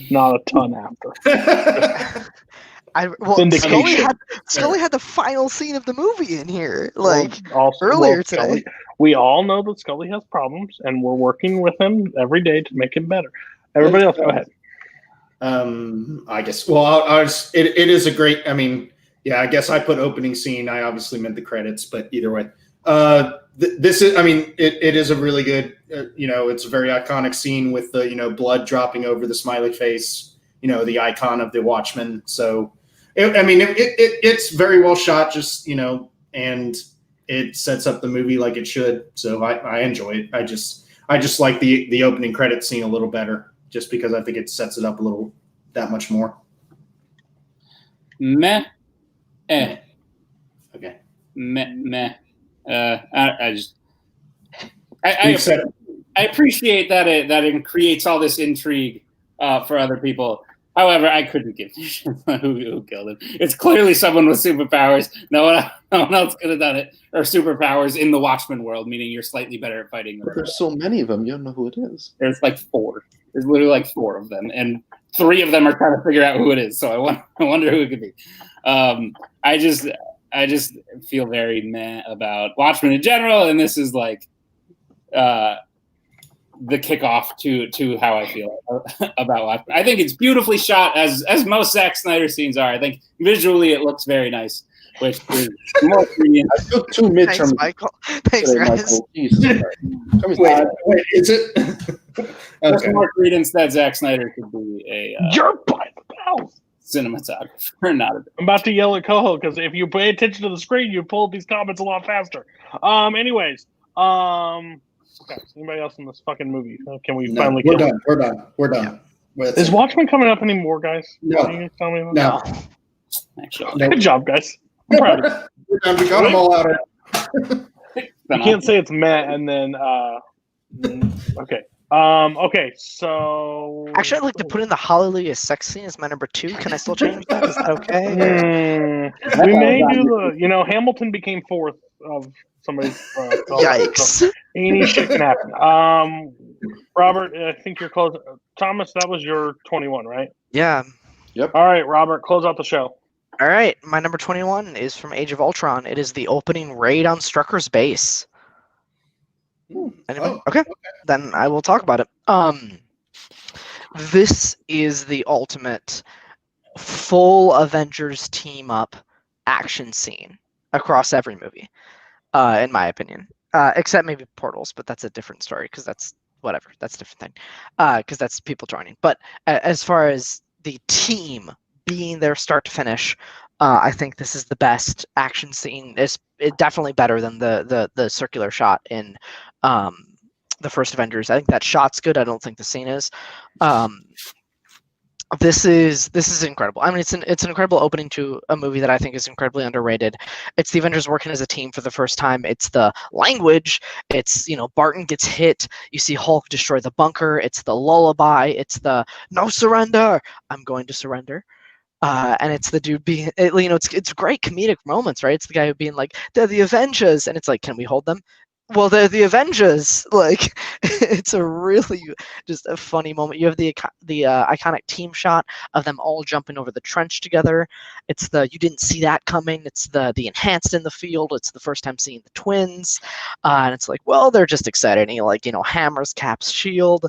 Speaker 1: not a ton after.
Speaker 9: Scully had the final scene of the movie in here, today.
Speaker 1: We all know that Scully has problems, and we're working with him every day to make him better. Everybody else, go ahead.
Speaker 7: I guess. Well, it is a great. I mean, I guess I put opening scene. I obviously meant the credits, but either way, this is. I mean, it is a really good. It's a very iconic scene with the blood dropping over the smiley face. The icon of the Watchman. So. It's very well shot, and it sets up the movie like it should. So I enjoy it. I just like the opening credit scene a little better, just because I think it sets it up that much more.
Speaker 6: Meh.
Speaker 7: Okay.
Speaker 6: Meh. I appreciate that it creates all this intrigue for other people. However, I couldn't give a shit who killed him. It's clearly someone with superpowers. No one else could have done it. Or superpowers in the Watchmen world, meaning you're slightly better at fighting.
Speaker 10: But there's so many of them, you don't know who it is.
Speaker 6: There's like 4. There's literally like 4 of them. And 3 of them are trying to figure out who it is. So I wonder who it could be. I just feel very meh about Watchmen in general, and this is like the kickoff to how I feel about Watchmen. I think it's beautifully shot, as most Zack Snyder scenes are. I think visually it looks very nice, which is more convenient.
Speaker 10: I took 2 midterms.
Speaker 9: Thanks, Michael. Thanks,
Speaker 10: today,
Speaker 9: guys.
Speaker 10: Michael. Jesus Christ.
Speaker 7: Wait, is it?
Speaker 6: There's
Speaker 7: Okay.
Speaker 6: more credence that Zack Snyder could be a
Speaker 1: You're by the house.
Speaker 6: cinematographer, not a.
Speaker 1: I'm about to yell at Koho because if you pay attention to the screen, you pull these comments a lot faster. Anyways, okay. Anybody else in this fucking movie? Can we
Speaker 7: No,
Speaker 1: finally?
Speaker 7: we're done. We're done.
Speaker 1: Is Watchmen coming up anymore, guys?
Speaker 7: No.
Speaker 1: Can you tell me about
Speaker 7: No.
Speaker 1: that?
Speaker 6: Actually,
Speaker 7: No.
Speaker 1: Good job, guys. I'm proud of you.
Speaker 7: We're done. We got them all out.
Speaker 1: You can't say it's meh and then okay. Okay, so
Speaker 9: Actually, I'd like to put in the Hallelujah sex scene as my number 2. Can I still change that? Is that okay?
Speaker 1: We may do the Hamilton became 4th of somebody's
Speaker 9: Yikes.
Speaker 1: so any shit can happen. Robert, I think you're close. Thomas, that was your 21, right?
Speaker 9: Yeah.
Speaker 1: All right, Robert, close out the show.
Speaker 9: All right, my number 21 is from Age of Ultron. It is the opening raid on Strucker's base. Anybody? Okay, then I will talk about it. This is the ultimate full Avengers team up action scene across every movie, in my opinion. Except maybe Portals, but that's a different story because that's whatever. That's a different thing. Because that's people joining. But as far as the team being there start to finish, I think this is the best action scene. It's definitely better than the circular shot in the first Avengers. I think that shot's good. I don't think the scene is. This is incredible. I mean, it's an incredible opening to a movie that I think is incredibly underrated. It's the Avengers working as a team for the first time. It's the language. It's, Barton gets hit. You see Hulk destroy the bunker. It's the lullaby. It's the no surrender. I'm going to surrender. And it's the dude being, it's great comedic moments, right? It's the guy being like, they're the Avengers, and it's like, can we hold them? Well, they're the Avengers. Like, it's a really just a funny moment. You have the iconic team shot of them all jumping over the trench together. It's the you didn't see that coming. It's the enhanced in the field. It's the first time seeing the twins, and it's like, well, they're just excited. And he hammers Cap's shield.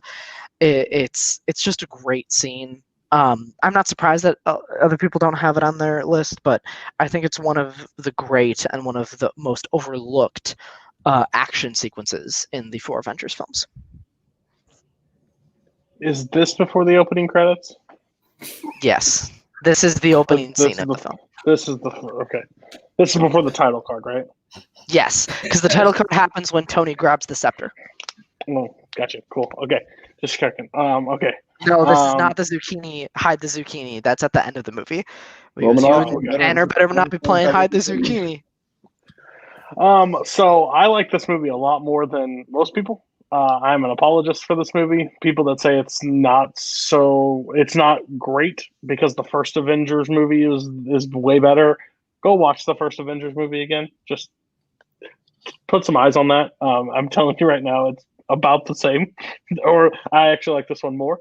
Speaker 9: It's just a great scene. I'm not surprised that other people don't have it on their list, but I think it's one of the great and one of the most overlooked action sequences in the 4 Avengers films.
Speaker 1: Is this before the opening credits?
Speaker 9: Yes, this is the opening scene of the film.
Speaker 1: This is okay. This is before the title card, right?
Speaker 9: Yes, because the title card happens when Tony grabs the scepter.
Speaker 1: Oh, gotcha. Cool. Okay, just checking. Okay.
Speaker 9: No, this is not the zucchini. Hide the zucchini. That's at the end of the movie. Because you and Tanner better not be playing hide the zucchini.
Speaker 1: So I like this movie a lot more than most people. I'm an apologist for this movie. People that say it's not great because the first Avengers movie is way better. Go watch the first Avengers movie again. Just put some eyes on that. I'm telling you right now, it's about the same. Or I actually like this one more.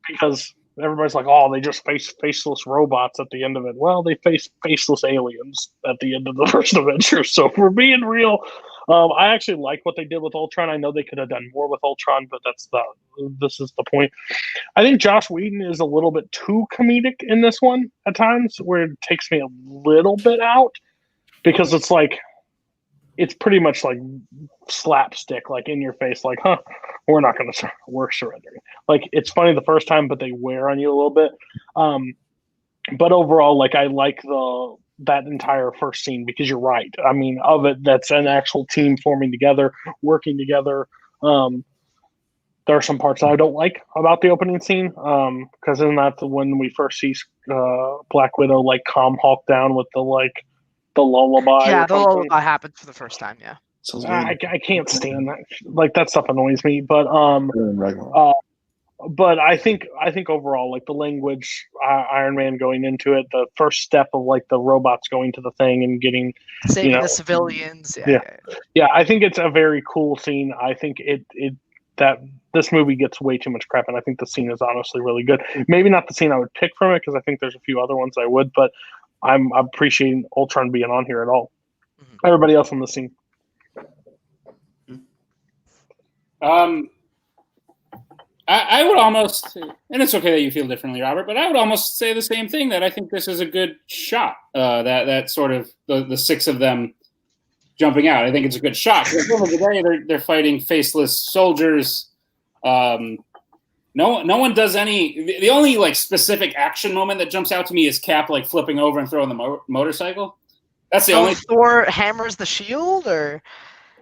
Speaker 1: Because everybody's like, oh, they just face faceless robots at the end of it. Well, they face faceless aliens at the end of the first Avengers. So if we're being real, I actually like what they did with Ultron. I know they could have done more with Ultron, but this is the point. I think Joss Whedon is a little bit too comedic in this one at times, where it takes me a little bit out because it's like, it's pretty much like slapstick, like in your face, like, we're surrendering. Like, it's funny the first time, but they wear on you a little bit. But overall, like, I like that entire first scene because you're right. I mean, of it, that's an actual team forming together, working together. There are some parts that I don't like about the opening scene because isn't that when we first see Black Widow like calm Hulk down with the lullaby?
Speaker 9: Yeah, the lullaby happened for the first time. Yeah.
Speaker 1: I can't stand that. Like, that stuff annoys me. But but I think overall, like, the language, Iron Man going into it, the first step of like the robots going to the thing and getting
Speaker 9: saving the civilians.
Speaker 1: Yeah. I think it's a very cool scene. I think it that this movie gets way too much crap, and I think the scene is honestly really good. Maybe not the scene I would pick from it, because I think there's a few other ones I would, but I'm appreciating Ultron being on here at all. Everybody else on the scene.
Speaker 6: I would almost, and it's okay that you feel differently, Robert, but I would almost say the same thing, that I think this is a good shot. That sort of the six of them jumping out. I think it's a good shot. At the end of the day, they're fighting faceless soldiers. No one does any. The only like specific action moment that jumps out to me is Cap like flipping over and throwing the motorcycle. That's the only.
Speaker 9: Thor hammers the shield, or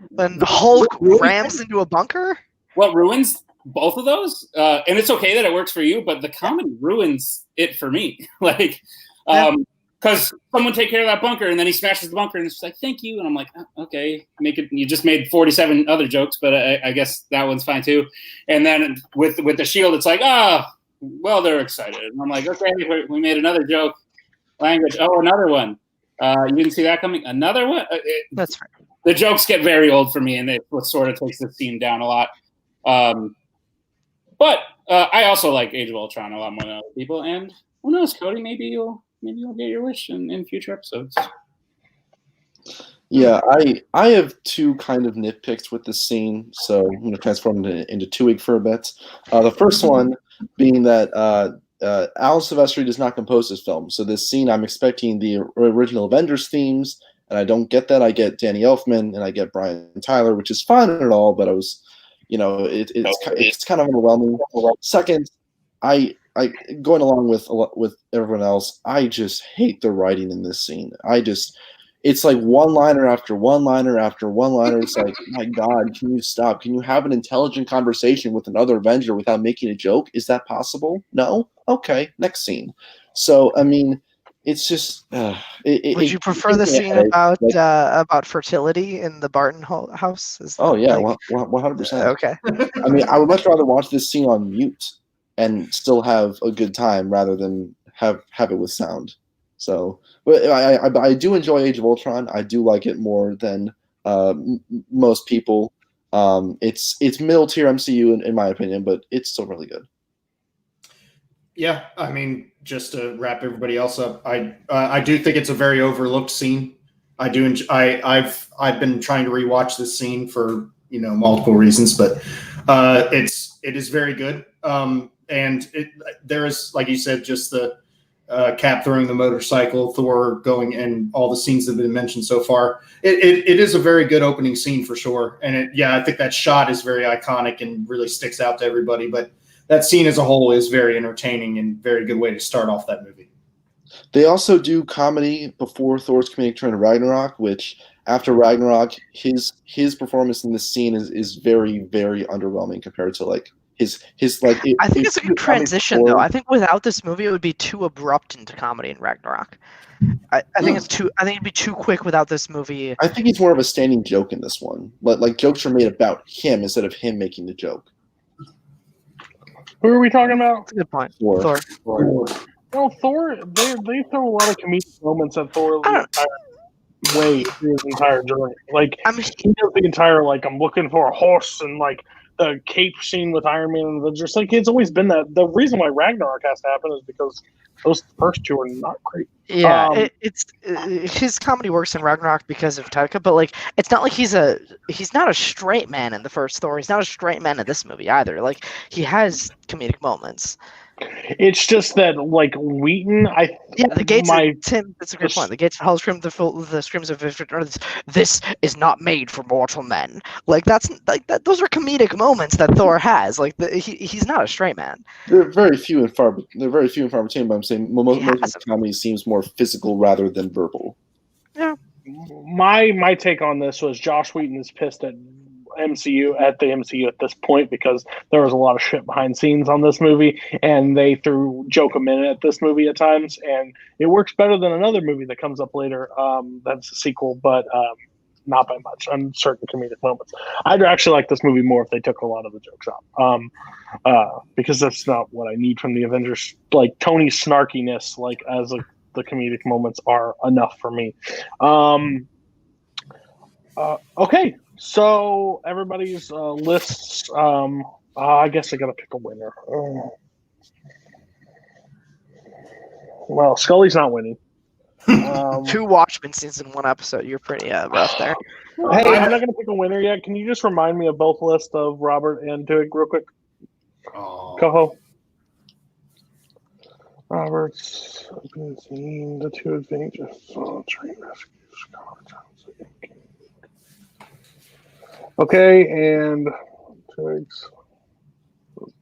Speaker 9: when Hulk rams into a bunker.
Speaker 6: What ruins both of those? And it's okay that it works for you, but the comedy ruins it for me. Like, because someone take care of that bunker, and then he smashes the bunker, and it's just like, thank you. And I'm like, okay, make it. You just made 47 other jokes, but I guess that one's fine too. And then with the shield, it's like, well, they're excited. And I'm like, okay, we made another joke. Language. Oh, another one. You didn't see that coming? Another one?
Speaker 9: That's fair.
Speaker 6: The jokes get very old for me, and it sort of takes the scene down a lot. But I also like Age of Ultron a lot more than other people. And who knows, Cody? Maybe you'll get your wish in future episodes.
Speaker 10: Yeah, I have two kind of nitpicks with this scene, so I'm going to transform it into TWOHIG for a bit. The first one being that Alan Silvestri does not compose this film, so this scene I'm expecting the original Avengers themes, and I don't get that. I get Danny Elfman and I get Brian Tyler, which is fine and all, but I was, it's kind of overwhelming. Second, I going along with everyone else, I just hate the writing in this scene. It's like one-liner after one-liner after one-liner. It's like, my God, can you stop? Can you have an intelligent conversation with another Avenger without making a joke? Is that possible? No? Okay, next scene. So, I mean, it's just...
Speaker 9: Would you prefer the scene about fertility in the Barton house?
Speaker 10: Yeah, 100%.
Speaker 9: Okay.
Speaker 10: I mean, I would much rather watch this scene on mute and still have a good time rather than have it with sound. So, but I do enjoy Age of Ultron. I do like it more than most people. It's middle tier MCU in my opinion, but it's still really good.
Speaker 7: Yeah, I mean, just to wrap everybody else up, I do think it's a very overlooked scene. I do. I've been trying to rewatch this scene for multiple reasons, but it is very good. And there is, like you said, just the Cap throwing the motorcycle, Thor going, and all the scenes that have been mentioned so far. It is a very good opening scene for sure. And I think that shot is very iconic and really sticks out to everybody. But that scene as a whole is very entertaining and very good way to start off that movie.
Speaker 10: They also do comedy before Thor's comedic turn to Ragnarok, which after Ragnarok, his performance in this scene is very, very underwhelming compared to like his like.
Speaker 9: I think it's a good transition though. I think without this movie, it would be too abrupt into comedy in Ragnarok. I think it'd be too quick without this movie.
Speaker 10: I think he's more of a standing joke in this one. Like jokes are made about him instead of him making the joke.
Speaker 1: Who are we talking about?
Speaker 9: That's a good point.
Speaker 10: Thor.
Speaker 1: Well, Thor, they throw a lot of comedic moments at Thor the entire way through his entire journey. Like, he does the entire, like, I'm looking for a horse, and, like, the cape scene with Iron Man and Avengers. Like, it's always been that. The reason why Ragnarok has to happen is because those first two are not great.
Speaker 9: Yeah, it's his comedy works in Ragnarok because of Taika, but like it's not like he's not a straight man in the first Thor. He's not a straight man in this movie either. Like he has comedic moments.
Speaker 1: It's just that like Wheaton,
Speaker 9: the gates. Tim, that's a great point. The gates of hell scream the screams of this is not made for mortal men. Like that's like that. Those are comedic moments that Thor has. Like he's not a straight man.
Speaker 10: They're very few and far between. But I'm saying most of the comedy seems more physical rather than verbal.
Speaker 9: Yeah.
Speaker 1: My take on this was Joss Whedon is pissed at the MCU at this point because there was a lot of shit behind scenes on this movie, and they threw joke a minute at this movie at times, and it works better than another movie that comes up later. That's a sequel, but not by much on certain comedic moments. I'd actually like this movie more if they took a lot of the jokes out, because that's not what I need from the Avengers. Like Tony's snarkiness, like as the comedic moments are enough for me. Okay, so everybody's lists. I guess I gotta pick a winner. Well, Scully's not winning.
Speaker 9: 2 Watchmen scenes in 1 episode. You're pretty rough there.
Speaker 1: Hey, I'm not gonna pick a winner yet. Can you just remind me of both lists of Robert and Twig real quick? Koho. Robert's open scene, the 2 advantages, train rescues, okay, and Twig's. All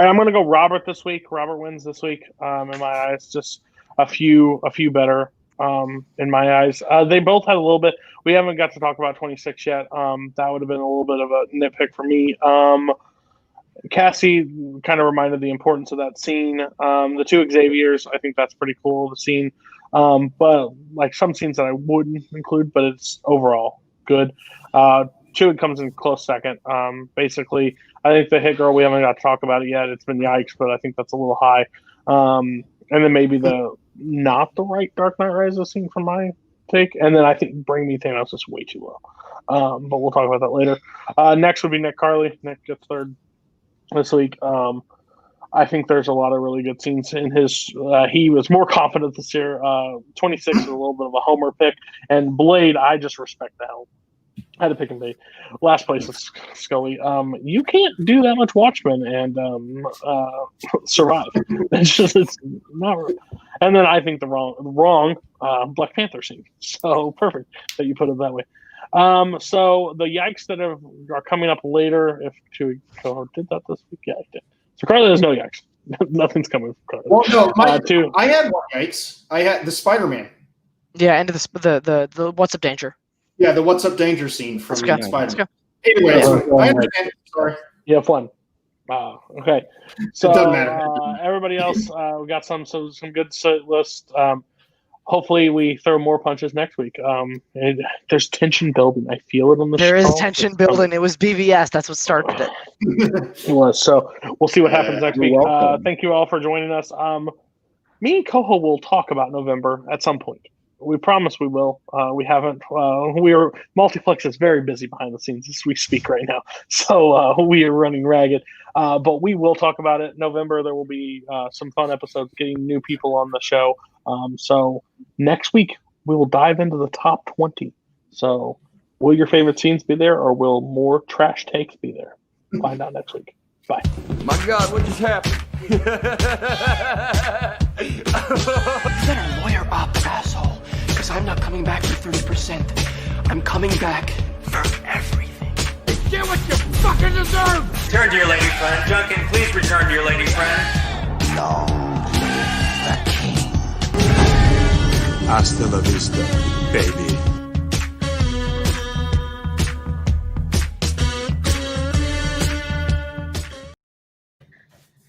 Speaker 1: right, I'm going to go Robert this week. Robert wins this week. In my eyes, just a few better. In my eyes, they both had a little bit. We haven't got to talk about 26 yet. That would have been a little bit of a nitpick for me. Cassie kind of reminded the importance of that scene. The 2 Xaviers, I think that's pretty cool. The scene, but like some scenes that I wouldn't include, but it's overall good. Chewig comes in close second. Basically, I think the Hit Girl, we haven't got to talk about it yet. It's been yikes, but I think that's a little high. And then maybe the not the right Dark Knight Rises scene from my take. And then I think Bring Me Thanos is way too low. But we'll talk about that later. Next would be Nick Carley. Nick gets third this week. I think there's a lot of really good scenes in his. He was more confident this year. 26 is a little bit of a homer pick. And Blade, I just respect the hell. I had to pick him. Last place is Scully. You can't do that much Watchmen and survive. It's not. And then I think the wrong Black Panther scene. So perfect that you put it that way. So the yikes that are coming up later. If Chewie did that this week, yeah, I did. So Carly, there's no yikes. Nothing's coming from Carly.
Speaker 7: Well, no, I had one yikes. I had the Spider-Man.
Speaker 9: Yeah, and the What's Up Danger.
Speaker 7: Yeah, the What's Up Danger scene from Spider-Man.
Speaker 9: Let's go.
Speaker 7: Anyway, I understand. Sorry.
Speaker 1: Yeah, fun. Okay. So
Speaker 7: it doesn't matter.
Speaker 1: Everybody else, we got some good list. Hopefully we throw more punches next week. There's tension building. I feel it on the show.
Speaker 9: There is tension building. It was BVS. That's what started it.
Speaker 1: It was. So we'll see what happens next week. Thank you all for joining us. Me and Koho will talk about November at some point. We promise we will. We haven't. Multiplex is very busy behind the scenes as we speak right now, so we are running ragged. But we will talk about it. November, there will be some fun episodes, getting new people on the show. So next week we will dive into the top 20. So will your favorite scenes be there, or will more trash takes be there? Find out next week. Bye.
Speaker 11: My God, what just happened?
Speaker 2: You better lawyer up, asshole. Because I'm not coming back for 30%. I'm coming back for everything.
Speaker 11: Get what you fucking deserve!
Speaker 12: Return to your lady friend. Duncan, please return to your lady friend.
Speaker 13: Long live the king. Hasta la vista, baby.